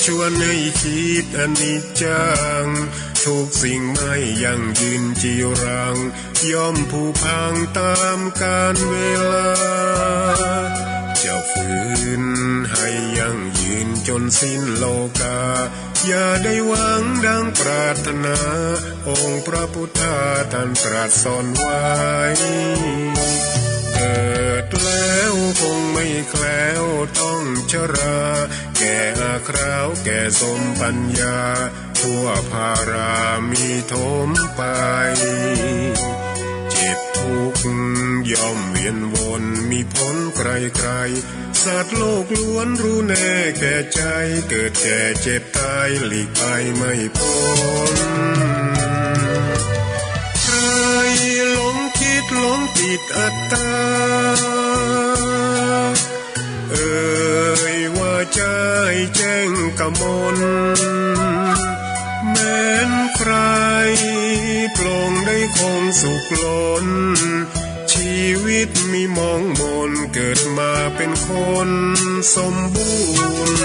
ชวนให้คิดอนิจจังทุกสิ่งไม่ยั่งยืนจีรังย่อมผุพังตามกาลเวลาจะฝืนให้ยั่งยืนจนสิ้นโลกาอย่าได้หวังดังปรารถนาองค์พระพุทธาท่านตรัสสอนไว้เกิดแล้วคงไม่แคล้วต้องชราแก่อาคราวแก่สมปัญญาทั่วภารามีถมไปเจ็บทุกข์ย่อมเวียนวนมีพ้นใครๆสัตว์โลกล้วนรู้แน่แก่ใจเกิดแก่เจ็บตายหลีกไปไม่พ้นใครหลงคิดหลงติดอัตตาว่าใจแจ้งกมลแม้นใครปลงได้คงสุขล้นชีวิตมีมองมนเกิดมาเป็นคนสมบูรณ์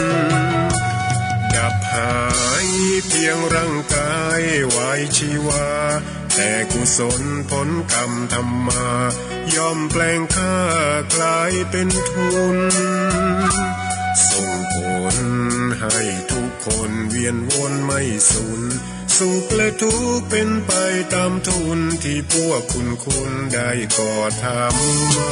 ดับหายเพียงร่างกายไว้ชีวาแต่กุศลผลกรรมทำมาย่อมแปลงค่ากลายเป็นทุนส่งผลให้ทุกคนเวียนวนไม่สูญสุขและทุกข์เป็นไปตามทุนที่พวกคุณได้ก่อทำมา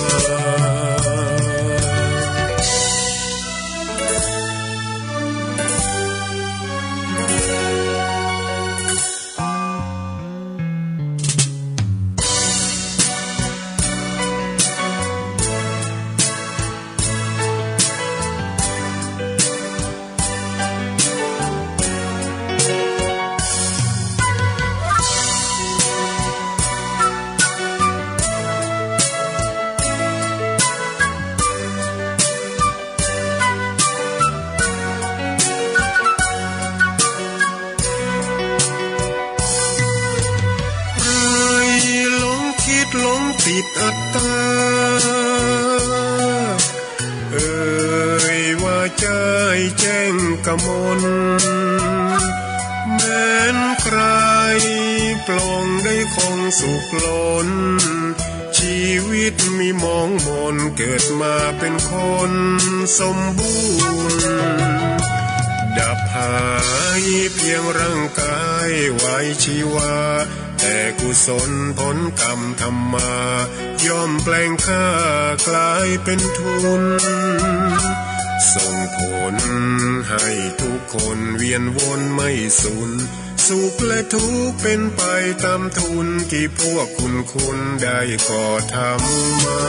หลงติดอัตตาว่าใจแจ้งกมลแม้นใครปลงได้คงสุขล้นชีวิตมีมองมนเกิดมาเป็นคนสมบูรณ์ดับหายเพียงร่างกายไว้ชีวาแต่กุศลผลกรรมทำมาย่อมแปลงค่ากลายเป็นทุนส่งผลให้ทุกคนเวียนวนไม่สูญสุขและทุกข์เป็นไปตามทุนที่พวกคุณได้ก่อทำมา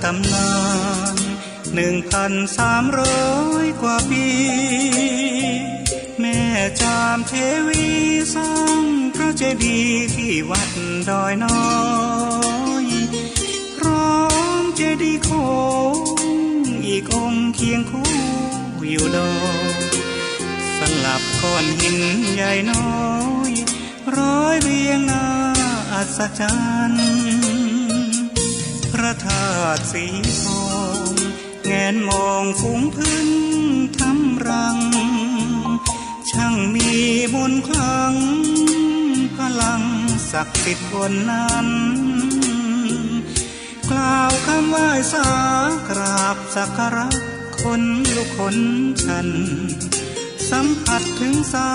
ตำนาน1,300 กว่าปีแม่จามเทวีสร้างพระเจดีย์ที่วัดดอยน้อยพร้อมเจดีย์โค้งอีกองค์เคียงคู่อยู่ดอยสลับก้อนหินใหญ่น้อยร้อยเรียงหน้าอัศจรรย์พระธาตุสีทองแงนมองฝูงพึ่งทำรังช่างมีมนต์ขลังพลังศักดิ์สิทธิ์บนนั้นกล่าวคำไหว้สากราบสักการะคนลุกขนชันส สัมผัสถึงสา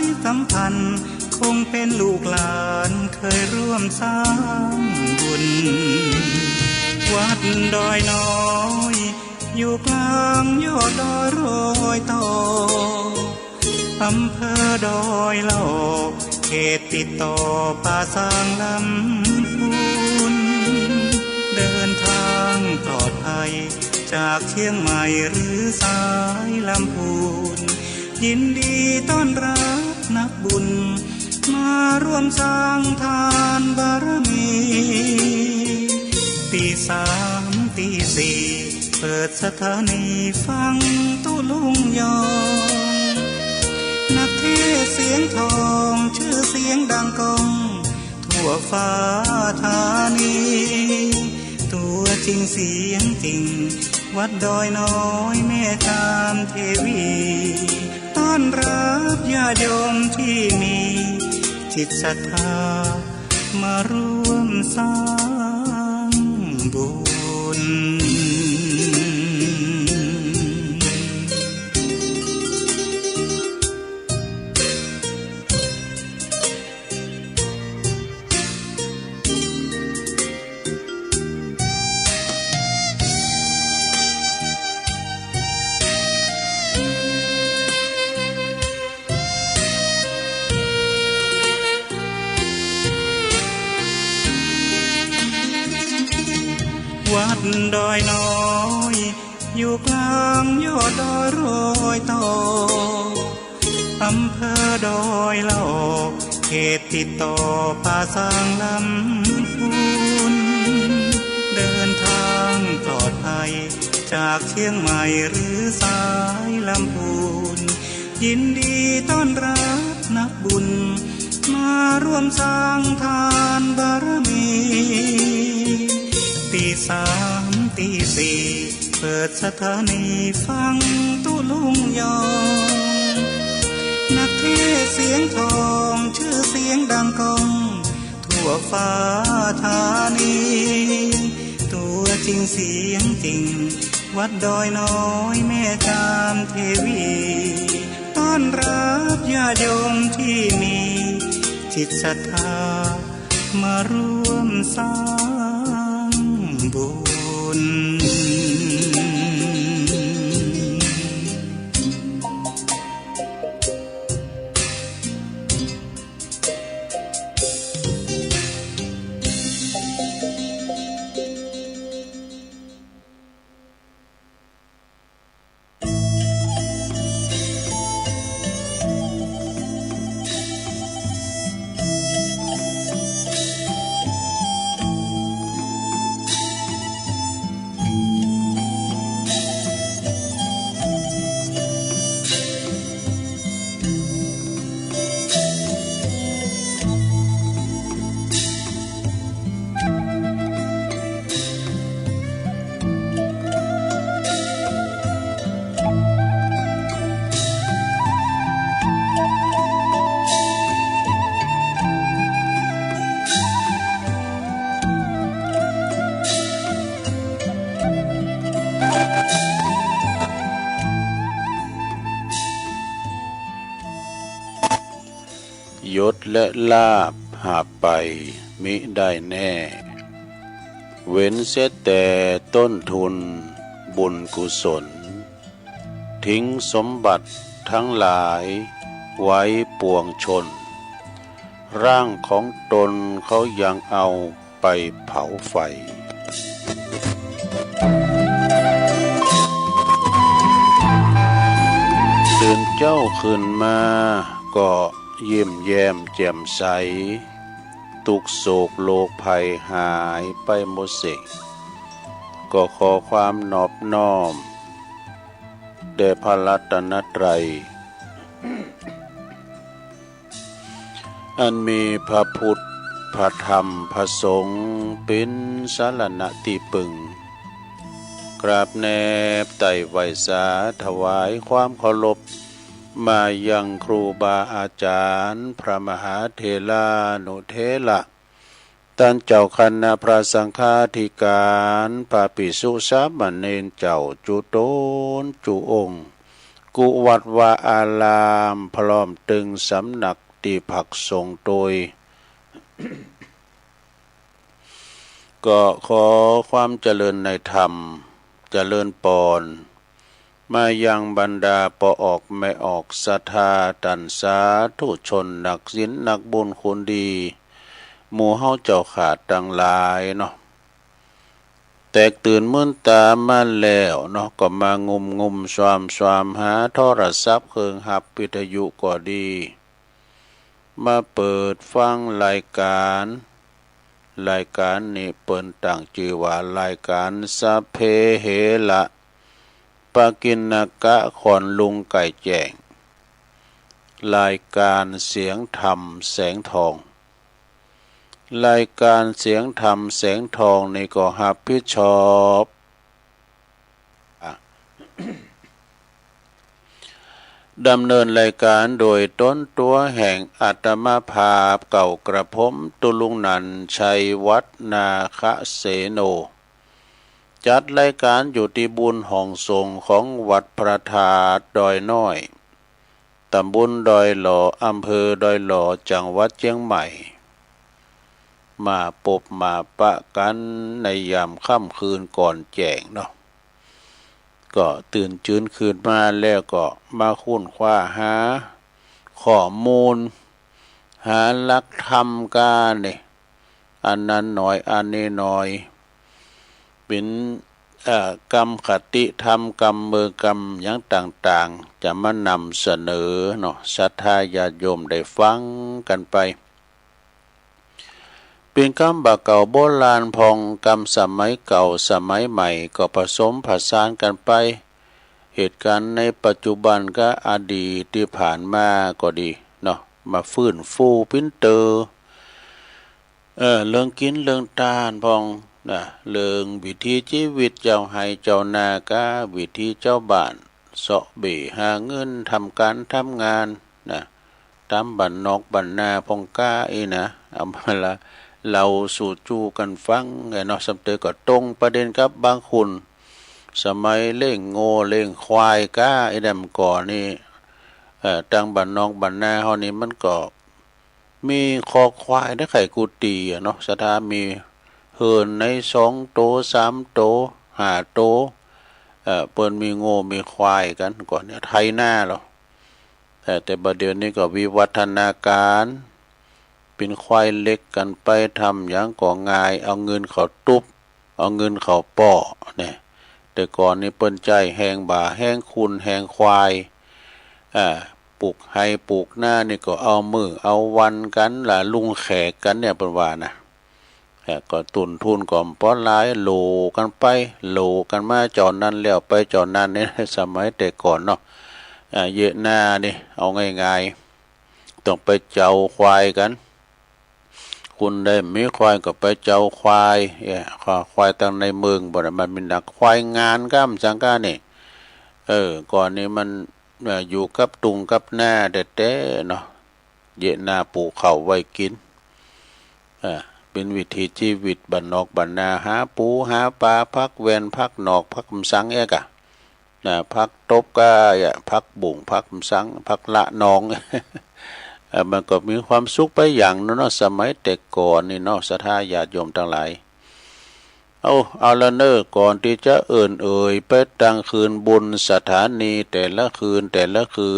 ยสัมพันธ์คงเป็นลูกหลานเคยร่วมสร้างบุญวัดดอยน้อยอยู่กลางยอดดอยโรยต่ออำเภอดอยเหล่าเขตติดต่อป่าสางลำพูนเดินทางปลอดภัยจากเชียงใหม่หรือสายลำพูนยินดีต้อนรับนักบุญมาร่วมสร้างทานบารมีตีสามตีสี่เปิดสถานีฟังตุลุงยองนักเทศเสียงทองชื่อเสียงดังก้องทั่วฟ้าธานีตัวจริงเสียงจริงวัดดอยน้อยแม่จามเทวีต้อนรับญาติโยมที่มีจิตศรัทธามาร่วมสร้างบุญวัดดอยน้อยอยู่กลางยอดดอยโรยต่ออำเภอดอยเหล่าเขตติดต่อป่าสางลำพูนเดินทางปลอดภัยจากเชียงใหม่หรือสายลำพูนยินดีต้อนรับนักบุญมาร่วมสร้างทานบารมีตีสามตีสี่เปิดสถานีฟังตุลุงยองนักเทศเสียงทองชื่อเสียงดังก้องทั่วฟ้าธานีตัวจริงเสียงจริงวัดดอยน้อยแม่จามเทวีต้อนรับญาติโยมที่มีจิตศรัทธามาร่วมสร้างบุญยศและลาภหากไปมิได้แน่เว้นเสียแต่ต้นทุนบุญกุศลทิ้งสมบัติทั้งหลายไว้ปวงชนร่างของตนเขายังเอาไปเผาไฟตื่นเจ้าขึ้นมาก็ยิ้มแย้มแจ่มใสทุกโศกโลกภัยหายไปหมดสิ้นก็ขอความนอบน้อมแด่พระรัตนตรัยอันมีพระพุทธพระธรรมพระสงฆ์เป็นสรณะที่พึ่งกราบแนบไต่ไหวสาถวายความเคารพมายังครูบาอาจารย์พระมหาเถรานุเถระท่านเจ้าคณะพระสังฆาธิการพระภิกษุสามเณรเจ้าจุโตนจุองค์ กุวัดวาอารามพร้อมตึงสำนักตีผักทรงโดย ก็ขอความเจริญในธรรมเจริญปอนมายังบรรดาปออกไม่ออกศรัทธาตันสาธุชนนักศีลนักบุญคุณดีหมู่เฮาเจ้าขาดดังหลายเนาะแตกตื่นมื่นตามาแล้วเนาะก็มางมความหาโทรศัพท์เครื่องหับวิทยุก็ดีมาเปิดฟังรายการนี้เปิ้นตั้งชื่อว่ารายการสัพเพเหระปกิณกะขอนลุงไก่แจ้งรายการเสียงธรรมแสงทองรายการเสียงธรรมแสงทองนี่ก็รับผิดชอบดำเนินรายการโดยต้นตัวแห่งอาตมาภาพเก่ากระผมตุลุงนันชัยวัฒนาคเสโนจัดรายการอยู่ที่บุญห้องทรงของวัดพระธาตุดอยน้อยตำบลดอยหล่ออำเภอดอยหล่อจังหวัดเชียงใหม่มาปบมาปะกันในยามค่ำคืนก่อนแจ้งเนาะก็ตื่นจื้นคืนมาแล้วก็มาค้นคว้าหาข้อมูลหาหลักธรรมกันเนี่ยอันนั้นหน่อยอันนี้หน่อยเป็นกรรมคติธรรมกรรมมือกรรมอย่างต่างๆจะมานำเสนอเนาะศรัทธาญาติโยมได้ฟังกันไปเป็นกรรมบาเก่าโบราณพองกรรมสมัยเก่าสมัยใหม่ก็ผสมผสานกันไปเหตุการณ์ในปัจจุบันก็อดีตที่ผ่านมาก็ดีเนาะมาฟื้นฟูปิ้นเตอเรื่องกินเรื่องทานพองนะเรื่องวิธีชีวิตเจ้าให้เจ้านากะวิธีเจ้าบ้านเสาะเบ่หาเงินทำการทำงานนะตามบ้านนอกบ้านนาพองก้านะเอามาละเราสู่จูกันฟังไงเนาะสำเตก็ตรงประเด็นกับบางคนสมัยเล่งโง่เล่งควายก้าดำก่อนนี่ตังบ้านนอกบ้านนาเฮานี่มันก็มีคอควายได้ไข่กุฏิเนาะสถามีเฮินใน2 โต 3 โต 5 โตเปิ้นมีโง่มีควายกันก่อนเนี่ยไทยหน้าหรอแต่บัดเดี๋ยวนี้ก็วิวัฒนาการเป็นควายเล็กกันไปทำอย่างก่อง่ายเอาเงินเขาตุบเอาเงินเขาป้อเนี่ยแต่ก่อนนี่เปิ้นใจแหงบ่าแหงคุณแหงควายปลูกให้ปลูกหน้านี่ก็เอามือเอาวันกันล่ะลุงแขกกันเนี่ยเปิ้นว่านะก็ตุนทุนก่อมป้อนหลายโหลกันไปโหลกันมาจอนั้นแล้วไปจอนั้นนี่สมัยแต่ก่อนเนาะเยอะหน้านี่เอาง่ายๆต้องไปเจ้าควายกันคุณได้มีควายก็ไปเจ้าควายควายตั้งในเมืองบ่ได้มันเป็นนักควายงานก้ามจังก้านี่ก่อนนี้มันอยู่กับตุงกับหน้าแต่เนาะเยะหน้าปลูกข้าวไว้กินเป็นวิถีชีวิตบ้านนอกบ้านนาหาปูหาปลาพักแวนพักนอกพักคำสังพักตบก้าพักบุ่งพักคำสังพักละนองมันก็มีความสุขไปอย่างเนาะสมัยแต่ก่อนนี่เนาะศรัทธาญาติโยมทั้งหลายเอาละเนอก่อนที่จะไปตั้งคืนบุญสถานีแต่ละคื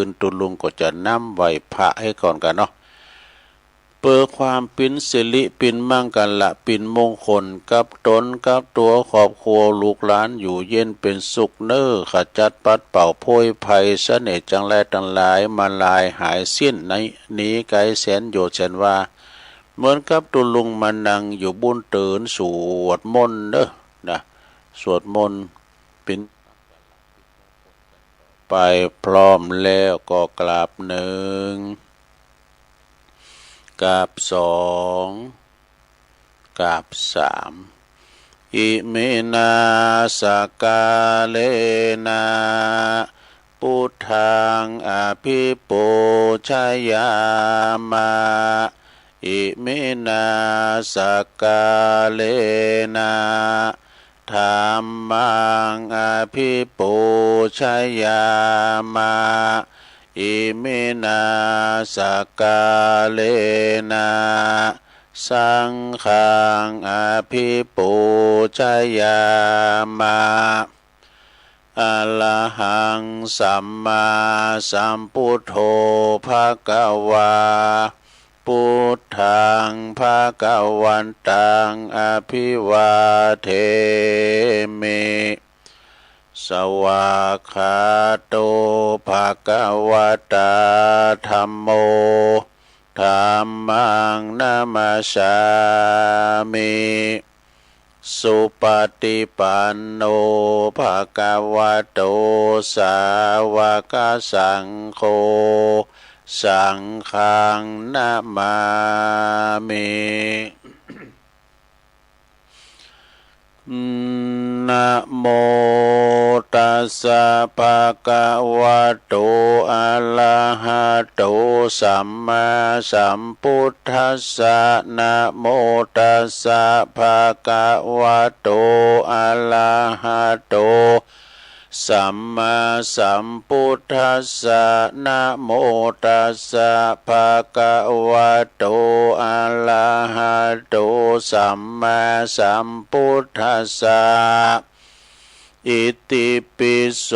นตุลุงก็จะนำไหว้พระให้ก่อนกันเนาะเปิดความปิ่นสิริปิ่นมั่งกันละปิ่นมงคลกับตนกับตัวครอบครัวลูกหลานอยู่เย็นเป็นสุขเนอขจัดปัดเป่าโพยภัยเสน่ห์จังแลตั้งหลายมาลายหายสิ้นในนี้ไกลแสนโยชนว่าเหมือนกับตุลุงมานั่งอยู่บุญตื่นสวดมนต์เด้อนะสวดมนต์เป็นไปพร้อมแล้วก็กราบ1กราบ2กราบ3อิเมนาสกาเลนะพุทธังอภิปูชยามะอิเมนาสกาเลนะ ธรรมังอภิปูชยามาอิมินาสกาเลนะสังฆังอภิปูชยามาอะระหังสัมมาสัมพุทโธภะคะวาพุทธังภะคะวันตังอภิวาเทมิสวากขาโตภะคะวะตาธัมโมธัมมังนามัสสามิสุปฏิปันโนภะคะวะโตสาวกสังโฆสังฆังนามามินะโมตัสสะภะคะวะโตอะระหะโตสัมมาสัมพุทธัสสะนะโมตัสสะภะคะวะโตอะระหะโตสัมมาสัมพุทธัสสะนะโมตัสสะภะคะวะโตอะระหะโตสัมมาสัมพุทธัสสะอิติปิโส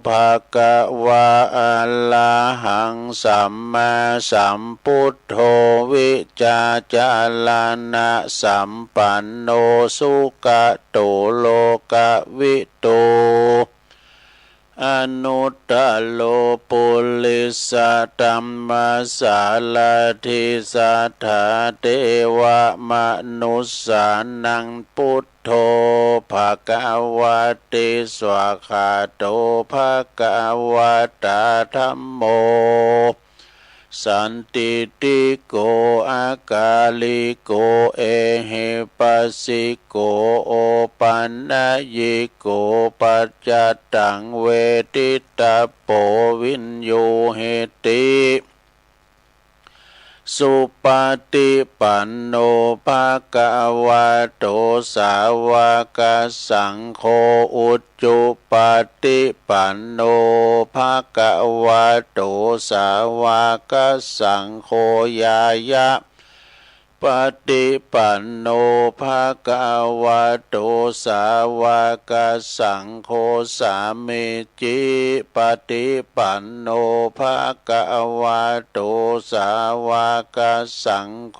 ภะคะวะอะระหังสัมมาสัมพุทโธวิจาจารณะสัมปันโนสุขโตโลกวิโตอนุตตโลปุริสธัมมาสาลาธิสัทธาเทวมนุสสานังพุทโธภะคะวะติสวากขาโตภะคะวะตาธัมโมสันติติโกอากาลิโกเอหิปัสสิโกโอปันนยิโกปัจจตังเวทิตาโปวินโยเหติสุปฏิปันโนภะคะวะโตสาวกสังโฆอุจจุปฏิปันโนภะคะวะโตสาวกสังโฆยายะปฏิปันโนภะคะวะโตสาวกสังโฆสามิจิปฏิปันโนภะคะวะโตสาวกสังโฆ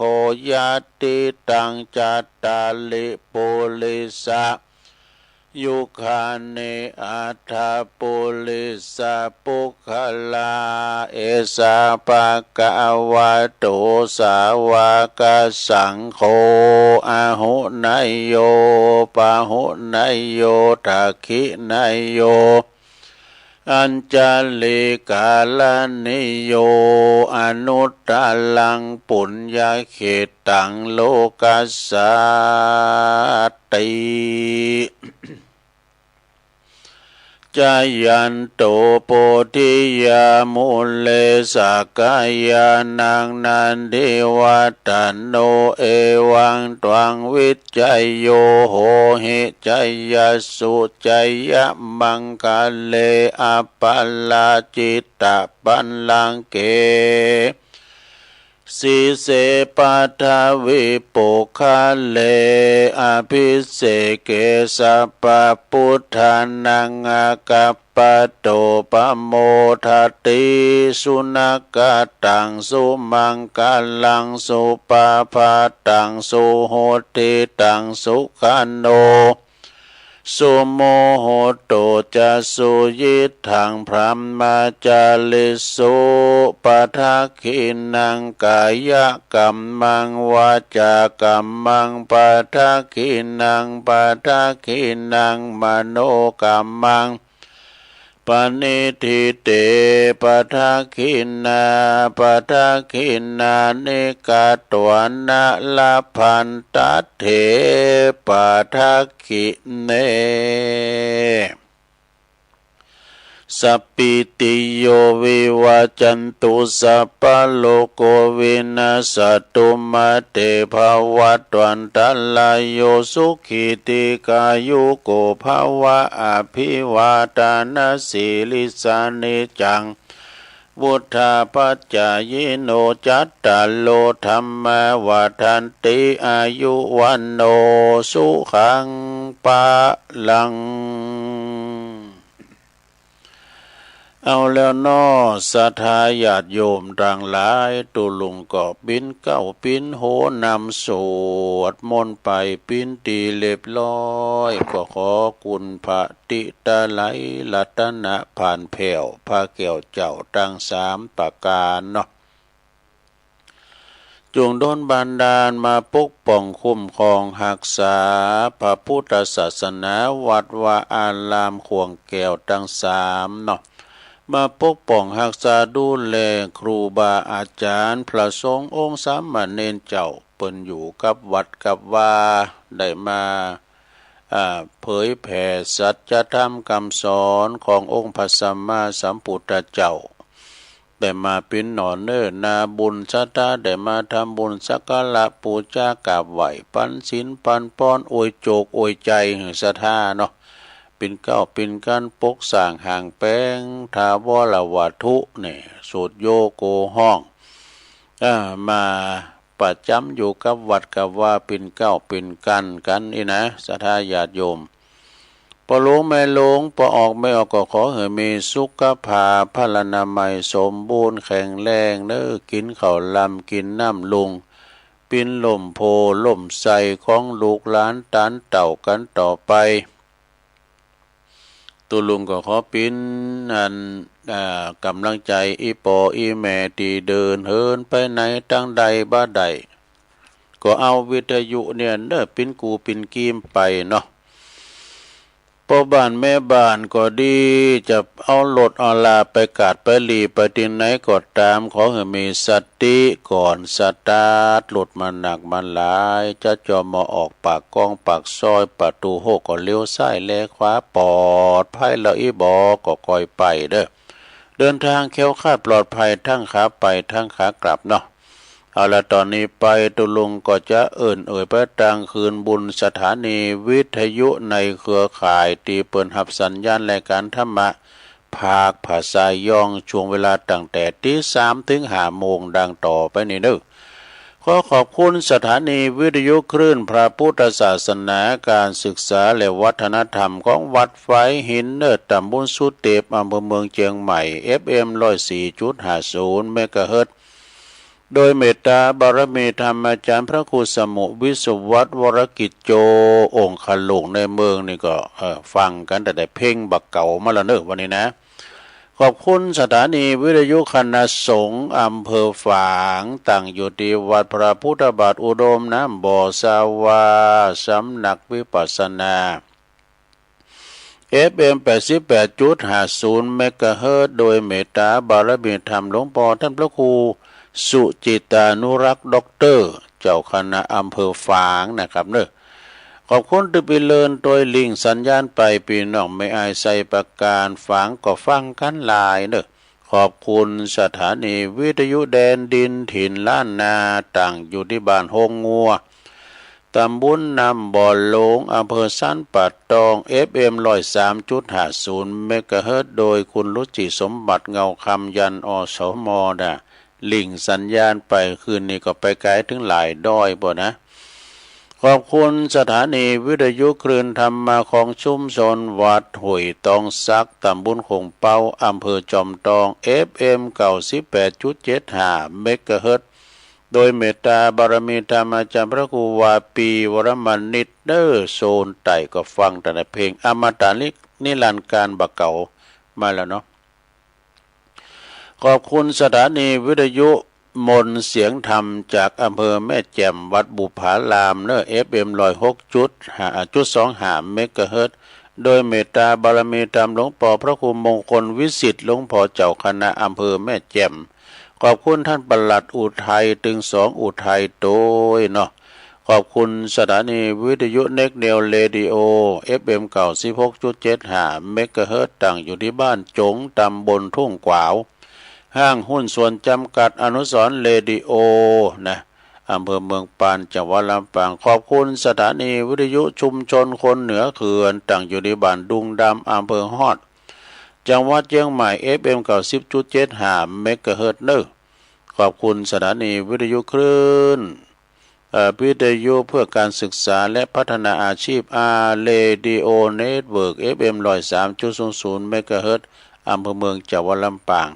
ยัตติตังจัตตาลิปุริสะยุคานิอัฏฐปุริสปุคลาเอสาภะคะวะโตสาวกสังโฆอะหุนายโยปะหุนายโยทักขินายโยอัญจลิกาลนิโยอนุตตลังปุญญเขตังโลกัสสติจายันโตโพธิยามุเลสกายานังนันเดวัตันโนเอวังตวังวิจัยโยโหหิจัยยสุจัยยมังคะเลอปัลลาจิตตปัลลังเกสีเสปัทวิปุคะเลอภิเสเกสัพพพุทธานังอากัปปะโตปโมทติสุนักตังสุมังคลังสุปาภาตังสุโหติตังสุขันโนสุโมโหโตจะสุยิทังพรหมจาริสุปทักขินังกายกัมมังวาจากัมมังปทักขินังปทักขินังมโนกัมมังปณิทิเตปทักขินาปทักขินานิกาตวนะลาพันตัตเถปทักขิเน สัพพิติโยวิวัจจันตุสัพพะโลกวินาศตุมาเตภวัตวันตลายโยสุขิติกายุโกภวะอภิวาทานาสิลิสานิจังบุทธาปัจจายโนจัตตาโลธัมมวัฏันติอายุวันโนสุขังปะลังเอาแล้วนอศรัทธาญาติโยมต่างหลายตุลุงก็ปิ้นเก้าปิ้นโหนำสวดมนต์ไปปิ้นตีเรียบร้อยก็ขอคุณพระติตะไลรัตนะผ่านแผ่วพระแก้วเจ้าตั้ง3ประการเนาะจงดลบันดาลมาปกป้องคุ้มครองรักษาพระพุทธศาสนาวัดวาอารามขวงแก้วตั้ง3เนาะมาปกป้องรักษาดูแลครูบาอาจารย์พระสงฆ์องค์สามเณรเจ้าเปิ้นอยู่กับวัดกับว่าได้มาเผยแผ่สัจธรรมคำสอนขององค์พระสัมมาสัมพุทธเจ้าได้มาเป็นหนอนเนิ่นนาบุญศรัทธาได้มาทำบุญสักการะปูชากราบไหว้ปันศีลปันป้อนอวยโจกอวยใจแห่งศรัทธาเนาะเป็นเก้าเป็นการปกสร้างห่างแป้งทาวรวัตถุเนี่ยสูตรโยโกห้องมาประจำอยู่กับวัดกับว่าเป็นเก้าเป็นกันนี่นะศรัทธาญาติโยมปอหลงไม่หลงปอออกไม่ออกก็ขอให้มีสุขภาพพลานามัยสมบูรณ์แข็งแรงเน้อกินข้าวลำกินน้ำลุงปินลมโพลมใสของลูกหลานตานเต่ากันต่อไปตุลุงก็ขอปิ้นกำลังใจอีปออีแม่ที่เดินเฮินไปไหนตั้งใดบ้าใดก็เอาวิทยุเนี่ยเด้อปิ้นกูปิ้นกีมไปเนาะพ่อบ้านแม่บ้านก็ดีจะเอารถออนไลน์ไปกาดไปหลีไปที่ไหนก็ตามขอให้มีสติก่อนสตาร์ทรถมันหนักมันหลายจะจอมาออกปากกองปากซอยประตูโหกก็เลี้ยวซ้ายแลขวาปลอดภัยแล้วอีบอก็คอยไปเด้อเดินทางแคล้วคลาดปลอดภัยทั้งขาไปทั้งขากลับเนาะเอาละตอนนี้ไปตุลุงก็จะเอ่ยไปตังคืนบุญสถานีวิทยุในเครือข่ายตีเปิดหับสัญญาณรายการธรรมะภาคภาษายองช่วงเวลาตั้งแต่ตี 3 ถึง 5 โมงดังต่อไปนี้เด้อขอขอบคุณสถานีวิทยุคลื่นพระพุทธศาสนาการศึกษาและวัฒนธรรมของวัดไฟหินเนิดตำบลสุเตปอำเภอเมืองเชียงใหม่ FM 104.50 เมกะเฮิรตซ์โดยเมตตาบารมีธรรมอาจารย์พระครูสมุวิสุวัฒน์วรกิจโจองค์ขลุงในเมืองนี่ก็ฟังกันแต่เพลงบักเก่ามาแล้วเนอะวันนี้นะขอบคุณสถานีวิทยุคณะสงฆ์อำเภอฝางตั้งอยู่ที่วัดพระพุทธบาทอุดมน้ำบ่อสาวาสำนักวิปัสสนา FM 88.50 เมกะเฮิรตซ์โดยเมตตาบารมีธรรมหลวงพ่อท่านพระครูสุจิตานุรักษ์ด็อกเตอร์เจ้าคณะอำเภอฝางนะครับเนอะขอบคุณที่ไปเลินโดยลิงสัญญาณไปปีน้องไม่อายใส่ประการฝางก็ฟังกันหลายเนอะขอบคุณสถานีวิทยุแดนดินถิ่นล้านนาตั้งอยู่ที่บ้านโฮงงัวตำบลนำบ่อหลงอำเภอสันป่าตอง FM 103.50 เมกะเฮิรตซ์โดยคุณรุจิสมบัติเงาคำยันอสมนะลิงสัญญาณไปคืนนี้ก็ไปไกลถึงหลายด้อยบ่นะขอบคุณสถานีวิทยุคลื่นธรรมะของชุมชนวัดห้วยตองซักตำบลคงเปาอำเภอจอมทอง FM 98.75 เมกะเฮิรตซ์โดยเมตตาบารมีธรรมอาจารย์พระครูวาปีวรมนิตเดอร์โซนไต่ก็ฟังแต่ในเพลงอมตะนิรันดร์การบักเก่ามาแล้วเนาะขอบคุณสถานีวิทยุมนเสียงธรรมจากอำเภอแม่แจ่มวัดบุพารามเนอ FM 106.25 เมกะเฮิรตซ์โดยเมตตาบารมีธรรมหลวงพ่อพระครูมงคลวิสิทธิ์หลวงพ่อเจ้าคณะอำเภอแม่แจ่มขอบคุณท่านปลัดอุทัยถึง2อุทัยโดยเนาะข ขอบคุณสถานีวิทยุเน็กเนลเรดิโอ FM เก่า 16.75 เมกะเฮิรตซ์ตั้งอยู่ที่บ้านจงตำบลทุ่งกวาวห้างหุ้นส่วนจำกัดอนุสรณ์เรดิโอนะอำเภอเมืองปานจังหวัดลำปางขอบคุณสถานีวิทยุชุมชนคนเหนือเขื่อนตั้งอยู่ที่บ้านดุงดำอำเภอฮอดจังหวัดเชียงใหม่ FM เก่า 10.75 เมกะเฮิรตซ์ขอบคุณสถานีวิทยุคลื่นวิทยุเพื่อการศึกษาและพัฒนาอาชีพเรดิโอเน็ตเวิร์ก FM 103.00 เมกะเฮิรตซ์อำเภอเมืองจังหวัดลำปาง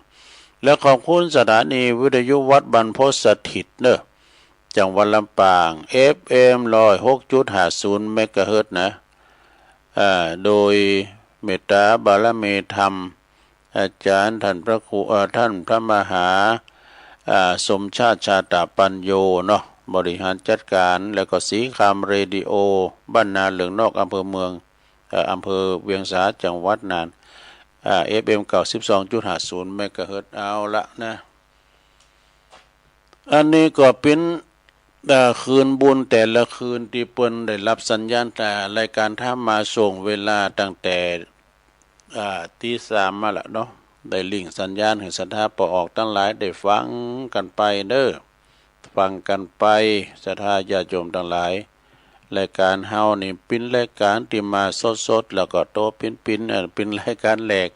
และขอบคุณสถานีวิทยุวัดบรรพตสถิตจังหวัดลำปาง FM 106.50 เมกะเฮิรตซ์นะโดยเมตตาบารมีธรรมอาจารย์ท่านพระครูท่านพระมหาสมชาติชาตปัญโยเนาะบริหารจัดการแล้วก็สีคามเรดิโอบ้านนาเหลืองนอกอำเภอเมืองอำเภอเวียงสาจังหวัดน่านFM เก่า 12.50 เมกะเฮิรตซ์เอาละนะอันนี้ก็เป็นคืนบุญแต่ละคืนที่เปิ้นได้รับสัญญาณแต่รายการถ้ามาส่งเวลาตั้งแต่ตี3มาละเนาะได้ลิงก์สัญญาณให้ศรัทธาปออกทั้งหลายได้ฟังกันไปฟังกันไปศรัทธาญาติโยมทั้งหลายรายการเฮานี่เป็นรายการที่มาสดๆแล้วก็โตเป็นรายการแหลก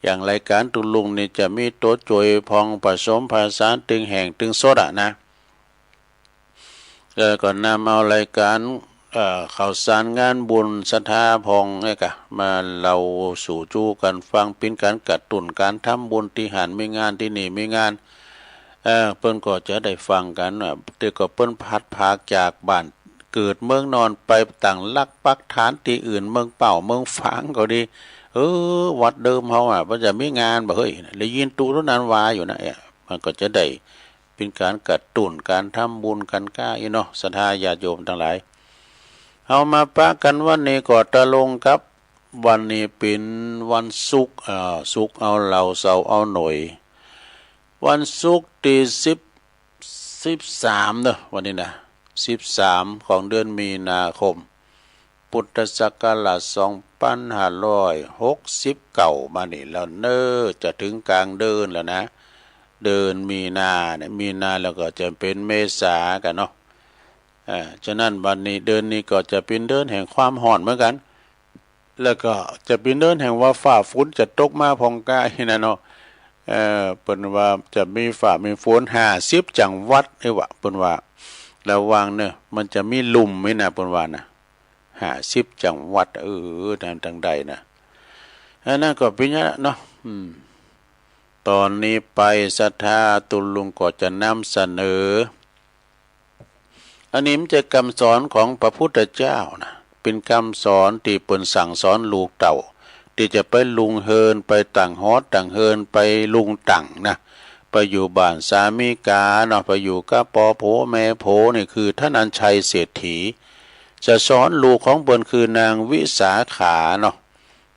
อย่างรายการตุลุงนี่จะมีโต๊ะจวยพองผสมผสานตึงแห่งตึงสดนะก่อนนำเอารายการข่าวสารงานบุญศรัทธาพองมาเราสู่จู้กันฟังเป็นการกระตุ้นการทำบุญที่หันมีงานที่นี่มีงานเปิ้นก็จะได้ฟังกันแต่ก็เปิ้นพัดพากจากบ้านเกิดเมืองนอนไปต่างลักปักฐานที่อื่นเมืองเป่าเมืองฝางก็ดีวัดเดิมเฮามันจะมีงานบ่เฮ้ยได้ยินตูทุนั้นวาอยู่นะมันก็จะได้เป็นการกระตุ้นการทำบุญกันก้าเนาะศรัทธาญาติโยมทั้งหลายเอามาปะกันวันนี้ก็ตะลงครับวันนี้เป็นวันศุกร์ศุกร์เอาเหล่าเสาร์เอาหน่อยวันศุกร์ที่13เนอะวันนี้นะ13ของเดือนมีนาคมพุทธศักราช2569มานี่แล้วจะถึงกลางเดือนแล้วนะเดือนมีนาเนี่ยมีนาแล้วก็จะเป็นเมษากันเนาะฉะนั้นวันนี้เดือนนี้ก็จะเป็นเดือนแห่งความร้อนเหมือนกันแล้วก็จะเป็นเดือนแห่งว่าฟ้าฝนจะตกมาพองกายนะเนาะเปิ้นว่าจะมีฟ้ามีฝน50จังหวัดวะเปิ้นว่าระวังมันจะมีหลุมมั้ยนะเปิ้นว่านะ50จังหวัดทางใดนะอันนั้นก็เป็นอย่างนั้นเนาะตอนนี้ไปศรัทธาตุลุงก็จะนำเสนออันนี้มันจะคำสอนของพระพุทธเจ้านะเป็นคำสอนที่เปิ้นสั่งสอนลูกเต่าที่จะไปลุงเฮินไปต่างฮอดต่างเฮินไปลุงต่างนะไปอยู่บ้านสามีกาเนาะไปอยู่กับปอโผแม่โผนี่คือท่านอัญชัยเศรษฐีจะสอนลูกของเปิ้นคือนางวิสาขาเนาะ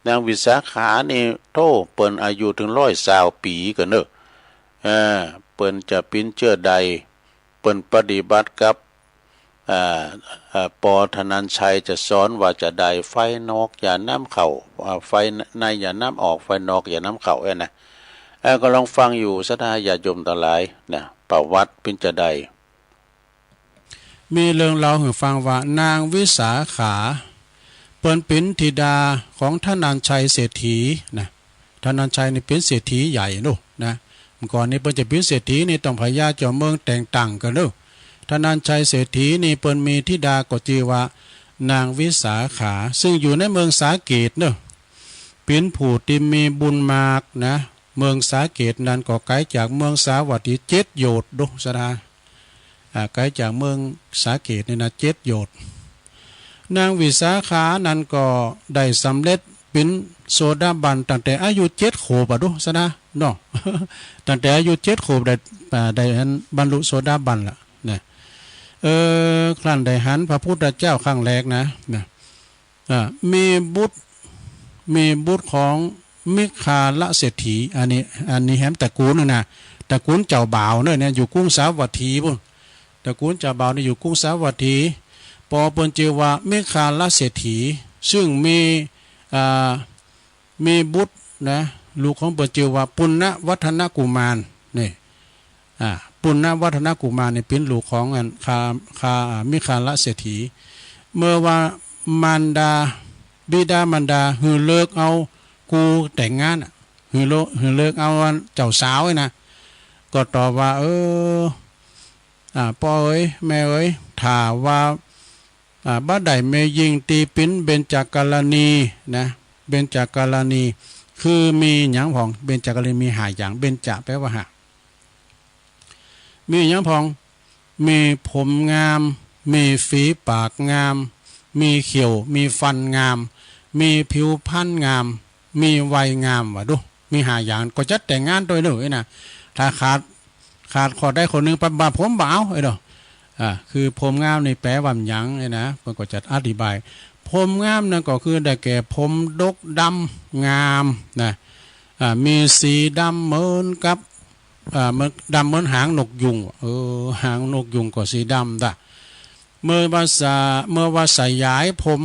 นางวิสาขานี่โตเปิ้นอายุถึง120 ปีกันเเปิ้นจะปิ้นเชื่อใดเปิ้นปฏิบัติกับปอธนัญชัยจะสอนว่าจะได้ไฟนอกอย่าน้ำเข้าไฟในอย่าน้ำออกไฟนอกอย่าน้ำเข้านะก็ลองฟังอยู่ศรัทธาญาติโยมทั้งหลายนะประวัติเป็นจะได้มีเรื่องเล่าให้ฟังว่านางวิสาขาเปิ้นเป็นธิดาของท่านัญชัยเศรษฐีนะท่านัญชัยนี่เป็นเศรษฐีใหญ่นู่นะเมื่อก่อนนี้เปิ้นจะเป็นเศรษฐีนี่ต้องพญาเจ้าเมืองแต่งตั้งกันนู่ท่านัญชัยเศรษฐีนี่เปิ้นมีธิดาก็ชื่อว่านางวิสาขาซึ่งอยู่ในเมืองสาเกตเนาะเป็นผู้ที่มีบุญมากนะเมืองสาเกตนั้นก็ไกลจากเมืองสาวัตถี7 โยชน์ดุสดาไกลจากเมืองสาเกตนี่นะ7 โยชน์นางวิสาขานั้นก็ได้สำเร็จเป็นโสดาบันตั้งแต่อายุ7 ขวบดุสดาเนาะตั้งแต่อายุ7 ขวบได้บรรลุโสดาบันละนะครั้นได้หันพระพุทธเจ้าครั้งแรกนะมีบุตรของมิคาละเศรษฐีอันนี้แหมตระกูลนะตระกูลเจ้าบ่าวเนี่ยอยู่กรุงสาวัตถีพุ่นตระกูลเจ้าบ่าวนี่อยู่กรุงสาวัตถี ปอเปิ้นชื่อว่าเมฆาลเศรษฐีซึ่งมีบุตรนะลูกของเปิ้นชื่อว่าปุณณวัฒนกุมารนี่ปุณณวัฒนกุมารเนี่ยเป็นลูกของมิคาลเศรษฐีเมื่อว่ามารดาบิดามารดาหือเลิกเอากูแต่งงานหือเลิกเอาเจ้าสาวนะก็ตอบว่าพ่อเอ้ยแม่เอ้ยถ้าว่าบ้าใดเมยิงตีปิ้นเบญจกาลนีนะเบญจกาลนีคือมีหยังของเบญจกาลนีมีหาอย่างเบญจแปลว่าหามีหยังพองมีผมงามมีฝีปากงามมีเขียวมีฟันงามมีผิวพรรณงามมีวัยงามวะดูมีหาอย่างก็จะแต่งงานโดยเลยนะถ้าขาดขอได้คนนึงปั๊บผมบ่าวไอ้ดอกคือผมงามในแปลว่าหยังไอ้นะมันก็จะอธิบายผมงามนั่นก็คือได้แก่ผมดกดำงามนะมีสีดำเหมือนกับมันดำเหมือนหางนกยุงหางนกยุงก็สีดำด่ะเมื่อว่าสยายผม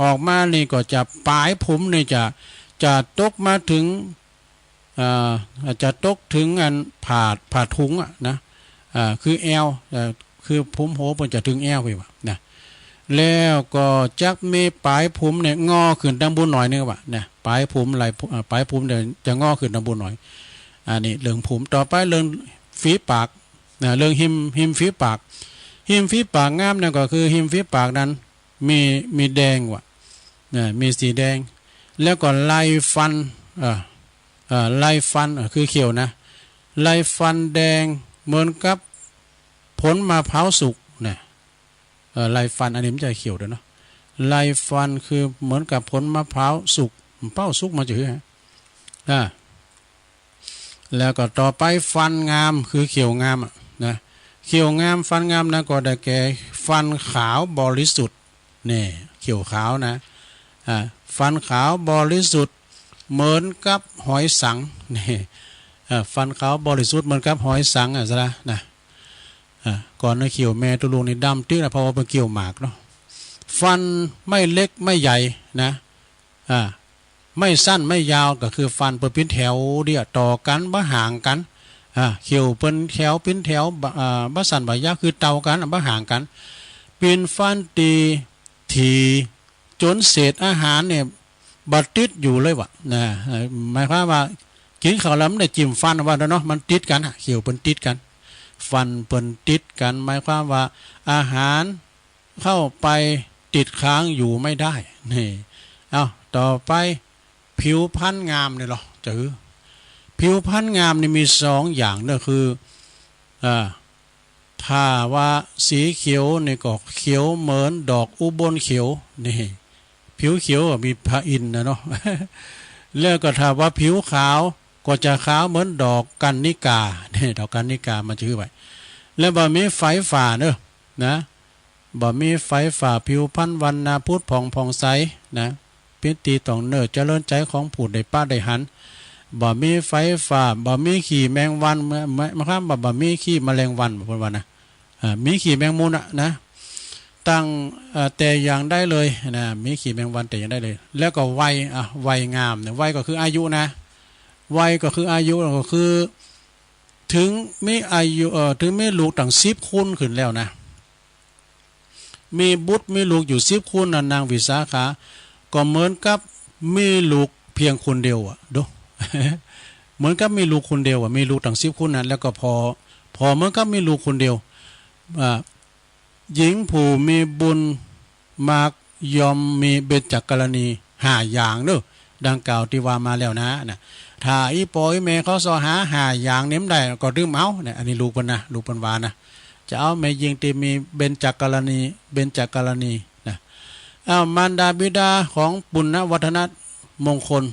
ออกมานี่ก็จะปลายผมนี่จะตกมาถึงจะตกถึงอันผ่าทุงนะคือแอวคือผมโหมันจะถึงแอวไปวะนะแล้วก็จักมีปลายผมเนี่ยงอขึ้นดังบุญหน่อยนึงวะนะปลายผมปลายผมเดี๋ยวจะงอขึ้นดังบุญหน่อยอันนี้เรื่องผมต่อไปเรื่องฝีปากนะเรื่องหิมฝีปากหิมฝีปากงามนั่นก็คือหิมฝีปากนั้นมีแดงวะนะมีสีแดงแล้วก็ลายฟันลายฟันคือเขียวนะลายฟันแดงเหมือนกับผลมะพร้าวสุกนะลายฟันอันนี้มันจะเขียวด้วยเนาะลายฟันคือเหมือนกับผลมะพร้าวสุกเป้าสุกมาจือแล้วก็ต่อไปฟันงามคือเขียวงามนะเขียวงามฟันงามนะก็ได้แก่ฟันขาวบริสุทธิ์นี่เขียวขาวนะฟันขาวบริสุทธิ์เหมือนกับหอยสังนี่ฟันขาวบริสุทธิ์เหมือนกับหอยสังซะนะก่อนในเขียวแม่ตัวลุงนี่ดำติ๊กนะเพราะว่าเป็นเกี่ยวหมากเนาะฟันไม่เล็กไม่ใหญ่นะไม่สั้นไม่ยาวก็คือฟันเป็นแถวเดียวต่อกันบ่ห่างกันเขียวเป็นแถวเป็นแถวบ่สั้นบ่ยาวคือเต่ากันบ่ห่างกันเป็นฟันตีทีจนเศษอาหารเนี่ยบัดติดอยู่เลยวะนะหมายความว่ากินข้าวแล้วมันได้จิ้มฟันว่าเนาะมันติดกันเขียวเป็นติดกันฟันเป็นติดกันหมายความว่าอาหารเข้าไปติดค้างอยู่ไม่ได้นี่เอาต่อไปผิวพรรณงามเนี่ยหรอผิวพรรณงามนี่มีสองอย่างนั่นคือถ้าว่าสีเขียวนี่ก็เขียวเหมือนดอกอุบลเขียวนี่ผิวเขียวมีพระอินทร์นะเนาะแล้วก็ถ้าว่าผิวขาวก็จะขาวเหมือนดอกกันนิกาเนี่ยดอกกันนิกามันชื่อไว้แล้วบ่มีไฟฝ่าเนอะนะบ่มีไฟฝ่าผิวพรรณวันนาพุทธผ่องใสนะเป็นตีต้องเนิดเจริญใจของผู้ใดป้าใดหันบ่มีไฟฝ่าบ่มีขี้แมงวันมาครับบ่มีขี้แมลงวันบ่ว่านะมีขี้แมงมุมนะตั้งแต่อย่างได้เลยนะมีขี้แมงวันแต่อย่างได้เลยแล้วก็วัยงามเนี่ยวัยก็คืออายุนะวัยก็คืออายุก็คือถึงมีอายุถึงมีลูกตั้ง10คนขึ้นแล้วนะมีบุตรมีลูกอยู่10คนนางวิสาขาก็เหมือนกับมีลูกเพียงคนเดียวดู เหมือนกับมีลูกคนเดียวมีลูกตั้ง10คนนั้นแล้วก็พอเหมือนกับมีลูกคนเดียวหญิงผู้มีบุญมากยอมมีเบญจกาลนี5อย่างเด้อดังกล่าวที่ว่ามาแล้วนะถ้าอีปอยแม่เขาสอหา5อย่างเน้มได้ก็ดื่มเอาเนี่ยอันนี้ลูกเพิ่นนะลูกเพิ่นว่านะจะเอาแม่ยิงที่มีเบญจกาลนีนะมารดาบิดาของปุณณวัฒนมงคล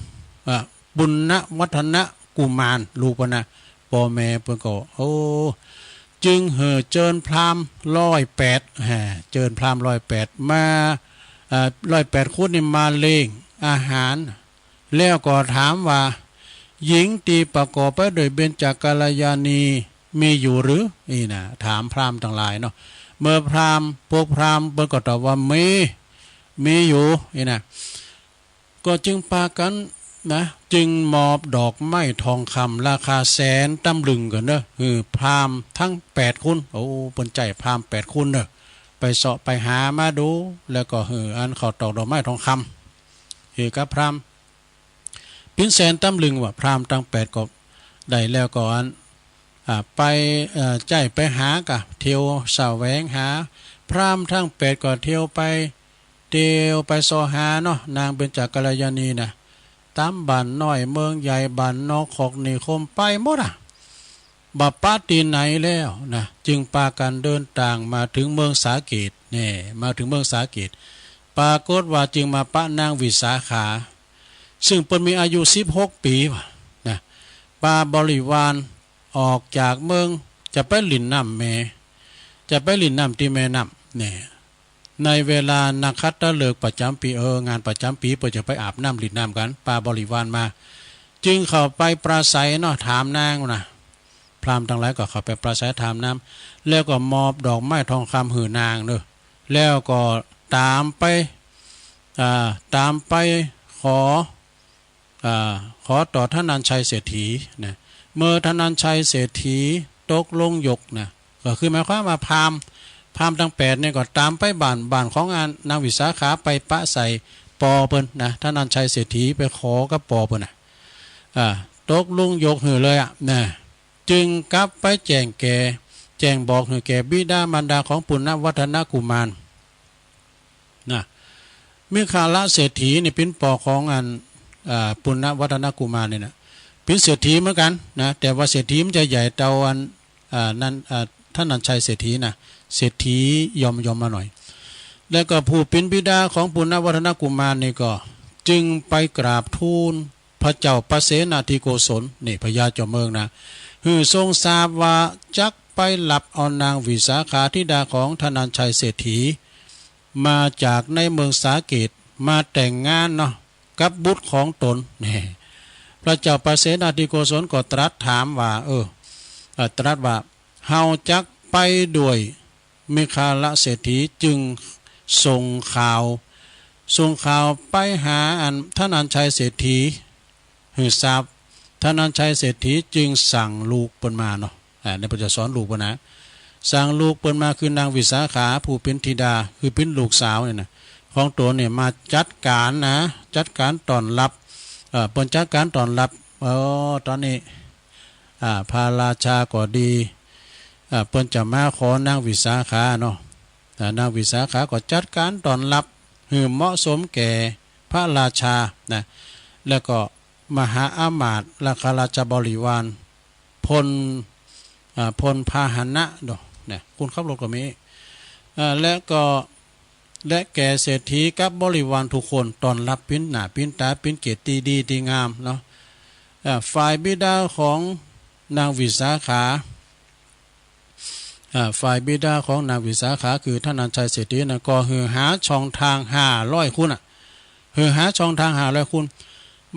ปุณณวัฒนกุมารลูกเพิ่นนะพ่อแม่เพิ่นก็จึงเจิญพราหมณ์108เจิญพราหมณ์108มา108คนนี่มาเลงอาหารแล้วก็ถามว่าหญิงตีประกอบไปด้วยเบญจกัลยาณี มีอยู่หรือนี่นะถามพราหมณ์ทั้งหลายเนาะเมื่อพราหมณ์พวกพราหมณ์เพิ่นก็ตอบว่ามีอยู่นี่นะก็จึงปากันนะจึงมอบดอกไม้ทองคำราคาแสนตำลึงกันเด้อพราหมณ์ทั้ง8คนโอ้เปิ้นใจพราหมณ์8คนเด้อไปเสาะไปหามาดูแล้วก็อันเขาตอกดอกไม้ทองคำกับพราหมณ์เป็นแสนตำลึงว่าพราหมณ์ทั้ง8ก็ได้แล้วก็อันไปใจไปหากะเที่ยวแสวงหาพราหมณ์ทั้ง8ก็เที่ยวไปสอหาเนาะนางเบญจกัลยาณีนะตามบ้านน้อยเมืองใหญ่บ้านนอกขอกนิคมไปหมดบัปาตีไหนแล้วนะจึงพากันเดินทางมาถึงเมืองสาเกตนี่มาถึงเมืองสาเกตปรากฏว่าจึงมาปะนางวิสาขาซึ่งเพิ่นมีอายุ16 ปีนะปาบริวารออกจากเมืองจะไปลิ่นน้ำจะไปลิ่นน้ำที่แม่น้ำเนี่ยในเวลานักขัตฤกษ์ประจำปีงานประจำปีเพื่อจะไปอาบน้ำลิ่นน้ำกันปาบริวารมาจึงเข้าไปปราศัยเนาะถามนางนะพราหมณ์ทั้งหลายก็เข้าไปปราศัยถามน้ำแล้วก็มอบดอกไม้ทองคำหือนางเด้อแล้วก็ตามไปขอต่อท่านันชัยเศรษฐีนะเมื่อท่านันชัยเศรษฐีตกลงยกนะก็คือหมายความว่าพราหมณ์ทั้ง8เนี่ยก็ตามไปบ้านของนางวิสาขาไปปะใส่ปอเปิ้นนะท่านันชัยเศรษฐีไปขอกับปอเปิ้นนะตกลงยกหือเลยนะจึงกลับไปแจ้งบอกหือแก่บิดามารดาของปุณณวัฒนกุมารนะมิคาละเศรษฐีนี่เป็นปอของปุณณวัฒนกุมารเนี่ยนะเป็นเศรษฐีเหมือนกันนะแต่ว่าเศรษฐีมันจะใหญ่เท่านั้นท่านนันชัยเศรษฐีนะเศรษฐียอมมาหน่อยแล้วก็ผู้เป็นบิดาของปุณณวัฒนกุมารนี่ก็จึงไปกราบทูลพระเจ้าปเสนาธิโกศลนี่พญาเจ้าเมืองนะทรงทราบว่าจักไปหลับเอานางวิสาขาธิดาของท่านนันชัยเศรษฐีมาจากในเมืองสาเกตมาแต่งงานเนาะกับบุตรของตนนี่พระเจ้าปเสนาธิโกศลก็ตรัสถามว่าตรัสว่าเฮาจักไปด้วยมิคาละเศรษฐีจึงส่งข่าวไปหาท่านนันชัยเศรษฐีทราบท่านนันชัยเศรษฐีจึงสั่งลูกเปิ้นมาเนาะในพระจะสอนลูกเปิ้นนะสั่งลูกเปิ้นมาคือนางวิสาขาผู้เป็นธิดาคือเป็นลูกสาวเนี่ยนะของตัวเนี่ยมาจัดการต้อนรับเปิ้นจัดการต้อนรับตอนนี้พระราชาก็ดีเปิ้นจะมาขอนางวิสาขาเนาะนางวิสาขาก็จัดการต้อนรับเหมาะสมแก่พระราชานะแล้วก็มหาอามาตย์ราชราชบริวารพลพาหนะดอกนะคุณขับรถก็มีและแก่เศรษฐีกับบริวารทุกคนต้อนรับปิ้นหน้าปิ้นตาปิ้นเกียรติดีดีงามเนาะฝ่ายบิดาของนางวิสาขาฝ่ายบิดาของนางวิสาขาคือท่านนันชัยเศรษฐีนะก็หาช่องทาง500 คุณหาช่องทาง500 คุณ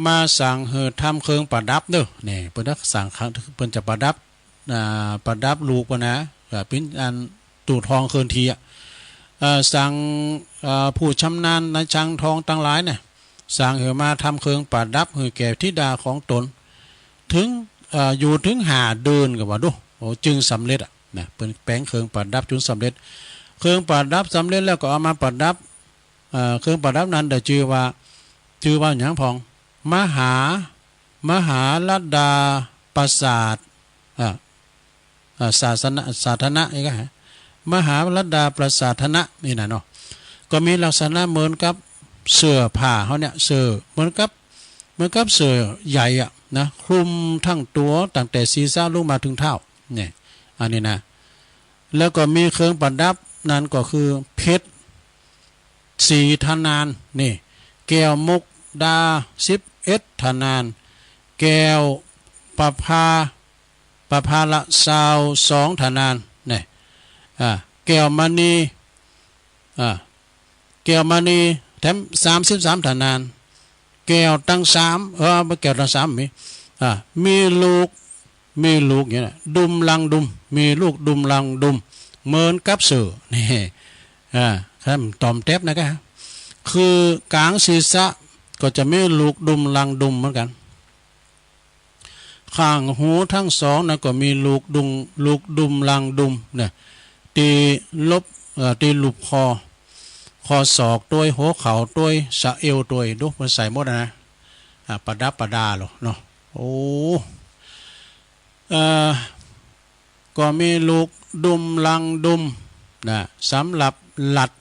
มาสั่งทำเครื่องประดับเด้อนี่เพิ่นสั่งเพิ่นจะประดับลูกเพิ่นนะเป็นอันตูทองเคินทีสั่งผู้ชำนาญในช่างทองทั้งหลายเนี่ยสั่งมาทำเครื่องประดับแก่ธิดาของตนถึงอยู่ถึง5 เดือนก็ว่าดูจึงสำเร็จนะเป็นแปลงเครื่องประดับจนสำเร็จเครื่องประดับสำเร็จแล้วก็เอามาประดับเครื่องประดับนั้นได้ชื่อว่าอย่างพองมหาลดาปราสาทสาธนะนี่ก็มหาลดาปราสาทนะนี่นะเนาะก็มีลักษณะเหมือนกับเสื้อผ้าเขาเนี่ยเสื้อเหมือนกับเสื้อใหญ่นะคลุมทั้งตัวตั้งแต่ศีรษะลงมาถึงเท้าเนี่ยอันนี้นะแล้วก็มีเครื่องประดับนั้นก็คือเพชร4 ธนานนี่แก้วมุกดา11 ธนานแก้วประภาละ22 ธนานนี่แก้วมณีแถม33 ธนานแก้วตั้ง3แก้วตั้ง3มี มีลูกอย่างนี้ดุมลังดุมมีลูกดุมลังดุมเมินกับเสือนี่ครับตอมเต็บนะครับคือกลางศีรษะก็จะมีลูกดุมลังดุมเหมือนกันข้างหูทั้งสองนะก็มีลูกดุมลังดุมเนี่ยตีลุบคอศอกด้วยหัวเข่าด้วยสะเอวด้วยดูมันใส่หมดนะประดับประดาหรอเนาะโอ้ก็มีลูกดุมลังดุมนะสำหรับหลัด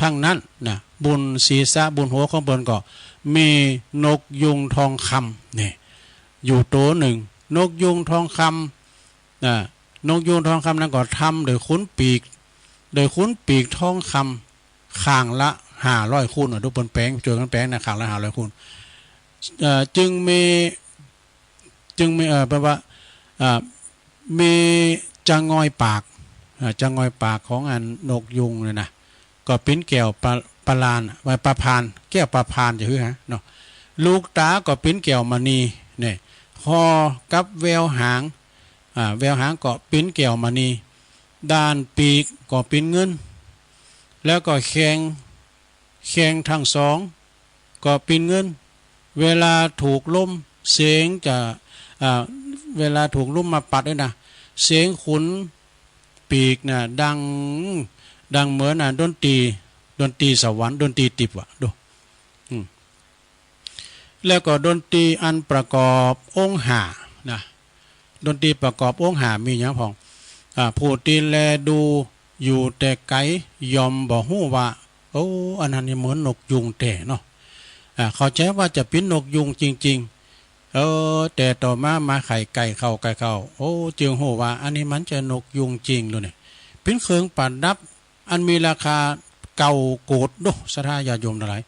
ทั้งนั้นนะบุญศีรษะบุญหัวของเปิ้นก็มีนกยุงทองคำนี่อยู่ตัวหนึ่งนกยุงทองคำนกยุงทองคำนั้นก็ทำโดยขุนปีกทองคำข้างละ500 คูณดูบนแปลงจกันแปลงนะข้างละ500 คูณจึงมีแปลว่ามีจะงอยปากของอันนกยุงเลยนะก็ปิ้นแก้วปลานไว้ปลาพานแก้วปลาพานจะคือฮะเนาะลูกตาก็ปิ้นแก้วมณีเนี่ยคอกับแววหางก็ปิ้นแก้วมณีด้านปีกก็ปิ้นเงินแล้วก็แข้งทั้งสองก็ปิ้นเงินเวลาถูกลมเสียงจะเวลาถูกลมมาปัดด้วยนะเสียงขุนปีกนะดังเหมือนดนตรีสวรรค์ดนตรีติบวะดูแล้วก็ดนตรีอันประกอบองค์หานะดนตรีประกอบองค์หามีอย่างพองผู้ตีแลดูอยู่แต่ไกลยอมบอกฮู้ว่าโอ้อันนั้นนี่เหมือนนกยุงแต่เนาะเขาใช้ว่าจะเป็นนกยุงจริงๆแต่ต่อมาไข่ไก่เข้าโอ้จึงฮู้ว่าอันนี้มันจะนกยุงจริงเลยเนี่ยเป็นเครื่องประดับอันมีราคาเก่าโกดดูศรัทธาญาติโยมทั้งหลาย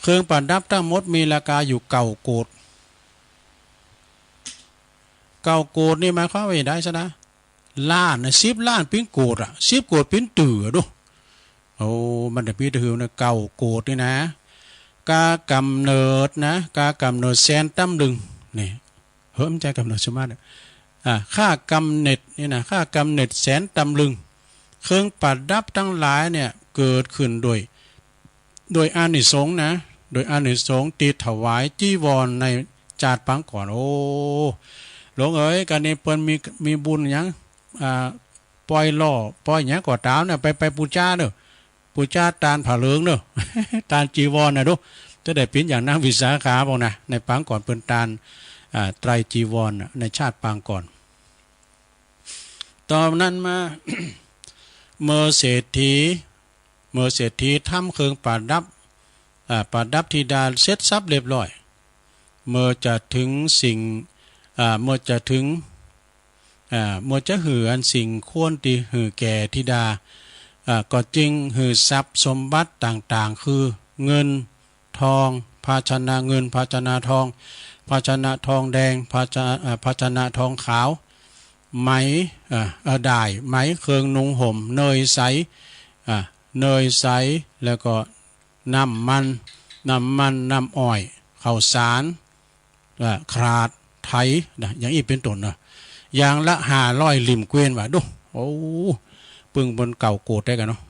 เครื่องประดับทั้งหมดมีราคาอยู่เก่าโกดนี่หมายความว่าได้ซะนะล้านนะ10 ล้านปิ้นโกด10 โกดปิ้นตื่อดูโอ้มันจะปิ้นตื่อนะเก่าโกดนี่นะกากำเนิดแสนตั้มลึงนี่เฮ้ยมันใจกำเนิดสมาร์ทค่ากำเนิดนี่นะค่ากำเนิดแสนตั้มลึงเครื่องประดับทั้งหลายเนี่ยเกิดขึ้นโดยอานิสงส์นะโดยอานิสงส์ตีถวายจีวรในจาดปังก่อนโอ้หลวงเอ๋ยการนี้เปิ้นมีบุญยังปล่อยหยังก่อตามเนี่ยไปปูจ้าเด้อปูจ้าตาลผ่าเหลืองเด้อ ตาลจีวรนะดูจะได้เป็นอย่างนางวิสาขาบอกนะในปังก่อนเปิ้นตาลไตรจีวรในชาติปางก่อนตอนนั้นมา เมื่อเศรษฐีทำเครื่องประดับธิดาเสร็จสับเรียบร้อยเมื่อจะถึงสิ่งเมื่อจะหืออันสิ่งควรที่หือแก่ธิดาก็จึงหือทรัพย์สมบัติต่างๆคือเงินทองภาชนะเงินภาชนะทองภาชนะทองแดงภาชนะทองขาวไหมได้ไหมเครื่องนุ่งห่มเนยใสแล้วก็น้ำมันน้ำอ้อยข้าวสารขาดไถนะอย่างนี้เป็นต้นนะอย่างละ500 ลิมเกวียนว่ะดูโอ้ปึงบนเก่าโกดได้กันเนาะ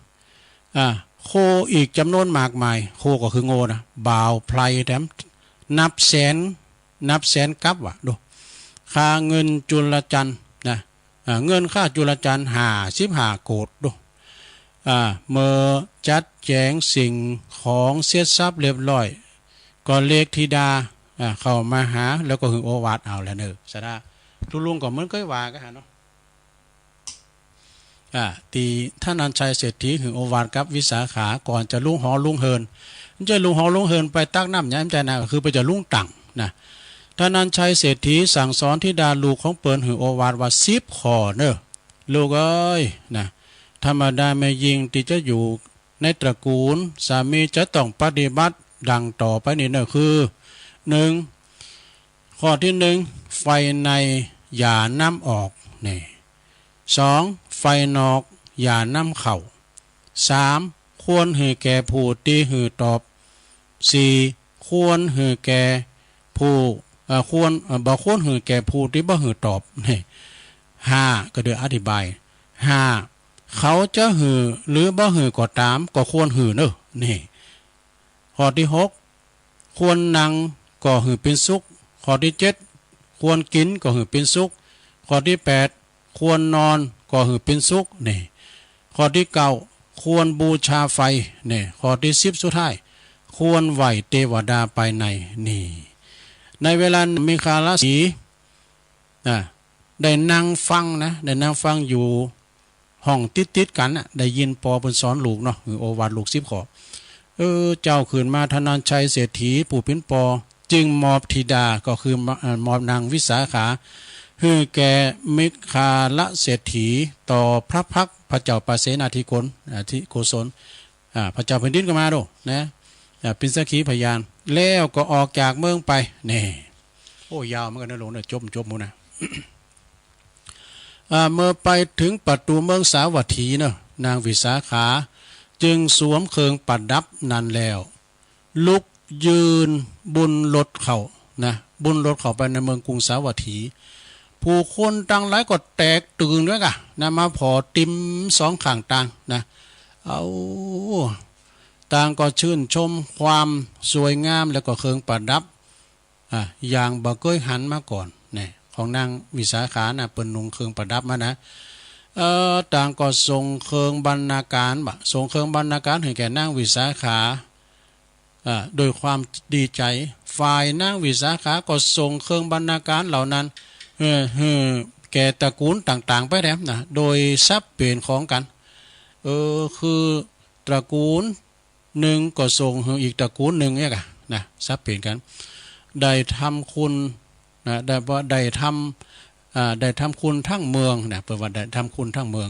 โคอีกจำนวนมากมายโคก็คือโง่นะบ่าวไพรแถมนับแสนกับว่ะดูค่าเงินจุลจันทร์นะเงินค่าจุลจันทร์55 โกดดูเมื่อจัดแจงสิ่งของเสียทรัพย์เรียบร้อยก็เลขธิดาเข้ามาหาแล้วก็หึงโอวาทเอาแล้วเนอะสะดาทุลุงก็เหมือนเคยว่ากันฮะเนาะตีท่านนันชัยเศรษฐีหึงโอวาทกับวิสาขาก่อนจะลุงหอลุงเฮินจะลุงหอลุงเฮินไปตักน้ำย้ำใจนะก็คือไปจะลุงตังนะท่านนันชัยเศรษฐีสั่งสอนธิดาลูกของเปิ้นหึงโอวาทว่า10 ข้อเนอะลูกเอ้ยนะธรรมดาแม่ยิงที่จะอยู่ในตระกูลสามีจะต้องปฏิบัติดังต่อไปนี่เนอะคือ 1 ข้อที่ 1ไฟในอย่าน้ำออกนี่ 2ไฟนอกอย่าน้ำเข่า 3ควรหือแก่ผู้ที่หือตอบ 4ควรหือแก่ผู้ ควรบ่ควรหือแก่ผู้ที่บ่หือตอบนี่5ก็เดืออธิบาย5เขาจะหือหรือบ่หือก็ตามก็ควรหือเนอะนี่ข้อที่6ควรนั่งก็หือเป็นสุขข้อที่7ควรกินก็หือเป็นสุขข้อที่8ควรนอนก็หือเป็นสุขนี่ข้อที่9ควรบูชาไฟนี่ข้อที่10สุดท้ายควรไหวเทวดาไปในนี่ในเวลามีคาลสีได้นั่งฟังนะได้นั่งฟังอยู่ห้องติดกันได้ยินปอเพิ่นสอนลูกเนาะโอวาทลูก10ข้อเจ้าขืนมาธนัญชัยเศรษฐีผู้เป็นปอจึงมอบธิดาก็คือมอบนางวิสาขาคือแก่มิคาละเศรษฐีต่อพระพักพระเจ้าปเสนาธิโกศลพระเจ้าแผ่นดินก็มาดูนะเป็นสักขีพยานแล้วก็ออกจากเมืองไปนี่โอ้ยาวเหมือนกันนะหลวงเนี่ยจบหมูนะ เมื่อไปถึงประตูเมืองสาวัตถีเนาะนางวิสาขาจึงสวมเครื่องประดับนั่นแล้วลุกยืนบุญรถเขานะบุญรถเขาไปในเมืองกรุงสาวัตถีผู้คนตั้งหลายก็แตกตื่นด้วยกันนะมาพอติม2ข้างต่างนะเอาต่างก็ชื่นชมความสวยงามแล้วก็เครื่องประดับอย่างบ่เคยหันมาก่อนเนี่ยของนางวิสาขานะเปิ้นนุ่งเครื่องประดับมานะต่างก็ส่งเครื่องบรรณาการส่งเครื่องบรรณาการให้แก่นางวิสาขาโดยความดีใจฝ่ายนางวิสาขาก็ส่งเครื่องบรรณาการเหล่านั้นแก่ตระกูลต่างๆไปแล้วนะโดยทรัพย์เปลี่ยนของกันคือตระกูลหนึ่งก็ส่งอีกตระกูลหนึ่งเนี่ยกันนะทรัพย์เปลี่ยนกันได้ทำคุณนะได้ทำคุณทั้งเมืองนะเปิดว่าได้ทำคุณทั้งเมือง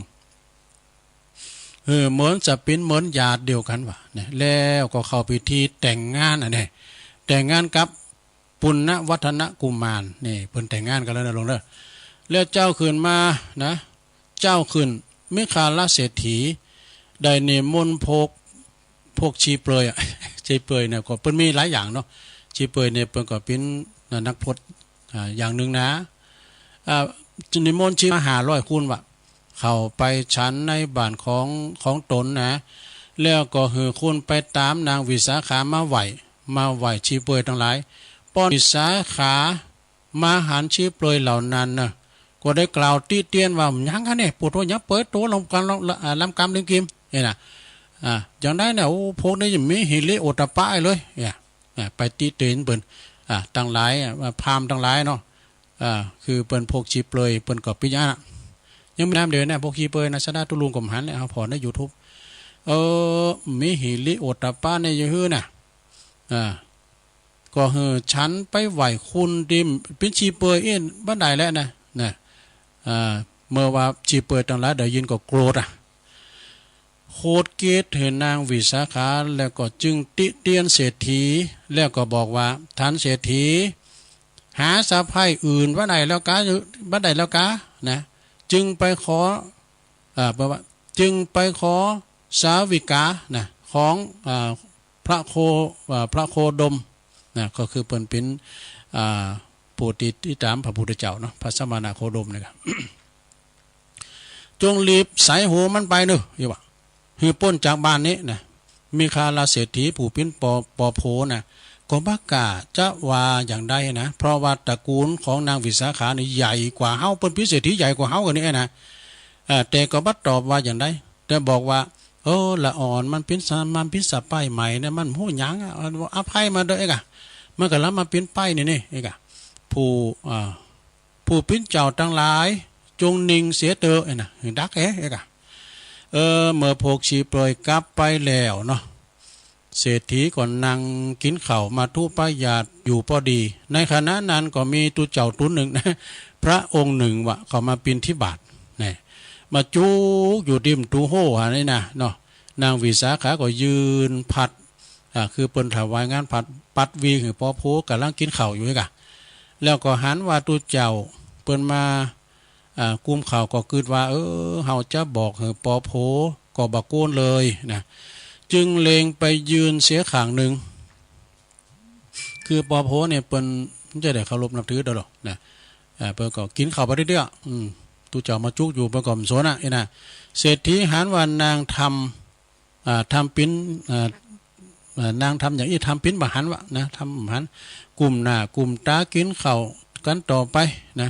เหมือนจะเป็นเหมือนญาติเดียวกันว่ะเนี่ยแล้วก็เข้าพิธีแต่งงานเนี่ยแต่งงานกับปุณณวัฒนกุมารนี่เพิ่นแต่งงานกันแล้วนะลงเด้อแล้วเจ้าขึ้นมานะเจ้าขึ้นมิคาลเศรษฐีได้เนมนต์พวกชีเปลือยชีเปลือยเนี่ยก็เพิ่นมีหลายอย่างเนาะชีเปลือยเนี่ยเพิ่นก็เป็นนักพจน์อย่างหนึ่งนะจุนิมนต์ชีมา500คูณว่ะเข้าไปฉันในบ้านของตนนะแล้วก็คุณไปตามนางวิสาขามาไหวชีเปลือยทั้งหลายป้อนวิสาขามาหันชีเปลือยเหล่านั้นนะก็ได้กล่าวตีเตียนว่ายังกันเนี่ยปวดหัวยังเปิดตัวลำกำลิงกิมเนี่ยนะอย่างได้เนี่ยโอ้พวกนี้ยังมีหิริโอตปะเลยเนี่ยไปตีเตียนเปิ้นตั้งหลายพามตั้งหลายเนาะคือเปิ้นพวกชีเปลือยเปิ้นก็ปิญญายังมีน้ำเดือดเนี่ยพวกชีเปลือยนะชนะตุลุงกลมหันเนี่ยเอาพอใน YouTube มีหิริโอตปะในยื้อน่ะก็ฉันไปไหวคุณดิมเป็นชีเปยเอ็นบ้านใดแล้วนะเมื่อว่าชีเปยตั้งหลายเดี๋ยวยินก็โกรธโคตรเกตเห็นนางวิสาขาแล้วก็จึงติเตียนเศรษฐีแล้วก็บอกว่าท่านเศรษฐีหาสะพ้ายอื่นบ้านใดแล้วกะนะจึงไปขอจึงไปขอสาวิกานะของพระโคดมนะก็คือเป็นผู้ติดตามพระพุทธเจ้าเนาะพระสมณโคดมนะครับ จงรีบใส่หัวมันไปเนอะยี่ว่าคือป้นจากบ้านนี้นะมีคาลาเศรษฐีผู้เป็นปอโพนะก็บักกาจะว่าอย่างใดนะเพราะว่าตระกูลของนางวิสาขานี่ใหญ่กว่าเฮาเป็นพิเศษที่ใหญ่กว่าเฮากันนี่นะแต่ก็บัดตอบว่าอย่างใดแต่บอกว่าละอ่อนมันเป็นสะป้ายใหม่เนี่ยมันหู้หยังอภัยมาเด้อเอกะมันก็แล้วมาเป็นป้ายนี่เอกะผู้เป็นเจ้าทั้งหลายจงนิ่งเสียเตอนะดักเอกะเมื่อพวกชีเปลอยกลับไปแล้วเนาะเศรษฐีก่อนนั่งกินข้าวมาทุปายาตอยู่พอดีในขณะนั้นก็มีตุเจ้าตุนหนึ่งนะพระองค์หนึ่งวะเขามาปิณฑิบาตเนี่ยมาจุกอยู่ริมตูโหนี่นะเนาะนางวิสาขาก็ยืนผัดคือเปิ้นถวายงานผัดปัดวีคือปอโพกำลังกินข้าวอยู่กะแล้วก็หันว่าตุเจ้าเปิ้นมากุมข่าวก็คิดว่าเฮาจะบอกให้ปอโพก็บักโกนเลยนะจึงเลงไปยืนเสียข้างหนึ่งคือปอโพเนี่ยเป็น มันจะได้เคารพนับถือเด้อหรอกนะเปิ้นก็กินข้าวไปเรื่อยๆตู้เจ้ามาจุกอยู่เปิ้นก็สนไอ้น่ะเศรษฐีหารว่านางทำปิ้นนางทำอย่างนี้ทำปิ้นบหันวะนะทำบหันกลุ่มหน้ากลุ่มตากินข้าวกันต่อไปนะ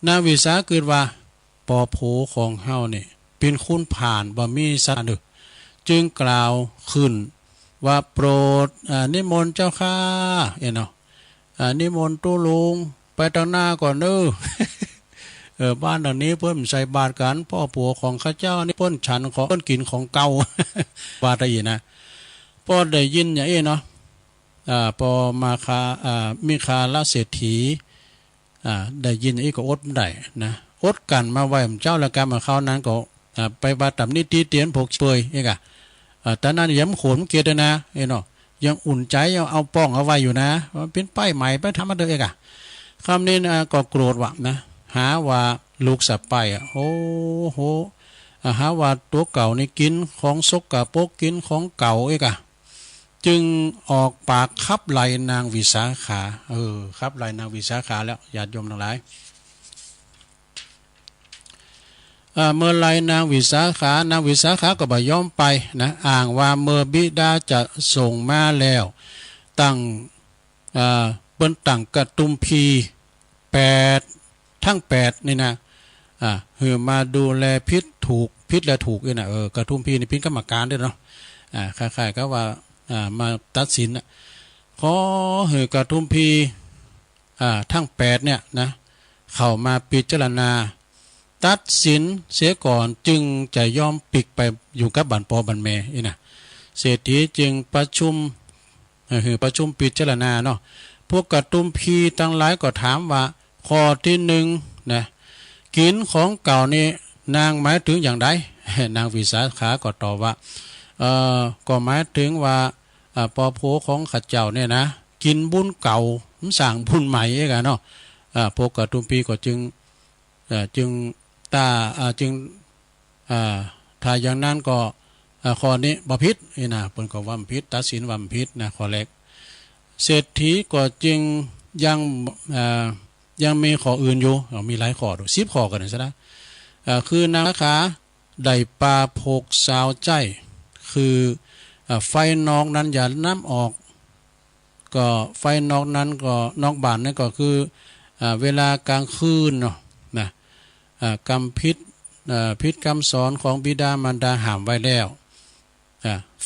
นางวิสาเกิดว่าปอโผของเฮาเนี่ยเป็นคุณผ่านบ่มีสัตว์จึงกล่าวขึ้นว่าโปรดนิมนต์เจ้าข้าเนาะนิมนต์ตู้ลุงไปทางหน้าก่อนเด้อบ้านหลังนี้เพิ่นใส่บาตรกันพ่อผัวของข้าเจ้านี่เพิ่นฉันของเพิ่นกินของเก่าบาตรอีนะพอได้ยินอย่างนี้เนาะพอมามีคาละเศรษฐีได้ยินอย่างนี้ก็อดได้นะอดกันมาไว้เจ้าละกรรมของเขานั้นก็ไปบาตับนิตีเตียนผกเปยเองตอนนั้นย้ำขนเกียรตินะเนาะยังอุ่นใจยังเอาป้องเอาไว้อยู่นะมันเป็นป้ายใหม่ไปทำมาเด้อเองคำนี้นะก็โกรธว่ะนะหาว่าลูกสับไปโอ้โหหาว่าตัวเก่านี่กินของซกกะปกกินของเก่าเองจึงออกปากขับไล่นางวิสาขาขับไล่นางวิสาขาแล้วญาติโยมทั้งหลายเมื่อไรนางวิสาขานางวิสาขาก็บ่ยอมไปนะอ้างว่าเมื่อบิดาจะส่งมาแล้วตั้งเปิ้นตั้งกระตุมพี8ทั้ง8นี่นะหือมาดูแลพิษและถูกนี่นะกระตุมพีนี่เป็นกรรมการด้วยเนาะคล้ายๆก็ว่ามาตัดสินขอหือกระตุมพีทั้ง8เนี่ยนะเข้ามาพิจารณาตัดสินเสียก่อนจึงจะยอมปิกไปอยู่กับบันปอบันเมนี่นะเศรษฐีจึงประชุมพิจารณาเนาะพวกกระตุมพีทั้งหลายก็ถามว่าข้อที่1นะกินของเก่านี่นางหมายถึงอย่างไรนางวิสาขาก็ตอบว่าก็หมายถึงว่าปอโผของข้าเจ้าเนี่ยนะกินบุญเก่าสั่งบุญใหม่เองเนาะพวกกระตุมพีก็จึงถ้าอย่างนั้นก็ข้อนี้บ่ผิดนี่นะเพิ่นก็ว่าผิดตัดสินว่าผิดนะข้อแรกเศรษฐีก็จึงยังมีข้ออื่นอยู่มีหลายข้อดู10ข้อกันซะนะคือนางขาได้ปาโภกสาวใจคือไฟนอกนั้นอย่าน้ำออกก็ไฟนอกนั้นก็นอกบ้านนั่นก็คือเวลากลางคืนเนาะนะกรรมพิษกรรมสอนของบิดามารดาห้ามไว้แล้ว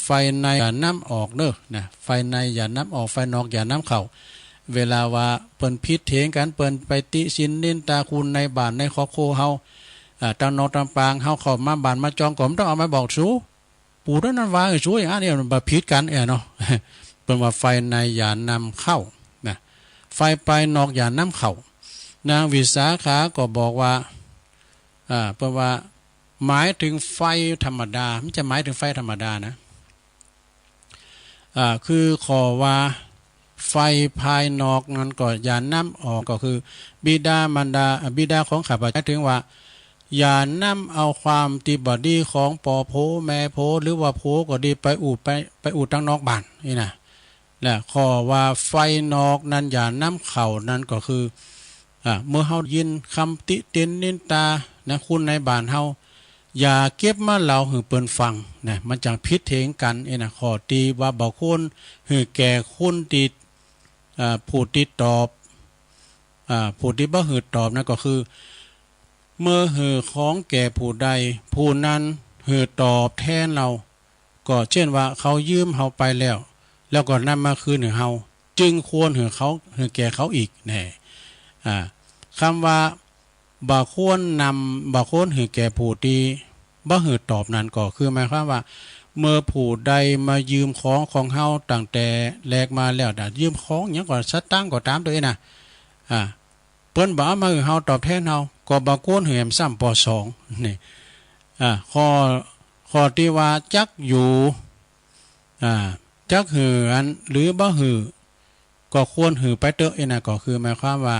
ไฟในอย่าน้ำออกเด้อนะไฟในอย่าน้ำออกไฟนอกอย่าน้ำเข้าเวลาว่าเปิ้นพิษเถียงกันเปิ้นไปติสินนินตาคุณในบ้านในครอบครัวเฮาตังนอกตังปางเฮาเข้ามาบ้านมาจองก็ต้องเอามาบอกสู้ปู่นั้นว่าสู้อย่างนี้มันบ่ผิดกันเนาะเปิ้นว่าไฟในอย่านำเข้านะไฟไปนอกอย่าน้ำเข้านางวิสาขาก็บอกว่าเพราะว่าหมายถึงไฟธรรมดาไม่จะหมายถึงไฟธรรมดานะคือขอว่าไฟภายนอกนั้นก็อย่าน้ำออกก็คือบิดามารดาบิดาของข้าพเจ้าถึงว่าอย่าน้ำเอาความตีบอดีของปอโผแม่โผหรือว่าโผก็ดีไปอูดตั้งนอกบ้านนี่นะและขอว่าไฟนอกนั้นอย่าน้ำเข่านั้นก็คือเมื่อเฮายินคำติเตียนนินตานะคุณในบ้านเฮาอย่าเก็บมาเล่าให้เปิ้นฟังนะมันจังพิษเถียงกันนะขอตีว่าบ่คนให้แก่คุณติผู้ติดตอบผู้ที่บ่หืดตอบนั่นก็คือเมื่อหือของแก่ผู้ใดผู้นั้นหืดตอบแทนเราก็เช่นว่าเขายืมเฮาไปแล้วก็นำมาคืนให้เฮาจึงควรให้เขาให้แก่เขาอีกแน่คำว่าบ่ควรให้แก่ผู้ที่บ่หืดตอบนั้นก็คือหมายความว่าเมื่อผู้ใดมายืมของเฮาตั้งแต่แลกมาแล้วยืมของหยังก็สตังค์ก็ตามตัวเองนะเปิ้นบ่เอามาให้เฮาตอบแทนเฮาก็บ่ควรให้แหมซ้ำป.2นี่ข้อที่ว่าจักอยู่จักหืออันหรือบ่หือก็ควรหือไปเตอะนะก็คือหมายความว่า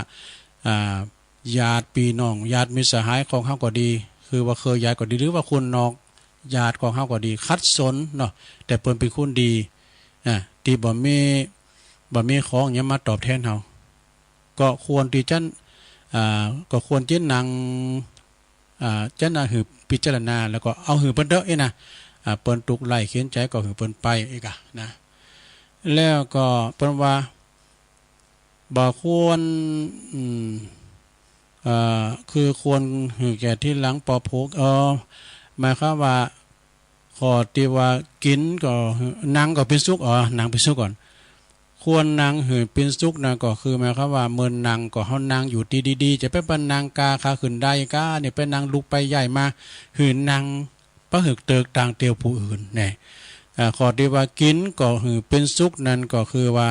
ญาติพี่น้องญาติมิตรสหายของเฮาก็ดีคือว่าเคยญาติก็ดีหรือว่าคุณนอกญาติของเฮาก็ดีคัดสนเนาะแต่เปิ้นเป็นคนดีที่บ่มีของหยังมาตอบแทนเฮา ก็ควรที่จะก็ควรจะนางจะนางหือพิจารณาแล้วก็เอาหือเปิ้นเด้อเอ้นะเปิ้นตุกไล่เขียนใจก็หือเปิ้นไปอีกอะนะแล้วก็เปิ้นว่าบ่ควรคือควรหือแก่ที่หลังปอโพกหมายความว่าขอที่ว่ากินก็นางก็เป็นสุขนางเป็นสุขก่อนควรนางหือเป็นสุขนะก็คือหมายความว่าเมินนางก็เฮานางอยู่ดีๆจะไปเป็นนางกาขาขึ้นได้กาเนี่ยเป็นนางลุกไปใหญ่มาหือนางปะหึกเติกต่างเตียวผู้อื่นเนี่ยขอที่ว่ากินก็หือเป็นสุขนั่นก็คือว่า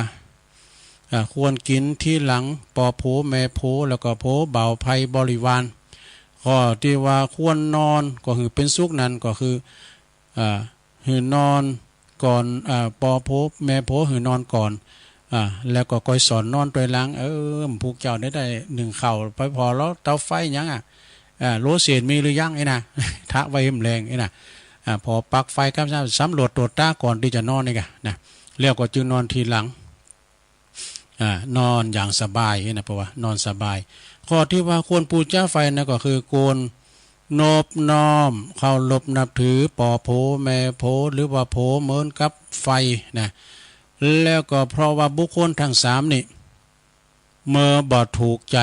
ควรกินที่หลังปอโผแม่โผแล้วก็โผเบาภัยบริวารข้อที่ว่าควรนอนก็คือเป็นสุขนั้นก็คือหือนอนก่อนปอโผแม่โผหือนอนก่อนแล้วก็ก้อยสอนนอนตัวหลังผูกเจ้าได้หนึ่งเข่าไปพอแล้วเตาไฟยังโลเสียนมีหรือยังไอ้นะทะไว้แรงไอ้นะพอปักไฟครับสำรวจตรวจตาก่อนที่จะนอนนี่กันนะแล้วก็จึงนอนทีหลังนอนอย่างสบายนะเพราะว่านอนสบายข้อที่ว่าควรปูจ้าไฟนะก็คือโกนนบน้อมเคารพนับถือปอโผแม่โผหรือว่าโผเหมือนกับไฟนะแล้วก็เพราะว่าบุคคลทั้งสามนี่เมื่อบอดถูกใจ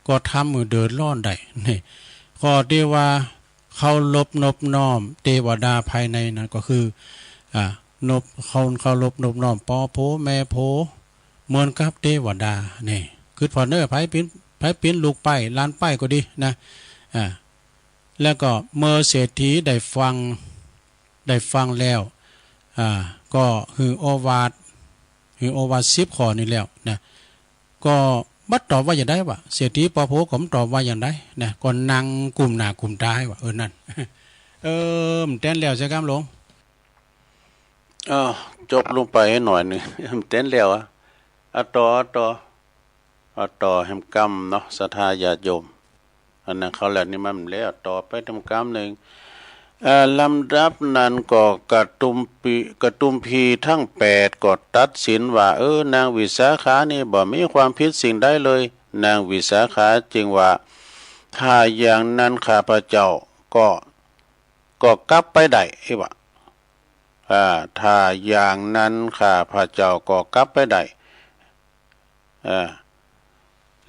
ก็ทำมือเดินร้อนได้นี่ข้อที่ว่าเคารพนบน้อมเทวดาภายในนั่นก็คือนบเคารพนบน้อมปอโผแม่โผเหมือนกับเทวดานี่คือพอเนอร์ไผปิ้นลูกไปล้านไปก็ดีนะแล้วก็เมื่อเศรษฐีได้ฟังแล้วก็คือโอวาท10ข้อนี่แล้วนะก็บัดตอบว่าอย่างไรวะเศรษฐีปอโผผมตอบว่าอย่างไรนะก็นั่งกลุ่มหน้ากลุ่มตาให้วะนั่นแต้นแล้วใช่ครับหลวงจบลงไปให้หน่อยหนึ่งเต้นแล้วต่อแห่งกรรมเนาะศรัทธาญาติโยมอันนั้นเขาแหละนี่มันแล้วต่อไปทำกรรมหนึ่งลำดับนั้นก็กระตุมพีทั้ง8ก็ตัดสินว่านางวิสาขานี่บ่มีความผิดสิ่งใดเลยนางวิสาขาจึงว่าถ้าอย่างนั้นข้าพเจ้าก็กลับไปได้ว่าถ้าอย่างนั้นข้าพเจ้าก็กลับไปได้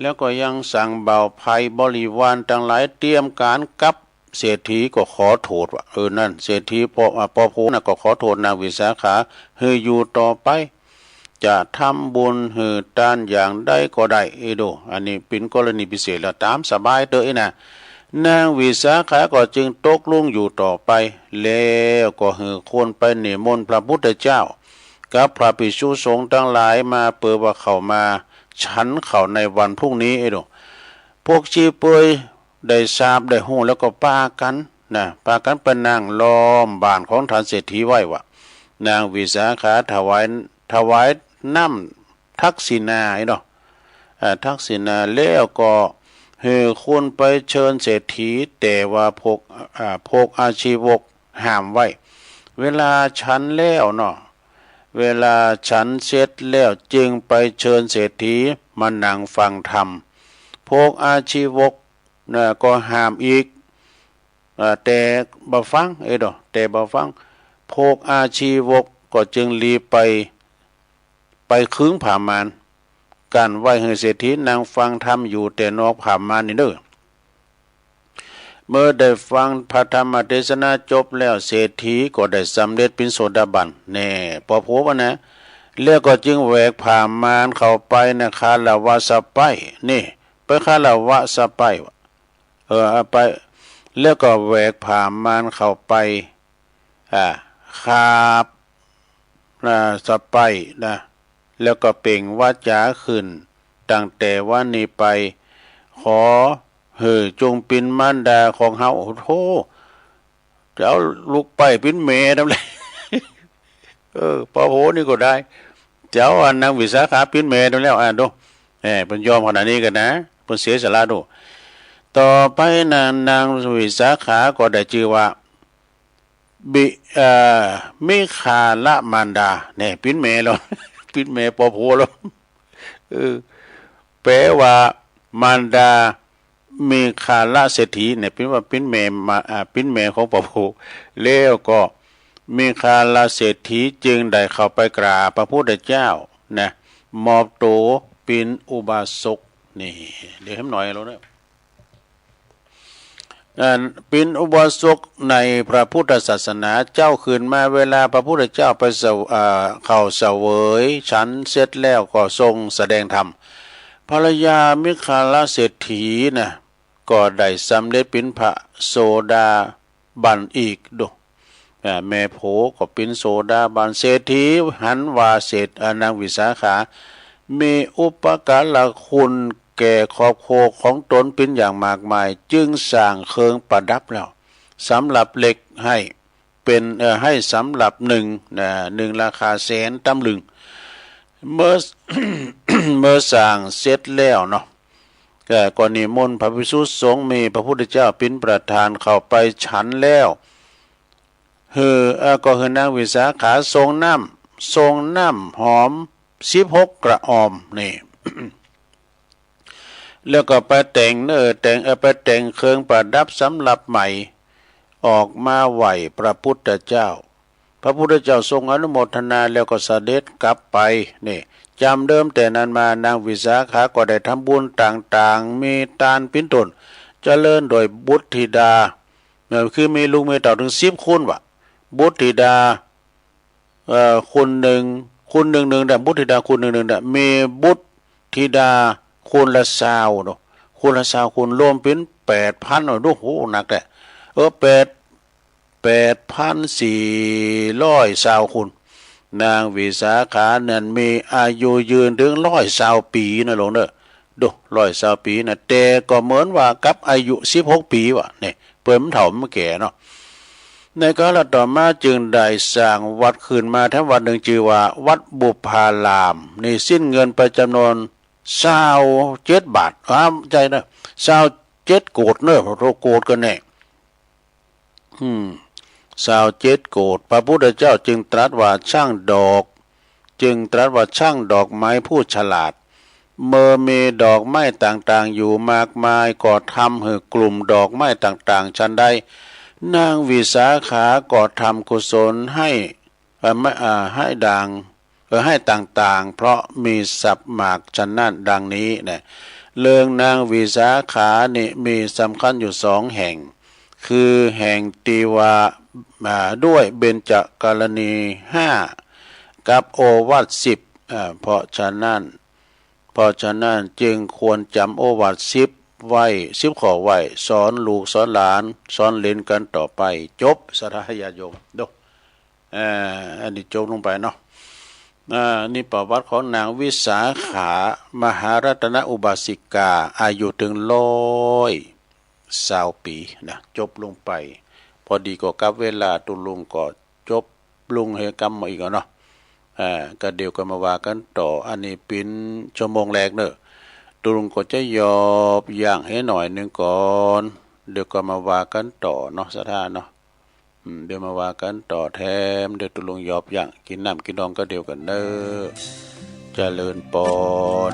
แล้วก็ยังสั่งเบาภัยบริวารทั้งหลายเตรียมการกับเศรษฐีก็ขอโทษว่านั่นเศรษฐีปอโผน่ะก็ขอโทษนางวิสาขาให้อยู่ต่อไปจะทำบุญให้ทานอย่างใดก็ได้ดูอันนี้เป็นกรณีพิเศษแล้วตามสบายเด้อนะนางวิสาขาก็จึงตกลงอยู่ต่อไปแล้วก็ให้คนไปนิมนต์พระพุทธเจ้ากับพระภิกษุสงฆ์ทั้งหลายมาเปิดว่าเข้ามาฉันเข้าในวันพรุ่งนี้ดูพวกชีเปยได้ทราบได้หูแล้วก็พากันไปนั่งล้อมบ้านของท่านเศรษฐีไว้ว่านางวิสาขาถวายน้ำทักษิณาทักษิณาแล้วก็ให้คนไปเชิญเศรษฐีแต่ว่าพวกอาชีวกห้ามไว้เวลาฉันแล้วเวลาฉันเสร็จแล้วจึงไปเชิญเศรษฐีมานั่งฟังธรรมพวกอาชีวกก็ห้ามอีกแต่บ่ฟังแต่บ่ฟังพวกอาชีวกก็จึงรีบไปขึงผ้ามานกันไว้ให้เศรษฐีนั่งฟังธรรมอยู่แต่นอกผ้ามานนี่เด้อเมื่อได้ฟังพระธรรมเทศนาจบแล้วเศรษฐีก็ได้สำเร็จเป็นโสดาบันแน่พอโผว่านะแล้วก็จึงแหวกผ้ามานเข้าไปนะคาลาวะสะไปนี่ไปคาลาวะสะไปไปแล้วก็แหวกผ่ามานเข้าไปคาบสะไปแล้วก็เปล่งวาจาขึ้นตั้งแต่วันนี้ไปขอจงเป็นมารดาของเฮาโอ้โธเจ้าลูกไปเป็นเมทำไรพอโหนี่ก็ได้เจ้านางวิสาขาเป็นเมทำแล้วดูเป็นยอมขนาดนี้กันนะเป็นเสียสละดูต่อไปนางวิสาขาก็ได้ชื่อว่ามิคาละมารดาเนี่ยปิ้นเมแล้วปิ้นเมปอโผแล้วไป แปลว่ามารดามีคาละเศรษฐีเนี่ยเป็นว่าเป็นแม่มาเป็นแม่ของพระโพแล้วก็มีคาละเศรษฐีจึงได้เข้าไปกราบพระพุทธเจ้านะมอบตัวเป็นอุบาสกนี่เดี๋ยวให้หน่อยแล้วเนี่ยเป็นอุบาสกในพระพุทธศาสนาเจ้าคืนมาเวลาพระพุทธเจ้าไปเข้าเสวยฉันเสร็จแล้วก็ทรงแสดงธรรมภรรยามิคาลเศรษฐีนะก็ได้สำเร็จเป็นพระโสดาบันอีกดูแม่โผก็เป็นโสดาบันเศรษฐีหันว่าเศรษฐนางวิสาขามีอุปการะคุณแก่ครอบครัวของตนเป็นอย่างมากมายจึงสร้างเครื่องประดับแล้วสำหรับเหล็กให้เป็นให้สำหรับหนึ่งราคาแสนตำลึงเมื่อ เมื่อสร้างเสร็จแล้วเนาะก็นิมนต์พระภิกษุสงฆ์มีพระพุทธเจ้าเป็นประธานเข้าไปฉันแล้วก็คือนางวิสาขาทรงน้ำหอม16กระออมนี่ แล้วก็ไปแต่งไปแต่งเครื่องประดับสำหรับใหม่ออกมาไหวพระพุทธเจ้าพระพุทธเจ้าทรงอนุโมทนาแล้วก็เสด็จกลับไปนี่จำเดิมแต่นั้นมานางวิสาขาก็ได้ทำบุญต่างๆมีทานเป็นต้นเจริญโดยบุตรธิดาคือมีลูกมีเต่าถึง10คนว่ะบุตรธิดาคนหนึ่งแต่บุตรธิดาคนหนึ่งแต่มีบุตรธิดาคนละ20เนาะคนละ20คนรวมเป็น 8,000 เนาะโอ้โหหนักแต่8,420 คนนางวิสาขานั้นมีอายุยืนถึง120 ปีนะหลวงเด้อดู120 ปีนะแต่ก็เหมือนว่ากับอายุ16 ปีว่ะนี่เปิ้นมันเฒ่ามันแก่เนาะในกาลต่อมาจึงได้สร้างวัดขึ้นมาทั้งวัดหนึ่งชื่อว่าวัดบุพารามนี่สิ้นเงินไปจำนวน27 บาทใจนะ27 โกฏเนอะโรโกฏกันแน่27 โกฏพระพุทธเจ้าจึงตรัสว่าช่างดอกไม้ผู้ฉลาดเมื่อมีดอกไม้ต่างๆอยู่มากมายก็ทำให้กลุ่มดอกไม้ต่างๆฉันใดนางวิสาขาก็ทำกุศลให้ต่างๆเพราะมีสับหมากฉันนั้นดังนี้นะเรื่องนางวิสาขานี่มีสำคัญอยู่2 แห่งคือแห่งตีวาด้วยเบญจกรณี5กับโอวาท10เพราะฉะนั้นจึงควรจำโอวาท10ไว้10ข้อไว้สอนลูกสอนหลานสอนเล่นกันต่อไปจบสาธยาโยมดูอันนี้จบลงไปเนาะนี่ประวัติของนางวิสาขามหารัตนอุบาสิกาอายุถึง120 ปีนะจบลงไปพอดีก็กับเวลาตุลุงก็จบลุงเหกรรมมาอีกเนาะก็เดี๋ยวก็มาว่ากันต่ออันนี้เป็นชั่วโมงแรกเนอะตุลุงก็จะยอบอย่างให้หน่อยนึงก่อนเดี๋ยวก็มาว่ากันต่อเนาะสถานเนาะเดี๋ยวมาว่ากันต่อแถมเดี๋ยวตุลุงยอบอย่างกินน้ำกินนองก็เดียวกันเนอะเจริญปอน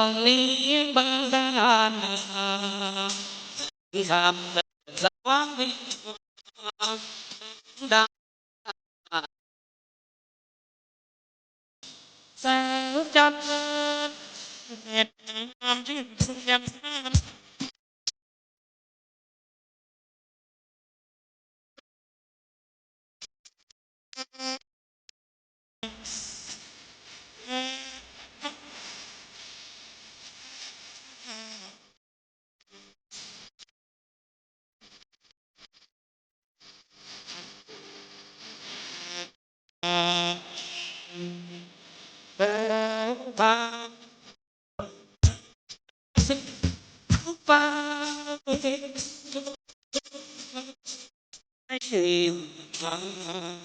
องนี้บางดานคำสว่างดังแสงจันทร์เห็ดที่ยังเป็นทาง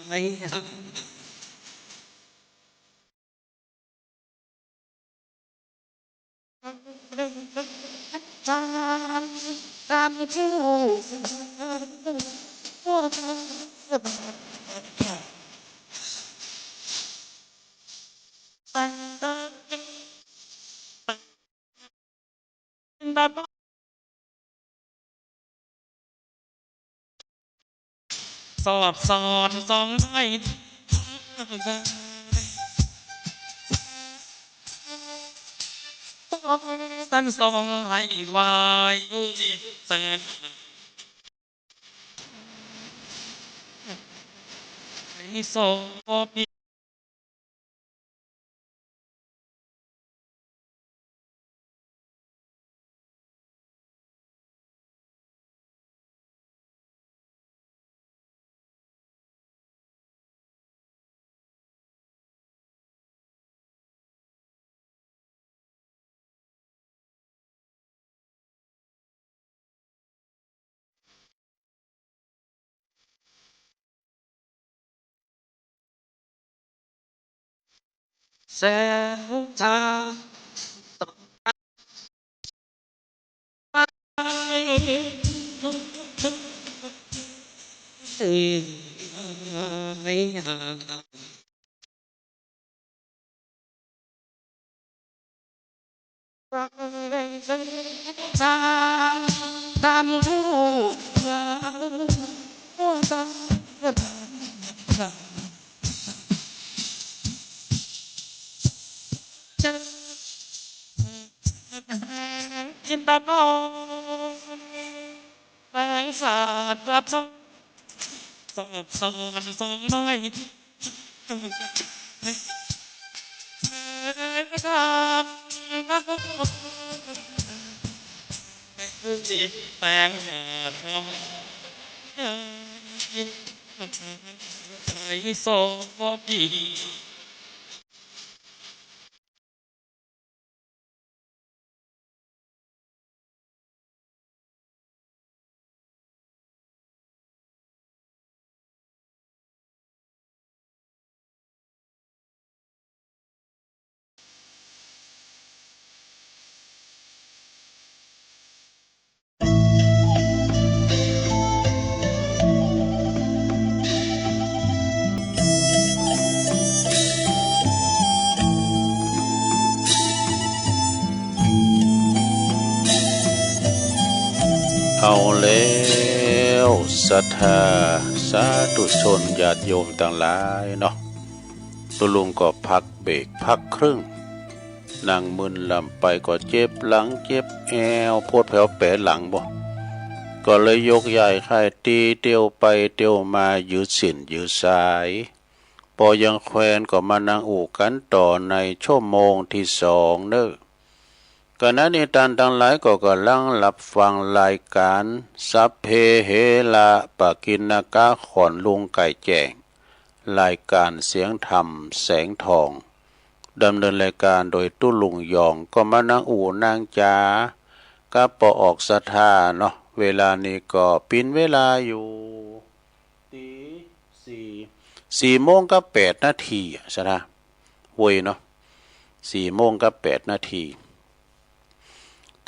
ไปให้ตามที่สอบสอนสองให้ตั้งสองให้ไว้เสร็จให้สอบ แสงทางทางตามรูจะจินตนาแสงสาดรับส่งสอบสอนสองน้อยจิตแปลงหาทองให้สอบดี เอาแล้วศรัทธาสาธุชนญาติโยมต่างหลายเนาะตุลุงก็พักเบรกพักครึ่งนั่งมึนลำไปก็เจ็บหลังเจ็บแอวโพดแผ่วแปะหลังบ่ก็เลยยกใหญ่ค่ายตีเตียวไปเตียวมายืดสินยืดสายพอยังแควนก็มานั่งอู่กันต่อในชั่วโมงที่สองเน้อขณะนี้ท่านทั้งหลายก็กำลังรับฟังรายการสัพเพเฮละปะกินกะขอนลุงไก่แจ้งรายการเสียงธรรมแสงทองดำเนินรายการโดยตุ้ลุงยองก็มานั่งอู่นางจาก็ปอออกศรัทธาเนาะเวลานี้ก็ปินเวลาอยู่ตี4:08 นาทีใช่ไหมเว้ยเนาะ4:08 นาที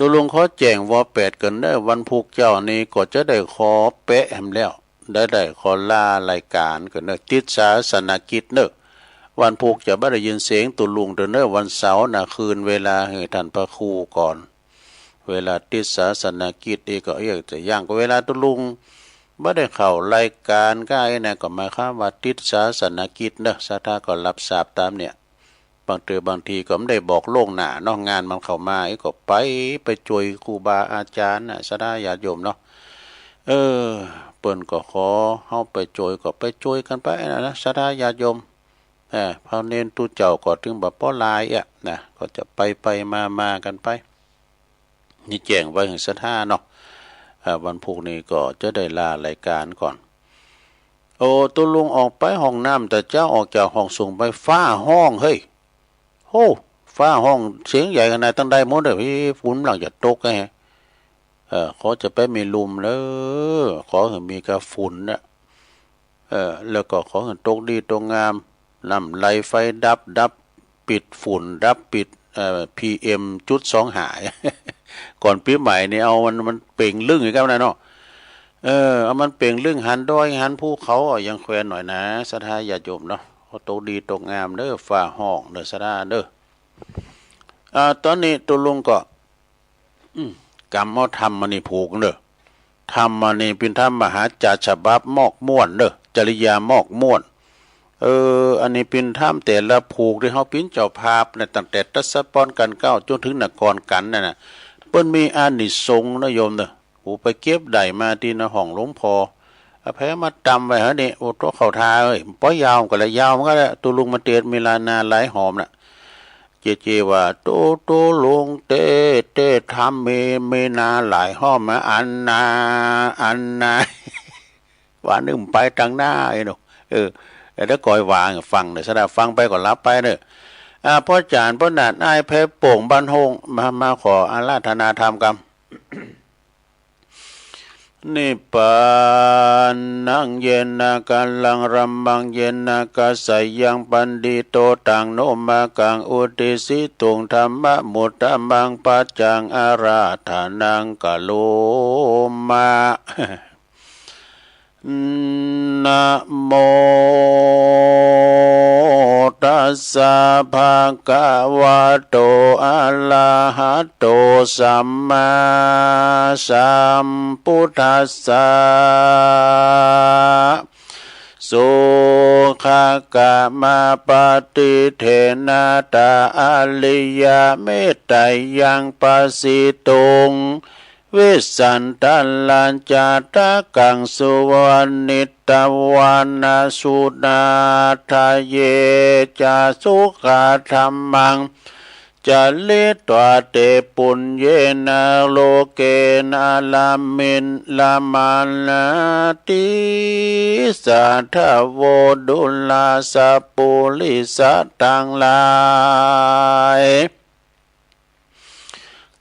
ตัวลุงขอแจ้งว่า8กันได้วันพุกเจ้านี้ก็จะได้ขอเป๊ะแหมแล้วได้ขอลารายการกันเนอะติดศาสนกิจเนอะ วันพุธจะไม่ได้ยินเสียงตุลุงเนอวันเสาร์นะคืนเวลาให้ท่านพระครูก่อนเวลาติดศาสนกิจนี่ก็อยากจะย่างก็เวลาตุลุงไม่ได้เข้ารายการก็ไอ้นะก็หมายความว่าติดศาสนกิจเนอะสาธาก็รับทราบตามเนี่ยบางทีก็ไม่ได้บอกโล่งหน้าเนาะงานมันเข้ามาไอ้ก็ไปช่วยครูบาอาจารย์นะสาธาญาติโยมเนาะเปิ้นก็ขอเฮาไปช่วยก็ไปช่วยกันไปนะสาธาญาติโยมพระเนนตุเจ้าก็ถึงแบบป้อลายนะก็จะไปมากันไปนี่แจ้งไว้ถึงสถาเนาะวันพุธนี้ก็จะได้ลารายการก่อนโอ้ตุลุงออกไปห้องน้ำแต่เจ้าออกจากห้องส่งไปฟ้าห้องเฮ้ยโอ้ฟ้าห้องเสียงใหญ่ขนาดตั้งได้หมดเลยพี่ฝุ่นหลังจะตกไงขอจะไปมีลุมแล้วขอให้มีกระฝุ่นนะแล้วก็ขอให้ตกดีตกงามนำไล่ไฟดับปิดฝุ่นปิดPM จุด2หาย ก่อนปีใหม่นี่เอามันเป่งลึ่งอีกแล้วนะเนาะเอามันเป่งลึ่งหันดอยหันภูเขายังแควนหน่อยนะสถาญาติโยมเนาะขอตกดีตกงามเด้อฟ้าห้องเด้อสถาเด้อตอนนี้ตุลุงก็กรรมเอาทำมานี่ผูกเด้อทำมานี่เป็นธรรมมหาจาฉบับมอกม่วนเด้อจริยามอกม่วนอันนี้เป็นถ้ำแต่ละผูกที่เขาปิ้นเจ้าภาพเนี่ยตั้งแต่ตัศปอนกันเก้าจนถึงนครกันน่ะเปิ้นมีอานิสงส์นะโยมเด้อหูไปเก็บได้มาที่ในห้องหลวงพ่อแพ้มาตำไว้ฮะนี่โอ้ตัวเข้าทาเอ้ยป้อยาวก็เลยยาวมันก็ตุลุงมาเตดมีลานาหลายหอมน่ะเจว่าโตลุงเตทำเมนาหลายหอมมาอันนาว่านึงไปทางหน้าไอ้หนูแล้วก่อยวางฟังเด้อสะดาฟังไปก็รับไปเด้อพ่อจานพ่อนาดนายแพ้โป่งบ้านโฮงมาขออาราธนาธรรมกรรม นิพพานังเยนะกัลลังรัมบังเยนะกัสสยังปันดิโตตังโนมากังอุติสิตุงธรรมะมุตตะมังปัจจังอาราธานังกะโลมานะโมตัสสะภะคะวะโตอะระหะโตสัมมาสัมพุทธัสสะสุขกะมาปฏิเทนะตาอริยเมตตายังปัสสิตุงวิสันตัลลัญจาตะกังสุวรรณิตวานาสุนาทะเยจาสุขาธรรมังจะลิตวะเตปุญเยนะโลเกนะลามินลามานาติสัทธโวดุลาสปุลิสัตตังหลาย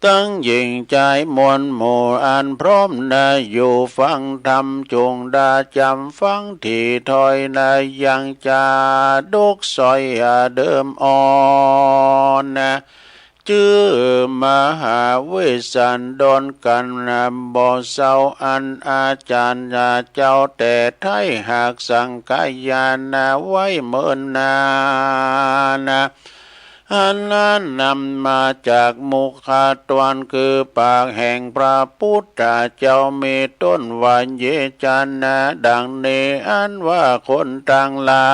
ตั้งยิ่งใจมวลหมู่อันพร้อมนาอยู่ฟังธรรมจงดาจำฟังที่ถอยนายังจาดกสอยเดิมอ่อนนะชื่อมหาวิสันดรกันบ่เศร้าอันอาจารย์เจ้าแต่ไทยหากสังกายานาไว้เมินนานะอันนั้นนำมาจากมุขตวันคือปากแห่งพระพุทธเจ้ามีต้นวันเยจันนะดังนี้อันว่าคนต่างหลา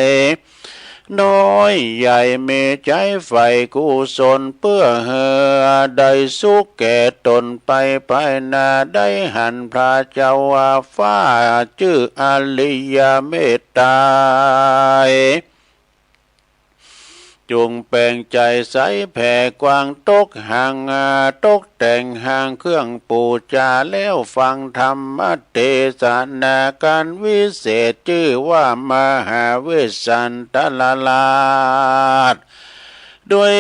ยน้อยใหญ่มีใจใฝ่กุศลเพื่อเหือได้สุขแก่ตนไปภายนาได้หันพระเจ้าฟ้าชื่ออริยเมตตาจงแปลงใจใสแผ่กว้างตกห่างตกแต่งห่างเครื่องปูจาแล้วฟังธรรมเทศนาการวิเศษชื่อว่ามหาวิสันตลลาศด้วย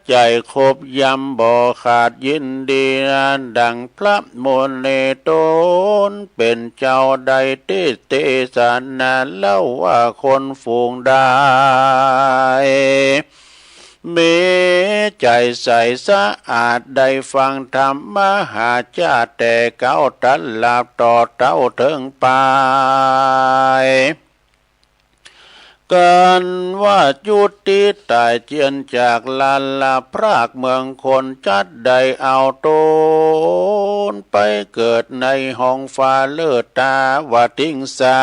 ใจครบยำบ่ขาดยินดีดังพระมณฑลเป็นเจ้าใดเทศนาเล่าว่าคนฝูงได้มีใจใสสะอาดได้ฟังธรรมมหาชาติแต่เก้าตันลาบต่อเต้าถึงไป การว่ายุติตายเจียนจากลานลาพรากเมืองคนจัดใดเอาตนไปเกิดในห้องฟ้าเลิศตาว่าทิ้งสา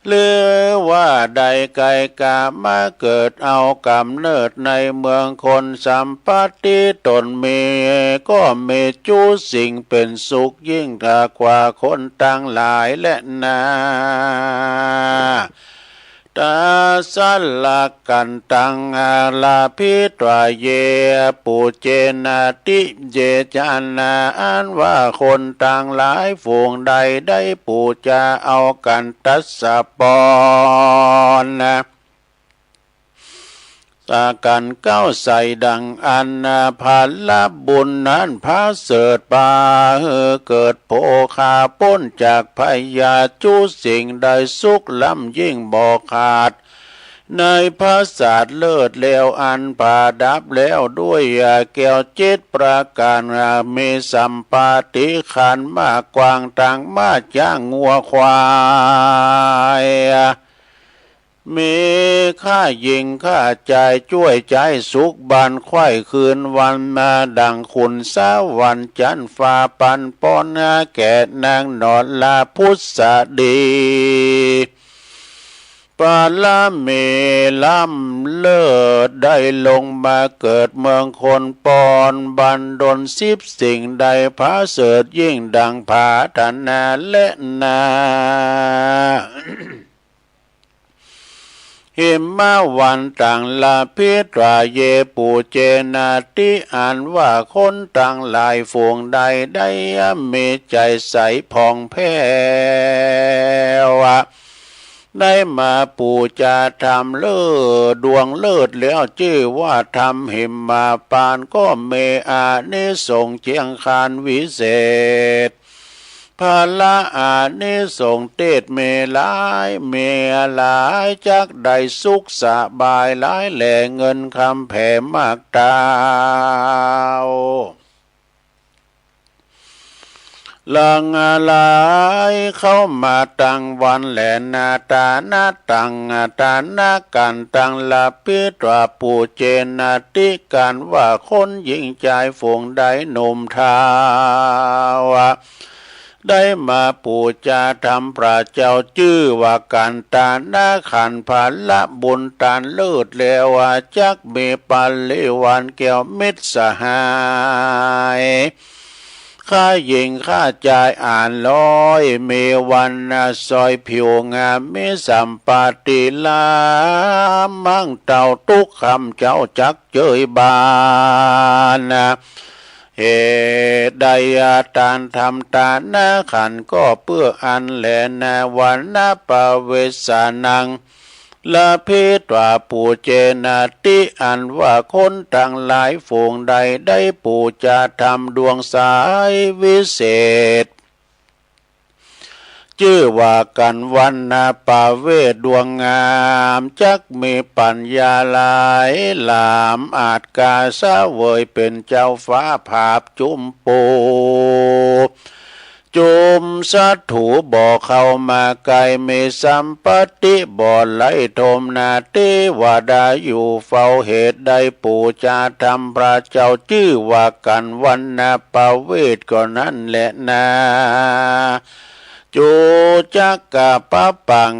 หรือว่าใดไกลกามาเกิดเอากำเนิดในเมืองคนสัมปติตนมีก็มีจูสิ่งเป็นสุขยิ่งกว่าคนตั้งหลายและนาตาสัลลกันตังอาลาพิตวาเยปุเจนาติเยจานาอันว่าคนต่างหลายฝูงใดได้ปูจาเอากันตัสสะปอนนะตากันเก้าใส่ดังอันนาพันละบุญนั้นพาเสดปาเกิดโภคาพ้นจากพยาจุสิ่งใดสุขล้ำยิ่งบอกขาดในพระศาสตร์เลิศแล้วอันผ่าดับแล้วด้วยแก้วเจ็ดประการมีสัมปาติขันมากกวางต่างมาจ้างงัวควายมีข้ายิงข้าใจช่วยใจสุขบานไข้คืนวันมาดังคุณสาวันจันฟ้าปันปอนแก่นางนอนลาพุทธดีปาลาเมล้ำเลิศได้ลงมาเกิดเมืองคนปอนบันดล10สิ่งใดพาเสดยิ่งดังผาธนาและนาหิมมาวันต่างลาพิตราเยปูเจนาติอันว่าคนต่างหลายฝูงใดได้มีใจใสผ่องแผ้วได้มาปูจาทำเลิศดวงเลิศแล้วชื่อว่าทำหิมมาปานก็เมอานิสงส์เจียงคานวิเศษภาละอานิสงส์เตดเมหลายเมหลายจักได้สุขสบายหลายแหล่เงินคำแผ่มากตาวลังลายเข้ามาตังวันแหลนาตานาตังตานากันตังลาปิตราปูเจนาติกันว่าคนยิ่งใจฝูงใดหนุ่มทาวได้มาปูจาทำพระเจ้าชื่อว่ากันตานาขันพันละบุญตานเลิศแล้วจักมีปัลลิวันแก้วมิตรสหายข้ายิงข้าใจอ่านลอยมีวันซอยผิวงามมีสัมปติลามั่งเต่าทุกคำเจ้าจักเจยบานเหตุใดตานทำตานาขันก็เพื่ออันแลนาวันนาปเวสานังลาพิตวาปูเจนาติอันว่าคนต่างหลายฝูงใดได้ปูจะทำดวงสายวิเศษชื่อว่ากันวันนาปาเวทดวงงามจักมีปัญญาหลายหลามอาจกาสะเวยเป็นเจ้าฟ้าภาพจุมปูจุมสัตถูบ่เข้ามาไกลมีสัมปติบ่ไหลทมนาติว่าได้อยู่เฝ้าเหตุใดปูจาทำพระเจ้าชื่อว่ากันวันนาปาเวทก็นั่นแหละนาจูจักกะปะปัง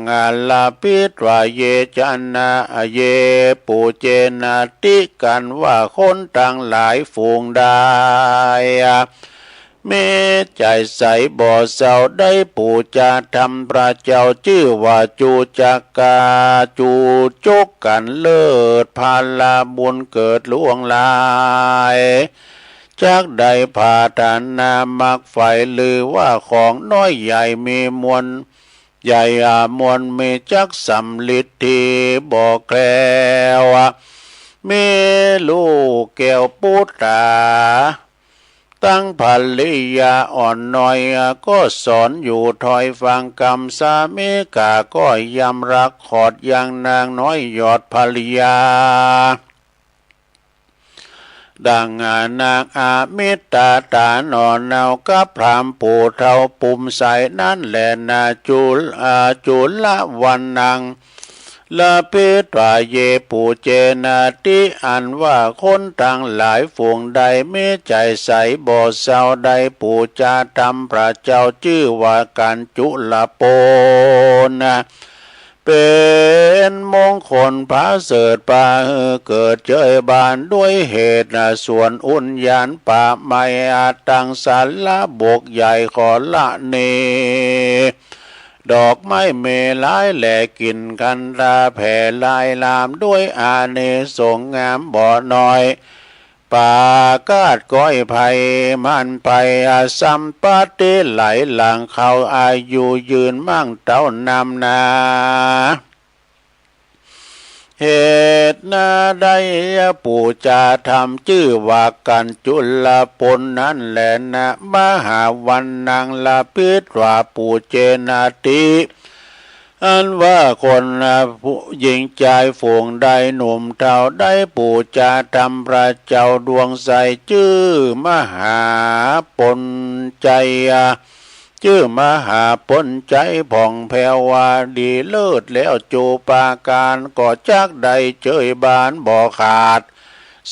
ลาพิตวาเยจันนาเยปูเจนาติกันว่าคนต่างหลายฝูงได้เมใจใสบ่เศร้าได้ปูจาทำพระเจ้าชื่อว่าจูจักกาจูจกกันเลิศพาลาบุญเกิดล่วงลายจากใดพาทานามักไฟหรือว่าของน้อยใหญ่มีมวลใหญ่มวลมีจักสำลิดที่บอกแกล้วมีลูกแก้วปุตตาตั้งภริยาอ่อนน้อยก็สอนอยู่ถอยฟังกรรมสามีกาก็ยำรักขอดอย่างนางน้อยยอดภริยา ดังนางอามิตาตานอนเนากับพรามปู่เท่าปุ่มใสนั่นแหละนาจุลวันนังละเพตวาเยปูเจนาติอันว่าคนต่างหลายฝูงใดไม่ใจใสบ่เศร้าใดปูจาทำพระเจ้าชื่อว่ากันจุลโปนะเป็นมงคลพระเสริฐป่าเกิดเจยบานด้วยเหตุส่วนอุญญาณป่าไม่อาตังสันละบกใหญ่ขอละเนดอกไม้เมลายแหลกินกันราแผ่ลายลามด้วยอาเนสงงามบ่อน้อยป่ากาดก้อยไผ่มันไปอาสัมปติไหลหลังเขาอายุยืนมั่งเต้านำนาเหตุนาได้ปู่จาทำชื่อว่ากันจุลปนนั่นแหละนะมหาวันนางละพิตราปู่เจนาติอันว่าคนผู้หญิงใจฝูงใดหนุ่มเท่าได้ปู่จาทำพระเจ้าดวงใสชื่อมหาปนใจชื่อมหาปนใจผ่องแผ้ววาดีเลิศแล้วจูปาการก็จักใดเจยบานบ่ขาด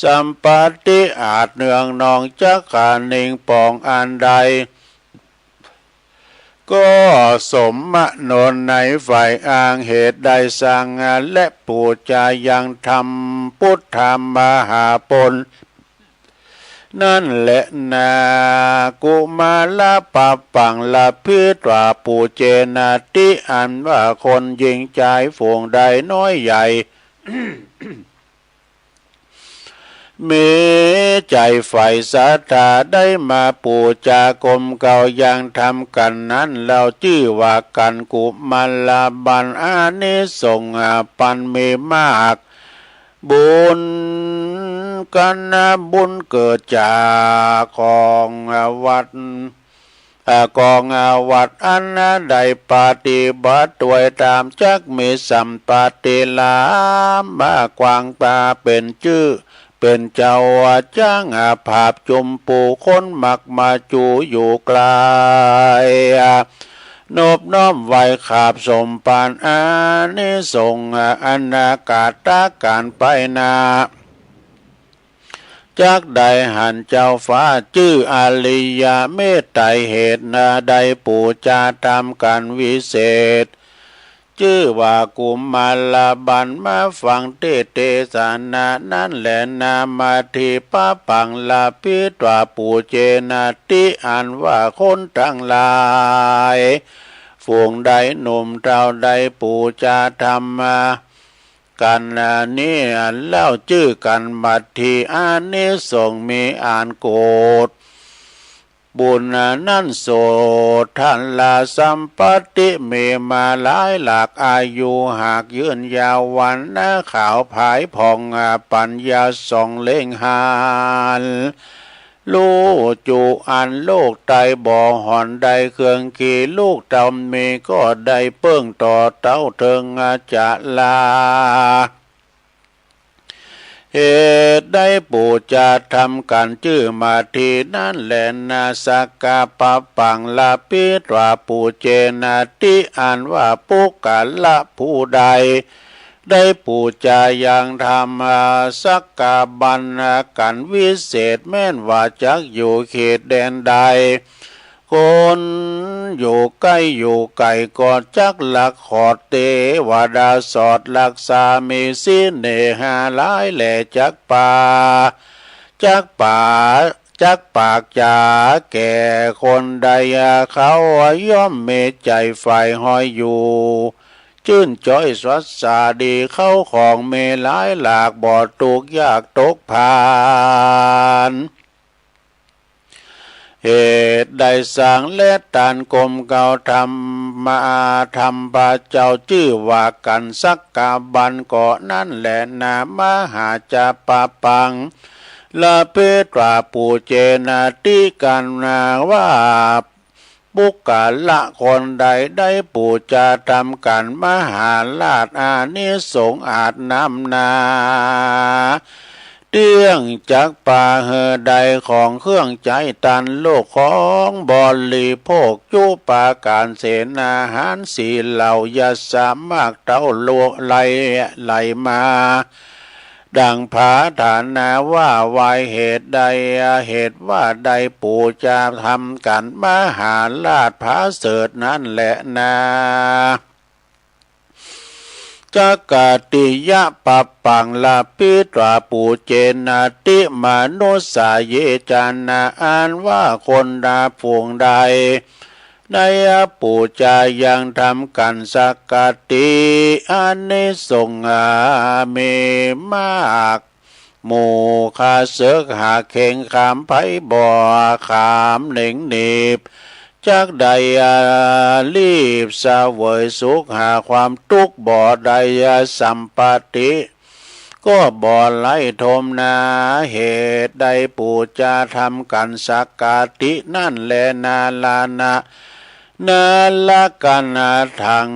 สัมปติอาจเนืองนองจักขานิงปองอันใดก็สมมโนนในฝ่ายอ้างเหตุใดสร้างงานและปูจายังทำพุทธมมหาปนนั่นแหละนากุมาลาปะปังลาพิตราปูเจนาติอันว่าคนยิงใจฝูงใดน้อยใหญ่ มีใจใฝ่ศรัทธาได้มาปูจากรมเก่ายังทำกันนั้นเราชื่อว่ากันกุมาลาบันอานิสงส์ปันมีมากบุญกันบุญเกิดจากของวัดกองวัดอันใดปฏิบัติด้วยตามจักมีสัมปติลามากวางตาเป็นชื่อเป็นเจ้าจ้างภาพจุมปูคนมักมาจูอยู่ไกลนบน้อมไว้ขาบสมปานอานิสงส์อนาคาตการไปนาจักใดหันเจ้าฟ้าชื่ออาลิยาเมตไตเหตุนาใดปูจาทำกันวิเศษชื่อว่ากุมารบันมาฟังเตสานานั่นแหละนามาทีปะปังลาพิตราปูเจนาติอันว่าคนทั้งหลายฝูงใดหนุ่มเท่าใดปูจาทำมากันนี้อันเล่าชื่อกันบัดทีอานิสงส์มีอ่านโกดบุญนั่นโสท่านลาสัมปติมีมาหลายหลากอายุหากยืนยาววันขาวผายผ่องปัญญาส่องเล่งหานลูกจูอันโลกไตบ่อหอนใดเครื่องขี่ลูกตำมีก็ได้เปิ้งต่อเต้าเทิงจะลาเหตุได้ปูจาทำกันชื่อมาทีนั่นแหละนาสกาปะปังลาพิตราปูเจนาติอันว่าปุกะละผู้ใดได้ปูจายังธรรมสักกาบันกันวิเศษแม่นว่าจักอยู่เขตแดนใดคนอยู่ใกล้อยู่ไกลก็จักหลักขอดเทวดาสอดหลักสามีสิเนหาหลายแหล่จักป่าปากจ่าแก่คนใดเขาย่อมเมใจไฟห้อยอยู่ชื่นจ้อยสวัสดาดีเข้าของเมหลายหลากบ่อตกยากตกผ่านเหตุใดสร้างและตานกรมเก่าทำมาทำพระเจ้าชื่อว่ากันสักกาบันก็นั่นแหละนามหาจาปะปังลาเพตราปูเจนาติกันนาว่าบุกกะละคนใดได้ปูจาทำกันมหาลาภอานิสงส์อาจนำนาเต เตี้ยงจากป่าเฮอใดของเครื่องใจตันโลกของบริโภคจุปาการเสนาหารสีเหล่ายาสามากเต้าโลไหลมาดังผาฐานาว่าวายเหตุใดเหตุว่าใดปู่จะทำกันมหาราชผาเสดนั่นแหละนาจักติยะปะปังลาปิตราปูเจนาติมนุสาเยจานาอ่านว่าคนดาพวงใดในปูจายังทำกันสักกติอันนิสงเมมากหมู่คาเสกหาเข่งขามไผบ่อขามเหน่งหนีบจากใดรีบเสวยสุขหาความทุกข์บ่อใดสัมปติก็บ่อไล่ทมนาเหตุใดปู่จะทำกันสักกตินั่นแลนาลานะนาลกันทัง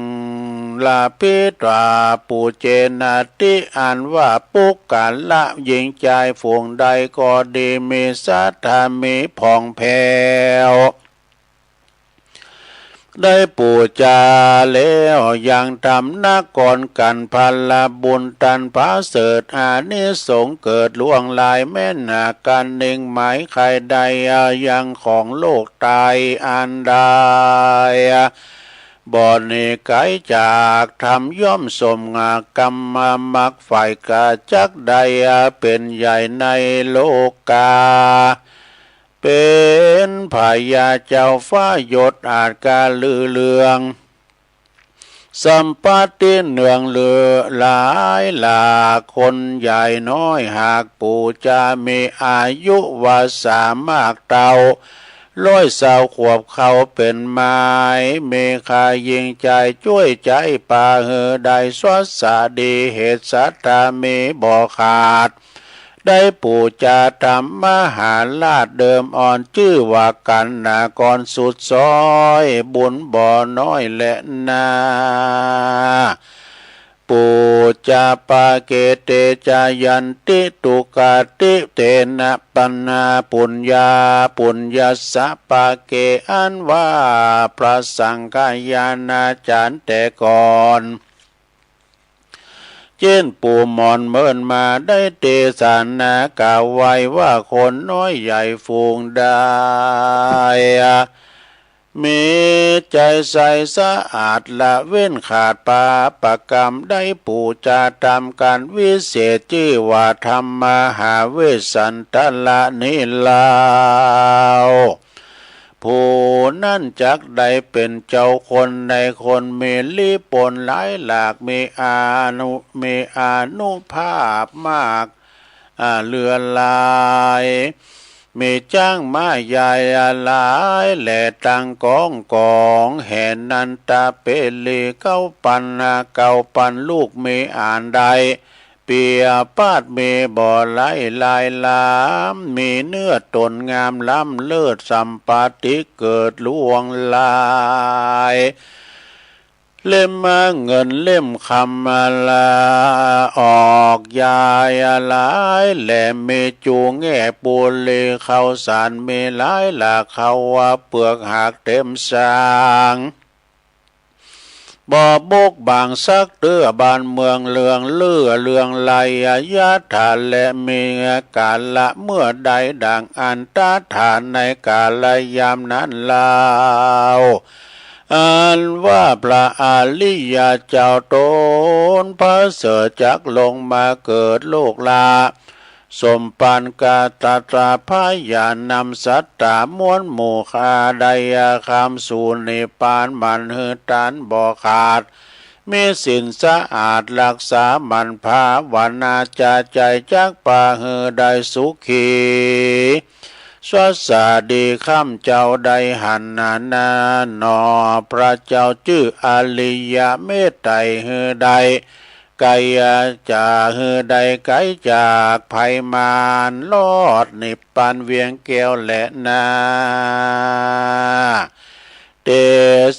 ลาปิตราปูเจนาติอันว่าปุกกันละยิงใจฝูงใดก็ดีมีสัทธามีผ่องแผ้วได้ปูจาแล้วยังทำนักก่อนกันพันละบุญตันพระเสดอานิสงส์เกิดล่วงลายแม่นากันหนึ่งหมายใครใดยังของโลกตายอันใดบ่อเนไกจากทำย่อมสมงากรรมมักฝ่ายกาจักใดเป็นใหญ่ในโลกาเป็นพญาเจ้าฟ้ายศอาจกาลือเลืองสัมปติเนืองเลือหลายหลากคนใหญ่น้อยหากปู่จะมีอายุวาสามากเต่า120 ขวบเขาเป็นไม้เมฆายิงใจช่วยใจป่าเฮอได้สวัสสดีเหตุสัตตามีบ่ขาดได้ปู่จะทำมหาราชเดิมอ่อนชื่อว่ากันนากรสุดซอยบุญบ่อน้อยและนาปูจาปาเกเตจายันติตุกาติเตนะปัญนาปุญญาสะปาเกอันว่าพระสังฆายานาจารย์แต่ก่อนเจนปู่มอนเมินมาได้เตสานากล่าวไว้ว่าคนน้อยใหญ่ฟูงได้มีใจใสสะอาดละเว้นขาดปาปกรรมได้ปู่จะทำการวิเศษชื่อว่าธรรมหาเวสสันตละนิลาวผู้นั่นจักใดเป็นเจ้าคนในคนมีลิปนหลายหลากมีอานุภาพมากเลือลายมีจ้างมาใหญ่หลายแหล่ตังกองแห่นันตาเปลีเก้าปันลูกมีอ่านใดเปียปาดมีบ่อไหลลายล้ำมีเนื้อตนงามล้ำเลิศสัมปติเกิดล่วงลายเล่มเงินเล่มคำลาออกยายหลายแหล่เมจูแง่ปูเลเข้าสารเมหลายหลาเขาว่าเปลือกหักเต็มสางบ่อบกบางสักเตื้อบานเมืองเลืองไหลยะฐานและมีกาละเมื่อใดดังอันตาฐานในกาลยามนั้นลาวอันว่าพระอริยเจ้าตนพระเสด็จจักลงมาเกิดโลกลาสมปันกาตตราพายานำสัตตามวลหมู่คาใดคำสู่นิพพานมันหือตันบ่ขาดมีสินสะอาดรักษามันภาวนาจาใจจักป่าหือได้สุขีสวัสดีข้ามเจ้าใดหันนาหนอพระเจ้าชื่ออริยเมตไตรหือใดไกจะหือใดไกจากภัยมารลอดนิพพานเวียงแก้วและนา เต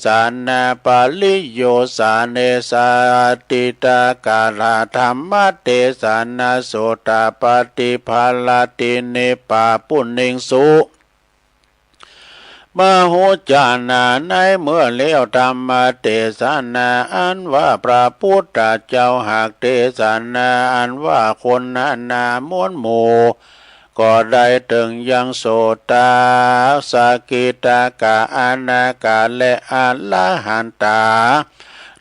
สานาปาลิโยสาเนสาติตากาลาธรรมเตสานาโสตาปฏิภาลติเนปาปุณเนงสุมโหจานาในเมื่อเลี้ยวธรรมเตสานาอันว่าพระพุทธเจ้าหากเตสานาอันว่าคนนามวลหมู่ก็ได้ถึงยังโสตาสกิตากาอนาคาและอรหันตา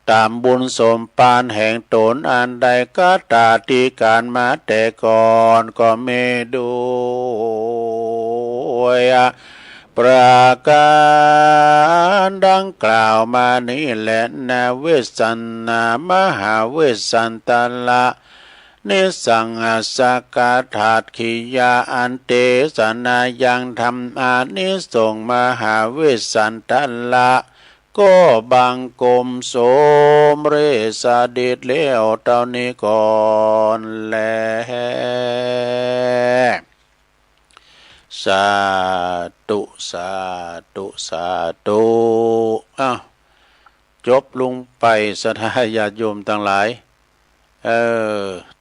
ตามบุญสมปานแห่งตนอันใดก็ตาที่การมาแต่ก่อนก็ไม่ด้วยประการดังกล่าวมานี้แหละนาเวสสันนามหาเวสสันตละนิสังอาสกาถาตขิยาอันเตสนายังทำอานิสงส์มหาเวสสันตละก็บังกลมโสมเรสาเดชเลี้ยวเท่านี้ก่อนแลสาธุสาธุสาธุจบลงไปศรัทธาญาติโยมทั้งหลาย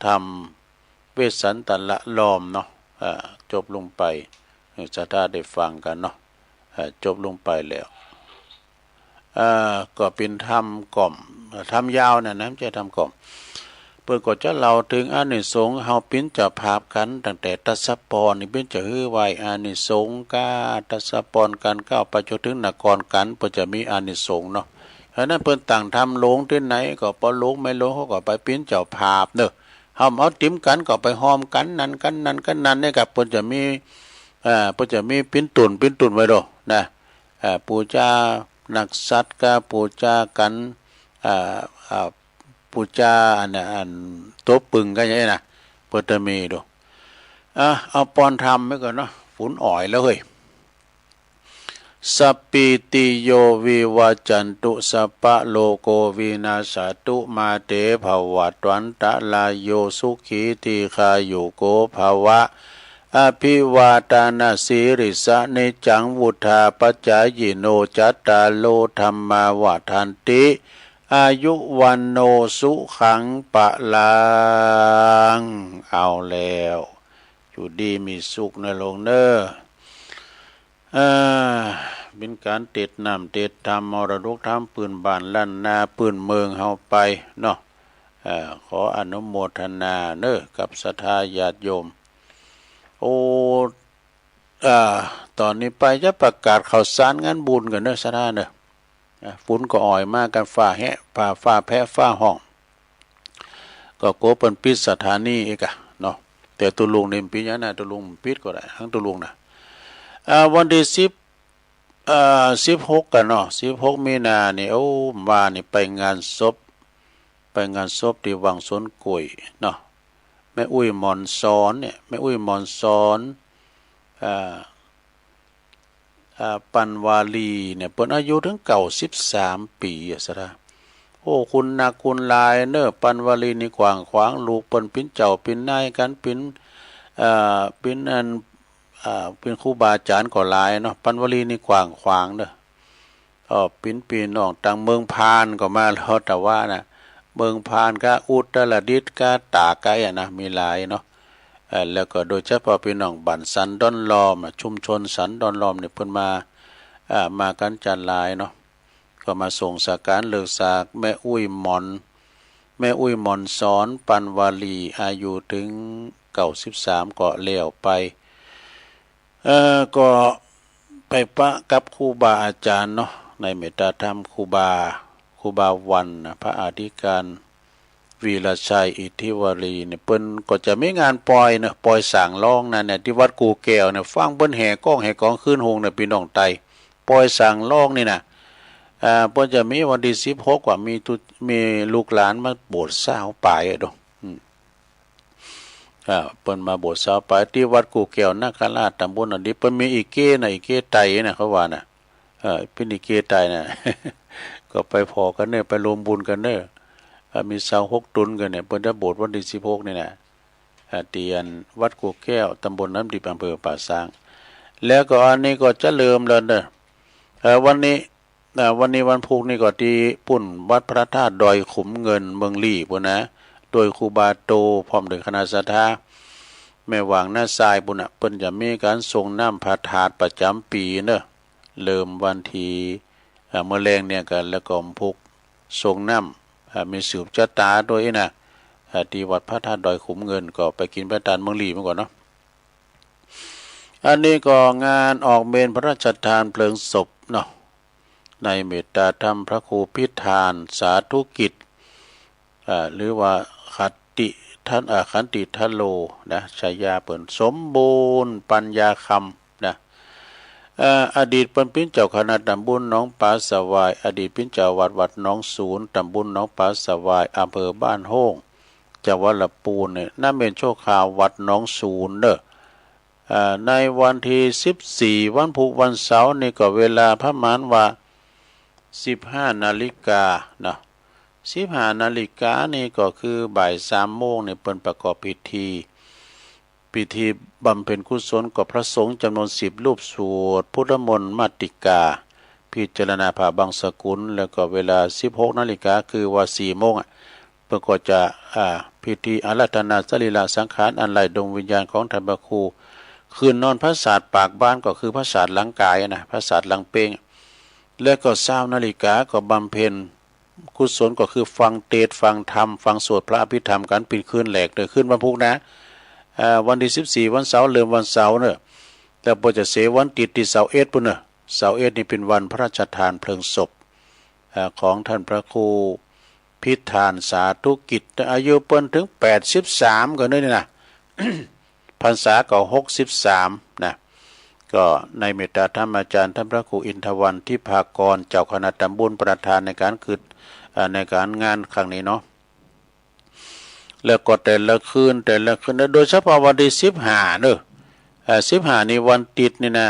ทำเวสสันตละลอมเนาะจบลงไปศรัทธาได้ฟังกันเนาะจบลงไปแล้วก็เป็นธรรมกล่อมธรรมยาวนะไม่ใช่ธรรมกล่อมเปิดก็จะเล่าถึงอานิสงส์เฮาปิ้นจะภาพกันตั้งแต่ตัสสปอนนี่เป็นจะฮื้อไว้อานิสงส์กาตัสสปอนกันก้าวไปจนถึงนครกันเปิดจะมีอานิสงส์เนาะเพราะนั้นเปิ้นต่างทำลงที่ไหนก็พอลงไม่ลงเขาก็ไปปิ้นเจ้าภาพเนอะเฮาเอาติ้มกันก็ไปหอมกันนั่นกันนั่นกันนั่นเนี่ยกับเปิ้นจะมีปิ้นตุนไว้ดอกนะปูจานักสัตว์ก็ปูจากันปูจาอันโต๊ะปึงก็อย่างนี้นะเปิดจะมีดูเอาปอนทำไว้ก่อนเนาะฝนอ่อยแล้วเฮ้ยสัพพิติโยวิวัจจันตุสัพพะโลโกวินาศตุมาเตภวัตวันตะลายโยสุขีติคายุโกภวะอภิวาทานาสิริสะเนจังวุธาปัจจายโนจัตตาโลธรรมาวาทันติอายุวันโนสุขังปะลังเอาแล้วอยู่ดีมีสุขในโลกเนอเป็นการติดน้ำติดธรรมมรดกธรรมปืนบ้านลั่นนาปืนเมืองเฮาไปเนาะขออนุโมทนาเนอกับศรัทธาญาติโยมตอนนี้ไปจะประกาศข่าวสารงานบุญกันเนอะศรัทธาเนอะฝนก็อ่อยมากกันฟ้าแหะฟ้าแพ้ฟ้าห้องก็โกเป็นปิดสถานีเอกเนาะแต่ตุลุงเนี่ยปีนี้นะตุลุงปิดก็ได้ทั้งตุลุงนะวันที่16กันเนาะ16มีนาเนี่ยมานี่ไปงานศพที่วังสวนกุยเนาะแม่อุ้ยมอนซ้อนเนี่ยแม่อุ้ยมอนซ้อนปันวาลีเนี่ยเปิ้นอายุถึง93 ปีอ่ะซะนะคุณนักคุณลายเนอะปันวาลีนี่กว้างขวางลูกเปิ้นเป็นเจ้าเป็นนายกันเป็นเป็นครูบาอาจารย์ก็หลายเนาะปันวาลีนี่กว้างขวางเด้อเป็นพี่น้องต่างเมืองพานก็มาแล้วแต่ว่านะเมืองพานก็อุตรดิตถ์ก็ตากไกนะมีหลายเนาะแล้วก็โดยเฉพาะพี่น้องบ้านสันดอนล้อมชุมชนสันดอนล้อมเนี่ยเพิ่นมากันจัดหลายเนาะก็มาส่งสการเลิกสากแม่อุ้ยหมอนสอนปันวาลีอายุถึง93ก็แล้วไปก็ไปปะกับครูบาอาจารย์เนาะในเมตตาธรรมครูบาวันพระอธิการวีรชัยอิทธิวรีเนี่ยเปิ้นก็จะมีงานปล่อยเนาะปล่อยสั่งร้องนั่นเนี่ยที่วัดกูแก้วเนี่ยฟังเปิ้นแห่กองขึ้นโฮงเนี่ยพี่น้องไตปล่อยสั่งร้องนี่นะเปิ้นจะมีวันที่16กว่ามีลูกหลานมาโบสถ์สาวป่ายดอกเปิ้นมาโบสถ์สาวป่ายที่วัดกูแก้วนาคราชตำบลอันนี้เปิ้นมีอีเก้นะอีเก้ไตนะเขาว่าน่ะเป็นอีเก้ไตน่ะ ก็ไปพอกันเนี่ยไปรวมบุญกันเนี่ยมีเสา6 ตุนกันเนี่ยเปิ้นจะโบสถ์วันที่16นี่นะเตียนวัดกูแก้วตำบลน้ำดิบอำเภอป่าซางแล้วก็อันนี้ก็จะเริ่มแล้วเด้อวันนี้ วันนี้วันพุธนี่ก็ที่ปุ่นวัดพระธาตุดอยขุมเงินเมืองลี่ปุ่นนะโดยครูบาโตพร้อมด้วยคณะสัทธาแม่หวางหน้าทรายปุ่นน่ะเปิ้นจะมีการส่งน้ำพระธาตุประจำปีเนอะเริ่มวันที่เมื่อแรงเนี่ยกันแล้วก็พุกส่งน้ำมีสืบชะตาด้วยนะที่วัดพระธาตุดอยขุมเงินก็ไปกินพระทานเมืองลี่มาก่อนเนาะอันนี้ก็งานออกเมนพระราชทานเพลิงศพเนาะในเมตตาธรรมพระครูพิธานสาธุกิจหรือว่าขันติทัลโลนะฉายาเปิ่นสมบูรณ์ปัญญาคำนะอดีตเป็นเจ้าคณะตำบลหนองปลาสวายอดีตเป็นเจ้าวัดหนองศูนย์ตำบลหนองปลาสวายอำเภอบ้านโฮ่งจังหวัดลำพูนเนี่ยน่าเป็นโชคข่าววัดหนองศูนย์เด้อในวันที่14วันพุธวันเสาร์นี่ก็เวลาประมาณว่า15 นาฬิกานะ15 นาฬิกานี่ก็คือบ่าย3 โมงเนี่ยเปิ่นประกอบพิธีบำเพ็ญกุศลกับพระสงฆ์จำนวน10 รูปสวดพุทธมนต์มาติกาพิจารณาผ่าบางสกุลแล้วก็เวลา16 นาฬิกาคือว่า4 โมงเปิ่นก็จะพิธีอาราธนาสรีระสังขารอันไร้ดวงวิญญาณของท่านพระครูคืนนอนพระศาสตร์ปากบ้านก็คือพระศาสตร์หลังกายนะพระศาสตร์หลังเป้งแล้วก็20 นาฬิกาก็บำเพ็ญกุศลก็คือฟังเทศน์ฟังธรรมฟังสวดพระอภิธรรมกันเป็นคืนแหลกเลยคืนวันพุธนะวันที่14วันเสาร์เริ่มวันเสาร์เนอะแล้วพอจะเสวันติดที่เสาร์ปุ่นเนอะเสาร์นี่เป็นวันพระราชทานเพลิงศพของท่านพระครูพิธานสาธุกิจอายุเปิ้นถึง83ก็นี่นะ พรรษาก็63นะก็ในเมตตาธรรมอาจารย์ท่านพระครูอินทวันทิพากรเจ้าคณะตำบลประธานในการในการงานครั้งนี้เนาะแล้วก็แต่ละคืนโดยเฉพาะวันที่15เด้อ15นี่วันติดนี่นะ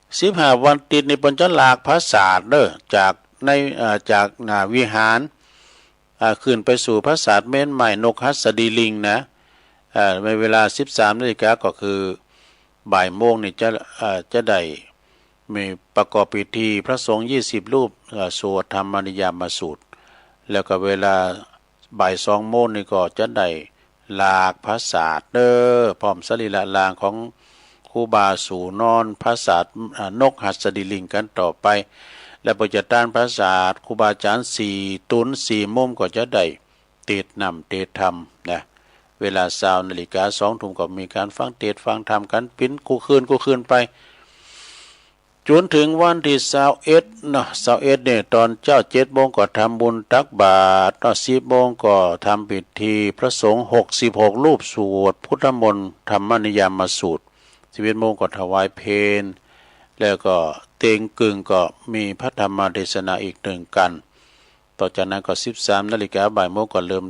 15วันติดนี่เปิ้นจะลากพระศาสตร์เด้อจากวิหารขึ้นไปสู่พระศาสตร์เม้นใหม่นกหัสดีลิงนะในเวลา13 นาฬิกาก็คือบ่ายโมงนี่จะได้มีประกอบพิธีพระสงฆ์20 รูปสวดธรรมนิยามสูตรแล้วก็เวลาบ่าย2 โมงนี่ก็จะได้ลากพระศาสตร์เด้อพร้อมสรีระลางของครูบาสู่นอนพระศาสตร์นกหัสดีลิงกันต่อไปและพอจะต้านพระศาสตร์ครูบาอาจารย์4 ตุน4 มุมก็จะได้เทศนำเทศธรรมนะเวลา20 นาฬิกา2 ทุ่มก็มีการฟังเทศฟังธรรมกันปิ้นกูคืนไปจนถึงวันที่21เนาะ21เนี่ยตอนเจ้า7 โมงก็ทำบุญตักบาตรตอน10 โมงก็ทำพิธีพระสงฆ์66 รูปสวดพุทธมนต์ธรรมนิยามสูตร11 โมงก็ถวายเพลแล้วก็เต็งกึ่งก็มีพระธรรมเทศนาอีก1 กันต่อจากนั้นก็13 นาฬิกาบ่ายโมงก็เริ่ม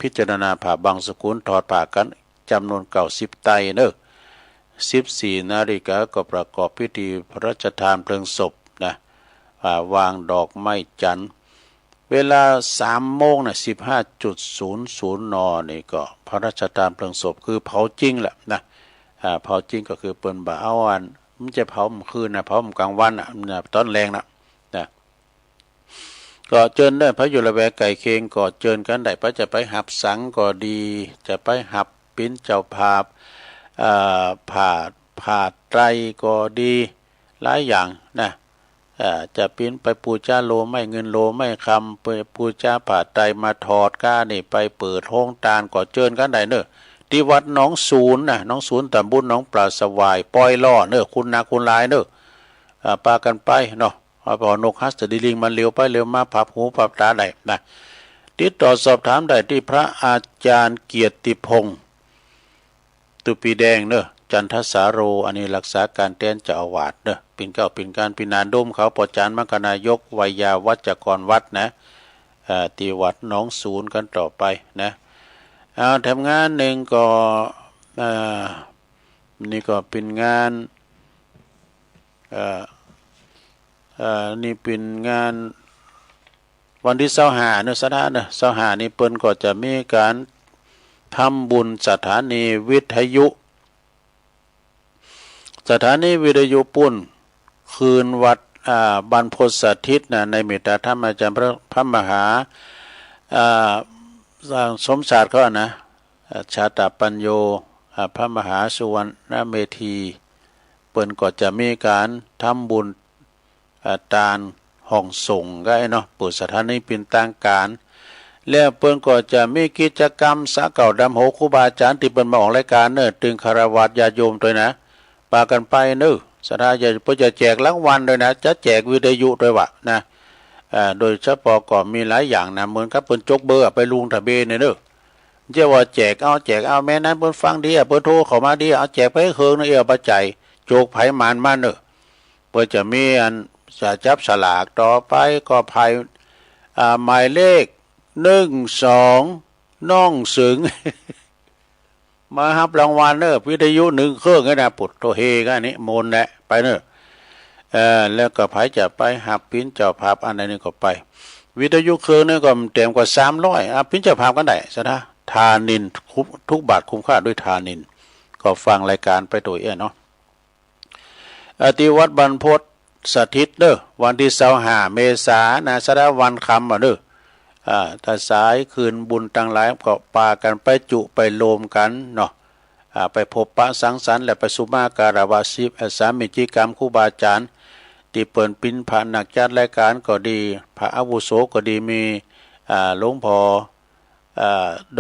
พิจารณาผ่าบางสกุลถอดผ่ากันจำนวน90 ไตรเนอะ14 นาฬิกาก็ประกอบพิธีพระราชทานเพลิงศพนะวางดอกไม้จันทร์เวลา3 โมงนะ15.00 นนี่ก็พระราชทานเพลิงศพคือเผาจริงแหละนะเผาจริงก็คือเปิ้นบ่เอาอันมันจะเผาคืนนะเผากลางวันนะตอนแรงนะก็เจิญได้พระอยู่ละแวกไก่เคงก็เจิญกันได้พระจะไปหับสังก็ดีจะไปหับปิ้นเจ้าภาพผ่าไตรก็ดีหลายอย่างนะจะปิ้นไปปูจาโลไม่เงินโลไม่คำไปปูจาผ่าไตรมาถอดก้านี่ไปเปิดห้องตาลก็เจิญกันได้เนอะที่วัดหนองศูนย์นะหนองศูนย์ตำบลหนองปลาสวายปอยล่อเนอะคุณนาคุณลายเนอะปากันไปเนาะพอนกฮัสดีลิงมันเลี้ยวไปเลี้ยวมาพับหูพับตาได้นะติดต่อสอบถามได้ที่พระอาจารย์เกียรติพงศ์ตุปีแดงเนอะจันทสาโรอันนี้รักษาการแทนเจ้าอาวาสเนอะปิ่นเก้าปิ่นการปิ่นนานดมเขาปจานมกนายกวิยาวัจกรวัดนะที่วัดหนองศูนย์กันต่อไปนะทำงานหนึ่งก็นี่ก็เป็นงานนี่เป็นงานวันที่25เนอะสถานเนอะ25นี่เปิ้นก็จะมีการทำบุญสถานีวิทยุปุ่น คืนวัดบรรพตสถิตนะในเมตตาธรรมอาจารย์พระมหาสมศาสตร์เขานะชาตปัญโยพระมหาสุวรรณเมธีเปิ้นก็จะมีการทำบุญตานห้องส่งก็ไอ้เนาะปุสถานีเป็นต่างการแล้วเปิ้นก็จะมีกิจกรรมสะเก่าดำโหครูบาอาจารย์ที่เปิ้นมาออกรายการเนอะตึงคารวะญาติโยมด้วยนะปากันไปเนอะสถาญาติเพิ่นจะแจกรางวัลด้วยนะจะแจกวิทยุด้วยวะนะโดยเฉพาะก็มีหลายอย่างนะเหมือนกับเปิ้นจกเบอร์ไปลุงทะเบนเนอะเจ้าว่าแจกเอาแม่นั้นเปิ้นฟังดีเปิ้นโทรเข้ามาดีเอาแจกไปเฮืองนะปัจจัยโจกไผมานมาเนอะเปิ้นจะมีอันจะจับสลากต่อไปก็ไผหมายเลข12น้องสึง มารับรางวัลเนอะวิทยุ1เครื่องนะปุดโตเฮกันนี่มนต์แหละไปเนอะแล้วก็ไผจะไปหับปิ้นเจ้าภาพอันใดนึงก็ไปวิทยุเครื่องนึงก็เต็มกว่า300ปิ้นเจ้าภาพกันได้ซะนะทานินทุกบาทคุ้มค่าด้วยทานินก็ฟังรายการไปตัวเนาะที่วัดบรรพตสถิตเด้อวันที่25เมษายนนะสดาวันคำเด้อถ้าสายคืนบุญตั้งหลายก็ปากันไปจุไปโลมกันเนาะไปพบปะสังสรรค์และไปสุมาการาวาสิบสามิจิกรรมครูบาอาจารย์ที่เปิ่นปินผ่านนักจัดรายการก็ดีพระอาวุโสก็ดีมีหลวงพ่อ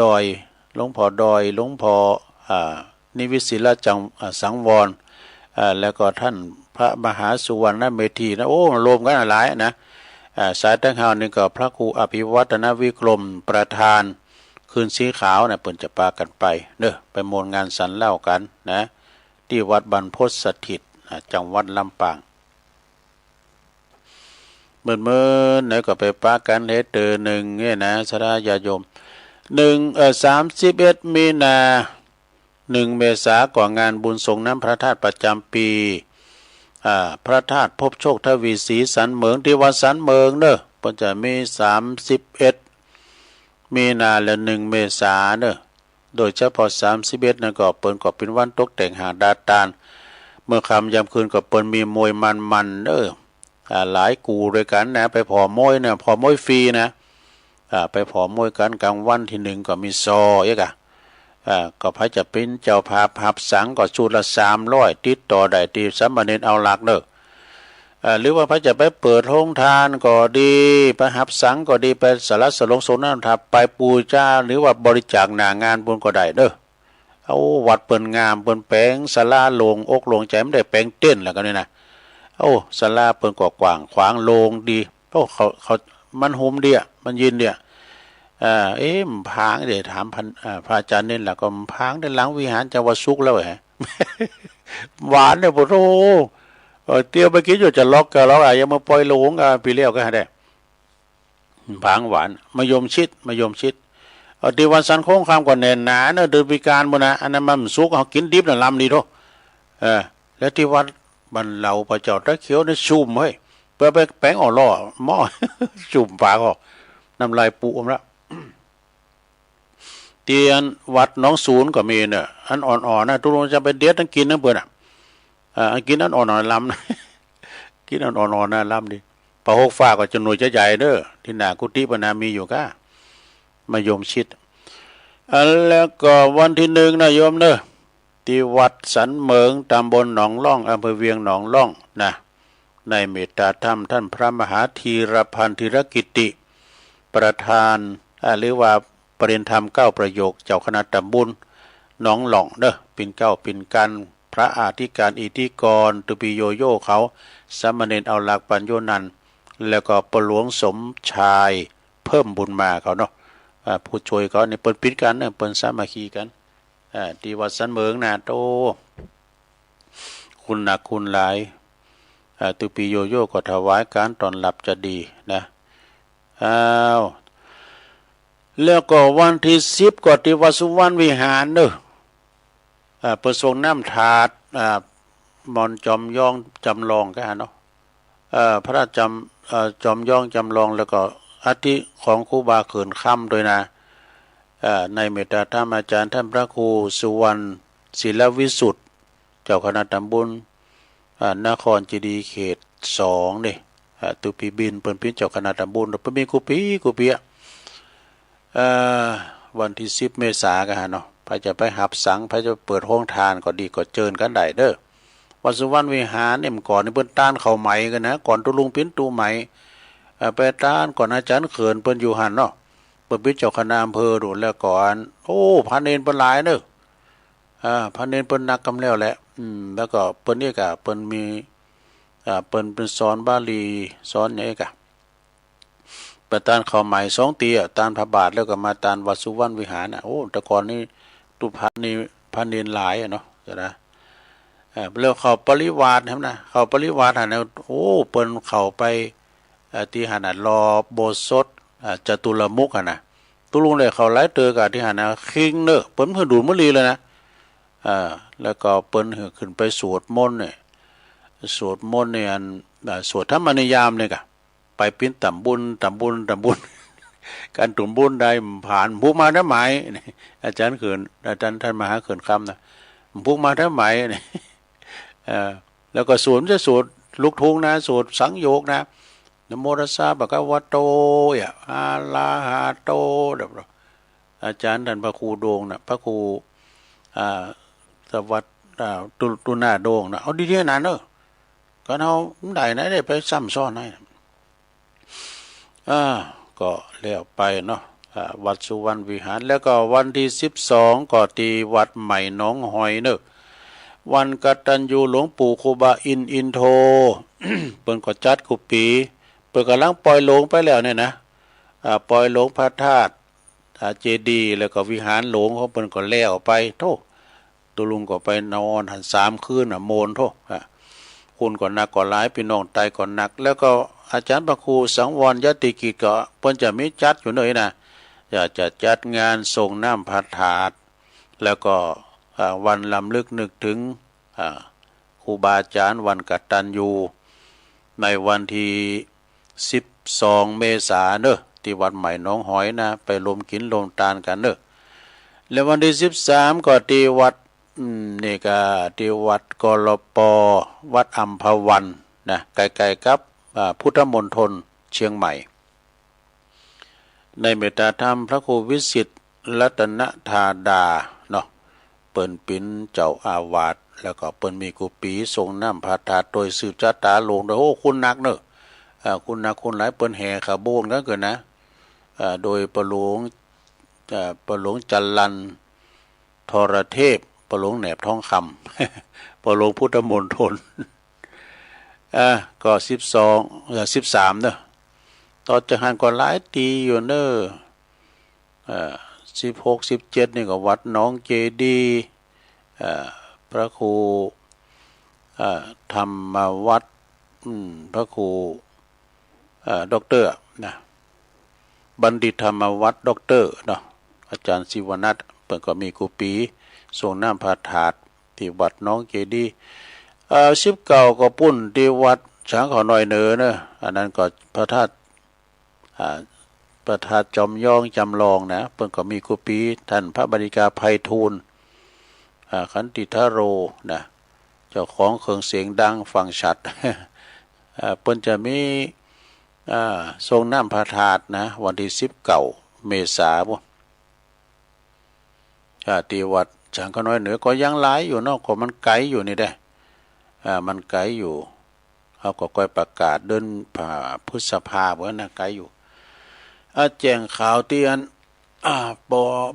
ดอยหลวงพ่อดอยหลวงพ่อนิวิศิลจังสังวรแล้วก็ท่านพระมหาสุวรรณเมธีนะโอ้รวมกันหลายนะสายตั้งหาวนี่ก็พระครูอภิวัฒนวิกรมประธานคืนสีขาวนะเปิ่นจะปากันไปเด้อไปมนงานสันเล่ากันนะที่วัดบรรพตสถิตจังหวัดลำปางเมื่อไหนก็ไปปากันเฮ็ดเตอหนึ่งเนี่ยนะสราญาโยม31มีนา1เมษายนก่องานบุญสงน้ำพระธาตุประจำปีพระธาตุพบโชคทวีศรีสันเหมืองที่วัดสันเหมืองเนอะเพิ่นจะมี31มีนาและ1เมษายนเนอะโดยเฉพาะ31นั่นก็เปิ้นก็เป็นวันตกแต่งหาดาตานเมื่อค่ำยามคืนก็เปิ้นมีมวยมันเด้อหลายกูด้วยกันนะไปผอมวยเนี่ยผอมวยฟรีนะไปผอมวยกันกลางวันที่1ก็มีซออีกก็พระจะเป็นเจ้าภาพหับสังก็ชุดละ300ติดต่อได้ที่สามเณรเอาหลักเด้อหรือว่าพระจะไปเปิดโรงทานก็ดีไปหับสังก็ดีไปสารสลงสนานทับไปปูชาหรือว่าบริจาคหน้างานบุญก็ได้เด้อเอาวัดเปิ้นงามเปิ้นแปลงศาลาโลงอกโลงใจไม่ได้แปลงเต้นแล้วก็นี่นะศาลาเปิ้นก็กว้างขวางโลงดีเขามันโฮมเดียมันยินเดียมันพางเดี๋ยวถามพระอาจารย์นี่แหละก็พางในหลังวิหารจังหวัดสุกแล้วฮะ หวานเนี่ยปะโธเตี้ยวไปกินอยู่จะล็อกก็ล็อกยังมาปล่อยลงปีเลี้ยวก็ได้พางหวานมายมชิดที่วันสันโค้งคำก่อนเน่นหนาเนอะเดือนปีการบ่นะอันนั้นมันสุกเขากินดิบน่ะลำดีโธแล้วที่วัดบรรเลาพระเจ้าตะเขียวนี่ชุ่มเฮ้ยเพื่อไปแป้งอ่อล่อหม้อ ชุ่มปากออกน้ำลายปูอมละเตียนวัดน้องศูนย์ก็มีเนี่ยอันอ่อนๆนะทุกคนจะไปเด็ดทั้งกินทั้งเปิดกินอันอ่อนๆลำ กินอันอ่อนๆนะลำดิปะหกฟ้าก็จะหน่วยจะใหญ่เด้อที่หน้ากุฏิปนามีอยู่ก้ามายมชิดแล้วก็วันที่1นะโยมเด้อที่วัดสันเหมืองตำบลหนองล่องอำเภอเวียงหนองล่องนะในเมตตาธรรมท่านพระมหาธีรพันธ์ธีรกิติประธานหรือว่าปริญธรรม9ประโยคเจ้าคณะตำบลหนองหล่องเด้อปิ่นเก้าปิ่นกันพระอาธิการอิทธิกรตุปิโยโย่เขาสามเณรเอาหลักปัญโยนันแล้วก็ปหลวงสมชายเพิ่มบุญมาเขาเนาะผู้ช่วยเขาเนี่ยเปิ้นปิดกันเนี่ยเปิ้นสามัคคีกันที่วัดสันเหมืองนาโตคุณหนักคุณหลายตุปิโยโย่ก็ถวายการตอนหลับจะดีนะแล้วก็วันที่10ก็ที่วัดสุวรรณวิหารเด้อประสงค์น้ำถาดมอนจอมย่องจำลองกันเนาะพระจอมย่องจำลองแล้วก็อาทิของครูบาเขินค่ำโดยนะในเมตตาธรรมอาจารย์ท่านพระครูสุวรรณศิลวิสุทธิ์เจ้าคณะตำบล นครเจดีย์เขต2นี่ตุปีบินเปิ้นเป็นเจ้าคณะตำบลเปิ้นมีกูปีวันที่10 เมษายนกันเนาะพระจะไปหับสังพระจะเปิดห้องทานก็ดีก็เจิญกันได้เด้อวัดสุวรรณวิหารเนี่ยเมื่อก่อนนี่เปิ้นต้านเข้าใหม่กันนะก่อนตุลุงปิ้นตูใหม่ไปต้านก่อนอาจารย์เขินเปิ้นอยู่หั่นเนาะเปิ้นเป็นเจ้าคณะอำเภอโดนแล้วก่อนโอ้พระเนรเปิ้นหลายเด้อพระเนรเปิ้นนักกำแล้วแหละแล้วก็เปิ้นนี่ก็เปิ้นมีเปิ้นเป็นสอนบาลีสอนหยังอีกประตานเข้าใหม่2 ตีตานพระบาทแล้วก็มาตานวัดสุวรรณวิหารโอ้แต่ก่อนนี้ตุพระนี่พระเนรหลายเนาะนะแล้วเข้าปริวาสครับนะเข้าปริวาสหั่นโอ้เปิ้นเข้าไปที่หั่นรอโบสถจตุรมุขหั่นนะตุลุงเลยเข้าหลายเตอกับที่หั่นคิงเด้อเปิ้นเพิ่นดูดมะลีเลยนะแล้วก็เปิ้นขึ้นไปสวดมนต์เนี่ยสวดมนต์เนี่ยสวดธรรมนิยามเนี่ยก็ไปปิ้นตำบุญการตุ่มบุญได้ผ่านผู้มาได้ไหมอาจารย์เขินอาจารย์ท่านมหาเขินคำนะผู้มาได้ไหมแล้วก็สวดลูกทุ่งนะสวดสังโยกนะนะโมตัสสะภะคะวะโตอะระหะโตอาจารย์ท่านพระครูโดงนะพระครูสวัสดิ์ตุนาโดงนะเอาดีๆนะเนอะก็เอาได้นะได้ไปซ้ำซ้อนให้ก็เลี้ยวไปเนาะวัดสุวรรณวิหารแล้วก็วันที่12ก็ที่วัดใหม่หนองหอยเนอะวันกตัญญูหลวงปู่ครูบาอินโท เปิ้นก็จัดกุปีเปิ้นกำลังปล่อยลงไปแล้วเนี่ยนะปล่อยลงพระธาตุเจดีย์แล้วก็วิหารหลวงเขาเปิ้นก็แล้วไปโธ่ตุลุงก็ไปนอนหัน3 คืนโมนโธ่คุณก็หนักก็หลายพี่น้องตายก็หนักแล้วก็อาจารย์พระครูสังวรยติกิจก็เพิ่นจะมีจัดอยู่เลยนะจะจัดงานส่งน้ำพระธาตุแล้วก็วันลำลึกนึกถึงครูบาอาจารย์วันกตัญญูในวันที่12 เมษายนเนอะที่วัดใหม่หนองหอยนะไปรวมกินรวมทานกันเนอะแล้ววันที่13ก็ที่วัดนี่ก็ที่วัดกลปวัดอัมพวันนะใกล้ๆกับพุทธมณฑลเชียงใหม่ในเมตตาธรรมพระครูวิสิทธิ์รัตนธาดาเนาะเปิ้นปินเจ้าอาวาสแล้วก็เปิ้นมีกุฏิส่งน้ำพระธาตุโดยสืบจัตตาลงโดยโอ้คุณนักเนอะคุณนักคุณหลายเปิ้นแห่ขบวนกันเกินนะโดยประหลวงจันลันทรเทพประหลวงแหนบทองคำประหลวงพุทธมณฑลก็13เนอะต่อจากนั้นก็หลายตีอยู่เนอะ16 17นี่ก็วัดหนองเจดีพระครูธรรมวัดพระครูด็อกเตอร์นะบัณฑิตธรรมวัดด็อกเตอร์เนาะอาจารย์ศิวนัทเปิ่นก็มีกุฏิส่งน้ำพระธาตุที่วัดหนองเจดี19ก็ปุ้นที่วัดช้างเขาน้อยเนอเนอะอันนั้นก็พระธาตุจอมย่องจำลองนะเพิ่นก็มีกุฏิท่านพระบริกาไพฑูรย์ขันติทโรนะเจ้าของเครื่องเสียงดังฟังชัด เพิ่นจะมีทรงน้ำพระธาตุนะวันที่19 เมษายนที่วัดช้างเขาน้อยเหนือก็ยังหลายอยู่เนาะก็มันไกลอยู่นี่ได้มันไกลอยู่เขาก็ค่อยประกาศเดินพฤษภาคมนะไกลอยู่แจ้งข่าวเตียน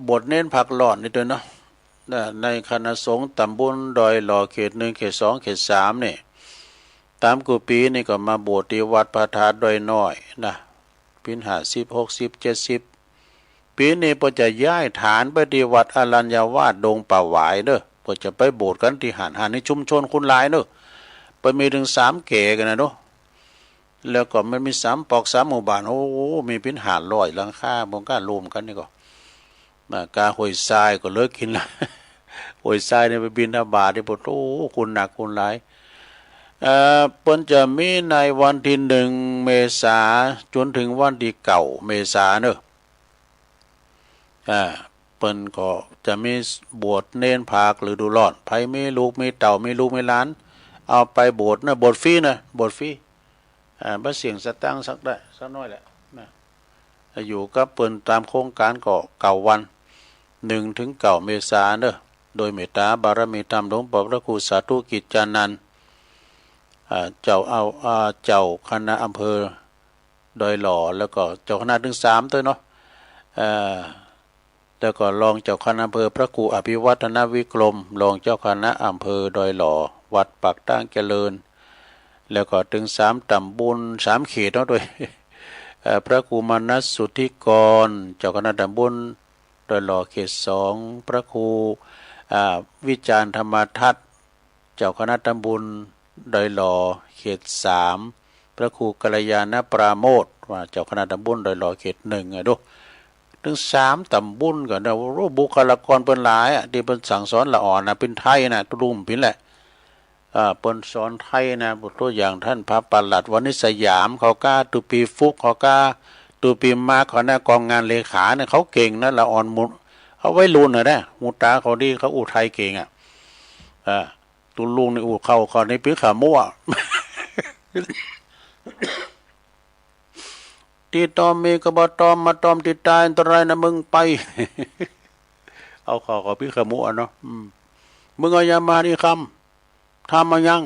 บทเน้นผักหลอดนี่ด้วยเนาะในคณะสงฆ์ตำบลดอยหล่อเขต1 เขต 2 เขต 3นี่ตามกุปีนี่ก็มาบวชที่วัดพระธาตุดอยน้อยนะปี50 60 70ปีนี้พอจะย้ายฐานไปที่วัดอรัญญาวาสดงป่าหวายเด้อพอจะไปโบสถ์กันที่หาดในชุมชนคุณหลายเด้อไปมีถึง3 เก๋กันนะเนาะแล้วก็มันมี3 ปอก 3 หมู่บ้านโอ้มีเป็น500หลังคาบ่กล้ารวมกันนี่ก็กาห้วยทรายก็เลิกกินละห้วยทรายเนี่ยไปบิณฑบาตนี่บ่โอ้คุณหนักคุณหลายเปิ้นจะมีในวันที่1 เมษาจนถึงวันที่9 เมษาเนอะเปิ้นก็จะมีบวชเน้นภาคฤดูร้อนไผมีลูกมีเต่ามีลูกมีหลาน เอาไปโบสถ์นะโบสถ์ฟรีนะโบสถ์ฟรีบ่เสี่ยงสตังค์สักได้สักน้อยแหละนะอยู่กับเปิ้นตามโครงการก็9 วัน1 ถึง 9 เมษายนเด้อโดยเมตตาบารมีธรรมหลวงพ่อพระครูสาธุกิจจานันท์เจ้าคณะอำเภอดอยหล่อแล้วก็เจ้าคณะถึง3ตัวเนาะแล้วก็รองเจ้าคณะอำเภอพระครูอภิวัฒนวิกรมรองเจ้าคณะอำเภอดอยหล่อวัดปากตั้งเจริญแล้วก็ถึง3 ตำบล3 เขตเนาะโดยพระครูมนัสสุทธิกรเจ้าคณะตำบลดอยหล่อเขต2พระครูวิจารณ์ธรรมทัศน์เจ้าคณะตำบลดอยหล่อเขต3พระครูกัลยาณปราโมทว่าเจ้าคณะตำบลดอยหล่อเขต1ดูถึง3 ตำบลก็นะบุคลากรเปิ้นหลายที่เปิ้นสั่งสอนละอ่อนนะเป็นไทยนะตุลุมพินแหละเปิ้นสอนไทยนะตัวอย่างท่านพระปลัดวณิสยามเขากล้าตุปีฟุกเขากล้าตุปีมาเขาหน้ากองงานเลขาเนี่ยเขาเก่งนะละอ่อนมุเขาไว้รุ่นน่ะนะมุตาเขาดีเขาอุทัยเก่งตุลุงนี่อุเขาในปีขามั่วที่ตอมมีกบตอมมาตอมติดตายอันตรายนะมึงไปเอาเขาพี่ขามั่วเนาะมึงเอายามานี่คำทำมายัง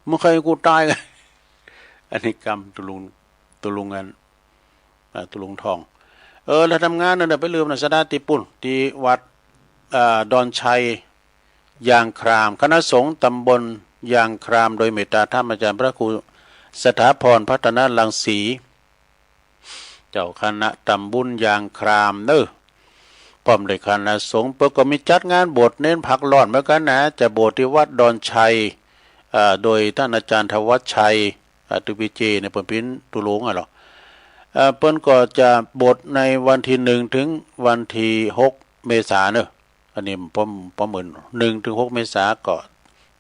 มึงใครกูตายกันอันนี้กรรมตุลุงกันตุลุงทองแล้วทำงานนั่นไปลืมนะสดาติปุ่นที่วัดดอนชัยยางครามคณะสงฆ์ตำบลยางครามโดยเมตตาธรรมอาจารย์พระครูสถาพรพัฒนารังสีเจ้าคณะตำบลยางครามพร้อมด้วยคณะสงฆ์เพื่อก็มีจัดงานบวชเน้นพักร้อนเหมือนกันนะจะบวชที่วัดดอนชัยโดยท่านอาจารย์ธวัชชัยตุปิเจในปพินตุลุงหรอเปิ้นก็จะบวชในวันที่1 ถึงวันที่6 เมษายนเนอะอันนี้ประเมิน1 ถึง 6 เมษายนก็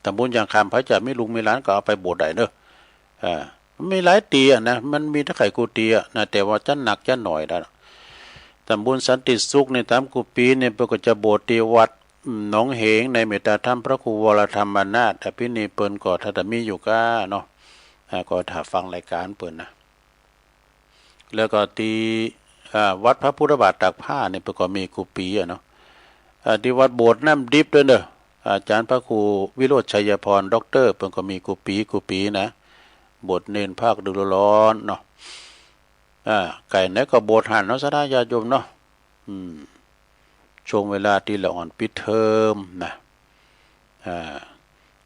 ตำบลยางครามพระจะไม่ลุงไม่หลานก็เอาไปบวชได้เนอะมีหลายตีนะมันมีถ้าไข่กูตีนะแต่ว่าจะหนักจะหน่อยได้ตำบลสันติสุขในตามกุปีเนี่ยเปิ้นก็จะบวชที่วัดหนองเหงในเมตตาธรรมพระครูวรธรรมนาถแต่พี่นี่เปิ้นก็ถ้าจะมีอยู่ก็เนาะก็ถ้าฟังรายการเปิ้นนะแล้วก็ที่วัดพระพุทธบาทตากผ้าเนี่ยเปิ้นก็มีกุปีเนาะที่วัดโบสถ์น้ำดิบด้วยเด้ออาจารย์พระครูวิโรจน์ชัยพรด็อกเตอร์เปิ้นก็มีกุปีนะบทเน้นภาคฤดูร้อนเนาะไก่ไหนก็บทหันเนาะสดาญาโยมเนาะช่วงเวลาที่ละอ่อนปิดเทอมนะ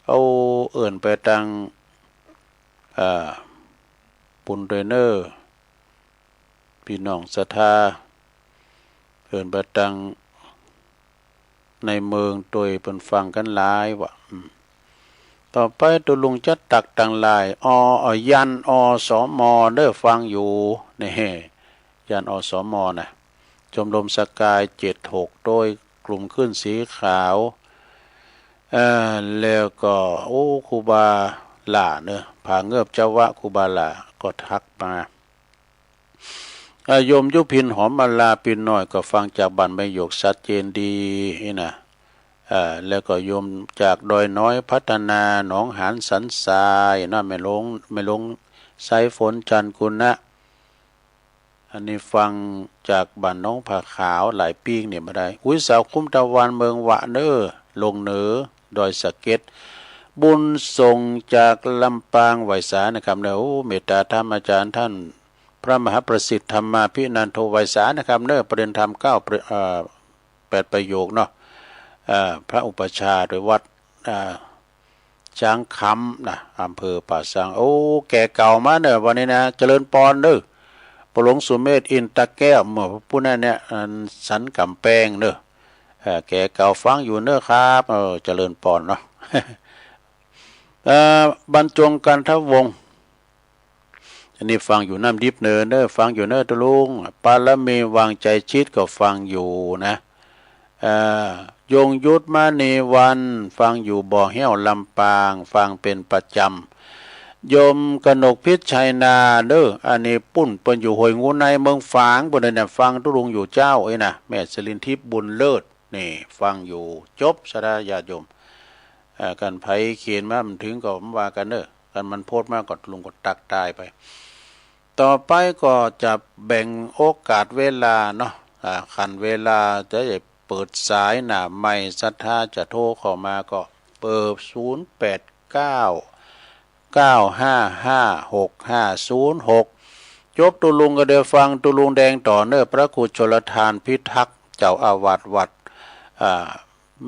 เอาเอิ่นไปตังปุนเรเนอร์พี่น้องศรัทธาเอิ่นไปตังในเมืองโดยเพิ่นฟังกันหลายว่าต่อไปตุลุงจะตักตังหลายยันสมฟังอยู่นี่ยันสมนะชมรมสกาย76โดยกลุ่มขึ้นสีขาวแล้วก็ครูบาหล่าเนอะผาเงือบเจ้าวะครูบาหล่าก็ทักมาโยมยุพินหอมมาลาปินน้อยก็ฟังจากบันไม่หยกชัดเจนดีนะแล้วก็โยมจากดอยน้อยพัฒนาหนองหานสันทรายนะไม่ลงไซฝนจันกุณะอันนี้ฟังจากบ้านน้องผาขาวหลายปีเนี่ยมาได้สาวคุ้มตะวันเมืองวะเนอลงเหนือดอยสะเก็ดบุญส่งจากลำปางไหวสานะครับเนอเมตตาธรรมอาจารย์ท่านพระมหาประสิทธิ์ธรรมาภินันโทไหวสานะครับเนอประเด็นธรรม8 ประโยคเนาะพระอุปชาโดยวัดช้างคำนะอำเภอป่าสังแก่เก่ามาเนอะวันนี้นะเจริญปอนเนอะปหลวงสุเมธอินตะแก้วเมื่อผู้นั้นเนี่ยสันกำแพงเนอะแก่เก่าฟังอยู่เนอะครับเจริญปอนเนาะบรรจงกันทวงศ์อันนี้ฟังอยู่น้ำดิบเนอฟังอยู่เนอตุลุงปาละเมวางใจชิดก็ฟังอยู่นะยงยุทธมาเนวันฟังอยู่บ่อแห้วลำปางฟังเป็นประจำโยมกนกพิษชัยนาอันนี้ปุ่นเปิ้นอยู่ห้วยงูในเมืองฝางบนเนี่ยฟังตุลุงอยู่เจ้านะแม่สลินทิพย์บุญเลิศนี่ฟังอยู่จบสดาญาติโยม กันไผเขียนมามันถึงก็ว่ากันเด้อกันมันโพดมากก็ลุงก็ตักตายไปต่อไปก็จะแบ่งโอกาสเวลาเนาะคันเวลาจะเปิดสายหน้าใหม่ศรัทธาจะโทรเข้ามาก็เปิด0899555656จบตุลุงก็เดี๋ยวฟังตุลุงแดงต่อเนอพระครูชลทานพิทักษ์เจ้าอาวาสวัด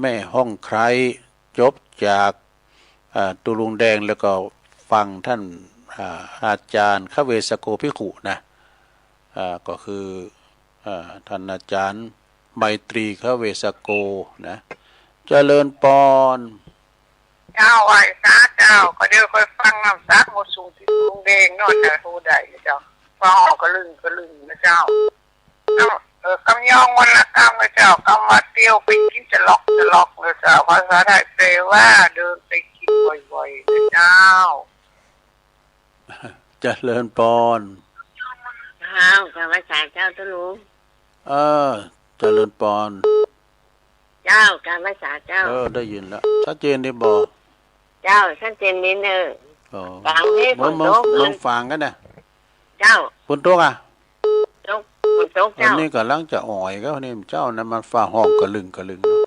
แม่ห้องไคร้จบจากตุลุงแดงแล้วก็ฟังท่านอาจารย์ขเวสโกภิกขุนะก็คือท่านอาจารย์ไมตรีขเวสโกนะเจริญปอนเจ้าไหวซาเจ้าก็เดี๋ยวค่อยฟังน้ำซักหมดสูงที่ลุงแดงนอนจะโทรได้เจ้าฟังออกก็ลึงนะเจ้ากำยองวันละกำนะเจ้ากำมาเตียวไปกินจะล็อกนะเจ้าภาษาไทยแปลว่าเดินไปกินบ่อยๆนะเจ้าเจริญปอนกับภาษาเจ้าตุลุงเจริญปอนเจ้ากับภาษาเจ้าได้ยินแล้วชัดเจนได้บอกเจ้าชัดเจนนิดนึงฟังให้ฝนตกลงฟังกันนะเจ้าฝนตกฝนตกเจ้าอันนี้กำลังจะอ่อยก็นี่เจ้านั้นมันฟ้าห้องกระลึงเนาะ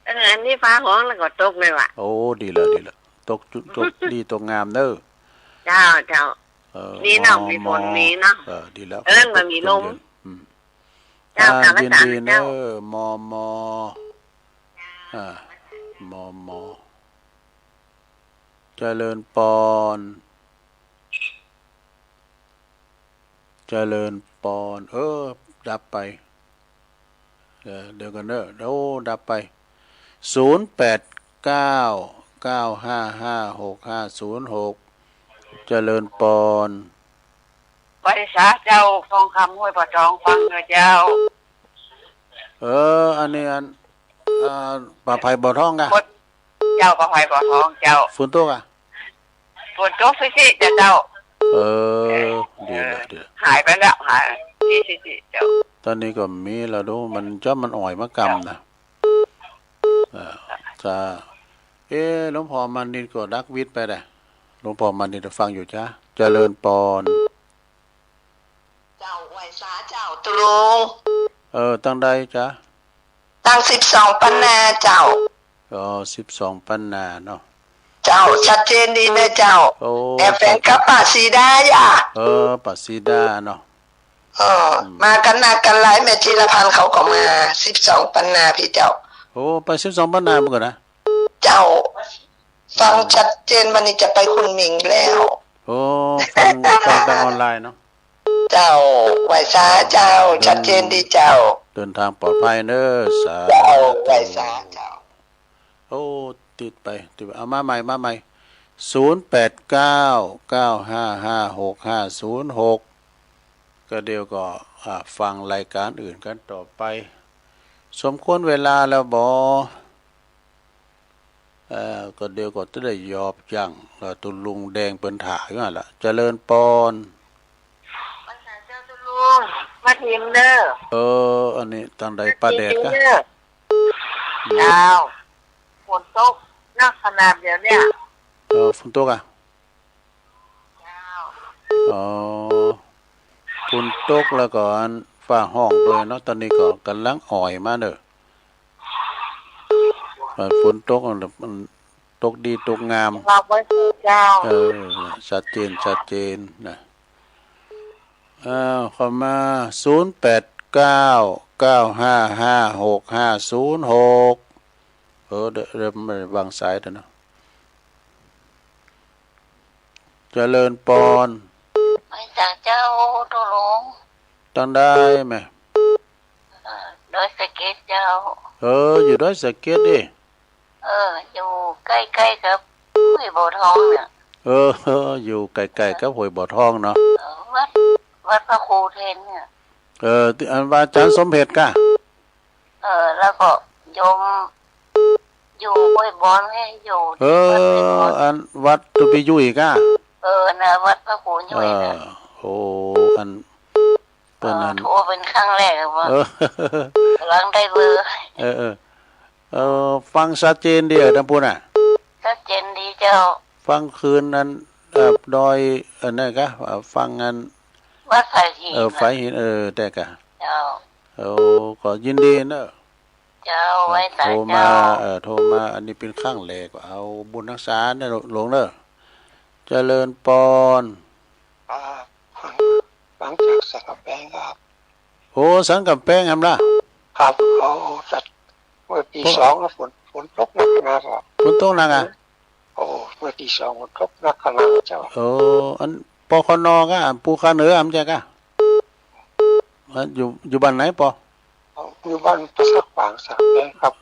อันนี้ฟ้าห้องแล้วก็ตกเลยว่ะโอ้ดีแล้วตกดีตกงามเด้อเจ้านี่เนาะมีฝนมีเนาะดีแล้วมันมีลมเจ้ากับภาษาเจ้ามเจริญปอนดับไปเดี๋ยวกันเด้อดับไป0899555656เจริญปอนภาษาเจ้าทองคำห้วยปะทองฟังเถอะเจ้าอันนี้ปลาไผ่บ่อทองกะเจ้าปลาไผ่บ่อทองเจ้าฝนตกฝนตกสิเจ้าดีแล้วหายไปแล้วหายสิเจ้าตอนนี้ก็มีแล้วดูมันอ่อยมะกำนะจ้าหลวงพ่อมันนี่ก็ดักวิทย์ไปได้หลวงพ่อมันนี่จะฟังอยู่จ้าเจริญปอนเจ้าไหวสาเจ้าตุลุงตั้งใดจ้าตั้ง12ปันนาเจ้า12ปันนาเนาะเจ้าชัดเจนดีนะเจ้าแต่แฟนกับป้าสีดาย่ะป้าสีดาเนาะมากันหนักกันหลายแม่จิรพันธ์เขาก็มา12ปันนาพี่เจ้าไป12ปันนาเหมือนกันนะเจ้าฟังชัดเจนวันนี้จะไปคุณหมิงแล้วฟังทางออนไลน์เนาะเจ้าไหวสาเจ้าชัดเจนดีเจ้าเดินทางปลอดภัยเด้อสาเจ้าไหวสาเจ้าติดเอามาใหม่0899555656ก็เดี๋ยวก็ฟังรายการอื่นกันต่อไปสมควรเวลาแล้วบ่ก็เดี๋ยวก็จะได้ยอบจังตุลุงแดงเปิ้นถ่ายว่าล่ะเจริญปอนภาษาเจ้าตุลุงมาทีมเด้ออันนี้ทางใดปลาแดดกะเจ้าฝนตกนักขนาดเดียวเนี่ยฝนตกฝนตกแล้วก็ฟ้าห้องเลยเนาะตอนนี้ก็กำลังอ่อยมาเด้อฝนตกมันตกดีตกงามรับไว้เจ้าชัดเจนนะเข้ามา0899555656เดี๋ยวมันวางสายเถอะเนาะเจริญปอนไปจากเจ้าตุลุงตั้งได้ไหมดอยสะเก็ดเจ้าอยู่ดอยสะเก็ดดิอยู่ใกล้ๆกับห้วยบ่อทองเนี่ยอยู่ใกล้ๆกับห้วยบ่อทองเนาะวัดพระครูเทนเนี่ยอันว่าอาจารย์สมเพชรกะแล้วก็โยมอยู่ห้วยบอนให้อยู่อันวัดตุปิยุยกะนะวัดพระครูยุยนะอันเปิ้นนั้นโทรเป็นครั้งแรกว่ากำลังได้เบอร์ฟังชัดเจนเดียวนะพุ่นน่ะ ชัดเจนดีเจ้า ฟังคืนนั้นดอยนั่นกะฟังงาน วัดไฟหิน ไฟหินแต่กะ เจ้า ก็ยินดีเนอะ เจ้าไว้ตา โทร เจ้า มาโทรมาอันนี้เป็นข้างแรกเอาบุญรักษาเนี่ยหลวงเนอะเจริญปอน หลังจากสักกับแป้งครับ โอ้สังกับแป้งทำล่ะ ครับเขาจัดเมื่อตีสองแล้วฝนตกหนักนะครับ คุณต้องนังอ่ะ โอ้เมื่อตีสองฝนตกหนักขนาดเจ้า อันปคณก็ปูคาเหนืออำใจกะอยู่บ้านไหนปอ อยู่บ้านประสักฝางสักแป้งครับ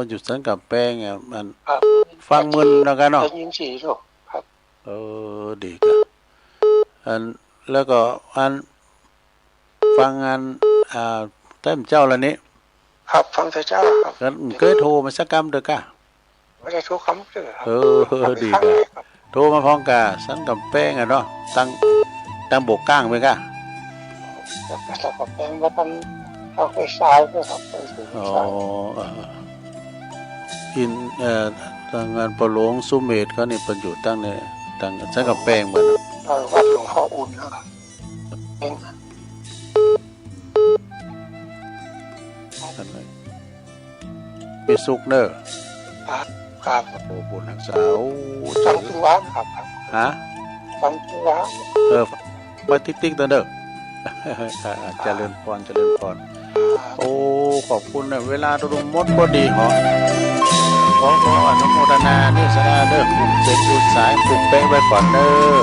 อยู่สังกับแป้งอ่ะมัน ครับ ฟังมึนแล้วกันเนาะ ได้ยินสีลูกครับ ดีกะแล้วก็ฟังงานเต้มเจ้าละนี้ ครับฟังแต่เจ้าครับ กันเคยโทรมาสักกำเด้อกะ ไม่ได้ทุกคำเลยครับ ดีกะโทรมาพร้อมกะสังกับแป้งอ่ะเนาะตั้งโบกก้างไปกะ ประสักกับแป้งแล้วกันเขาไปสายด้วยครับไปถึงสาย อินทางงานประหลวงสุเมธเขานี่เป็นอยู่ตั้งสังกับแป้งเหมือน วัดหลวงพ่ออุ่นนะครับเอง มีสุกเนอร์ ครับ โอ้บุญรักษา ฟังทุกวันครับ ฮะ ฟังทุกวัน มาติ๊กตัวเด้อเจริญพรโอ้ขอบคุณนะเวลาตรงมดพอดีขออนุโมทนานี่สนาเด้อคุณเสกดูสายปลุกแป้งไว้ก่อนเด้อ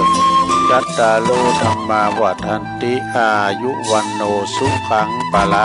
จัตตาโลธรรมาวัฏันติอายุวันโนสุขังปะละ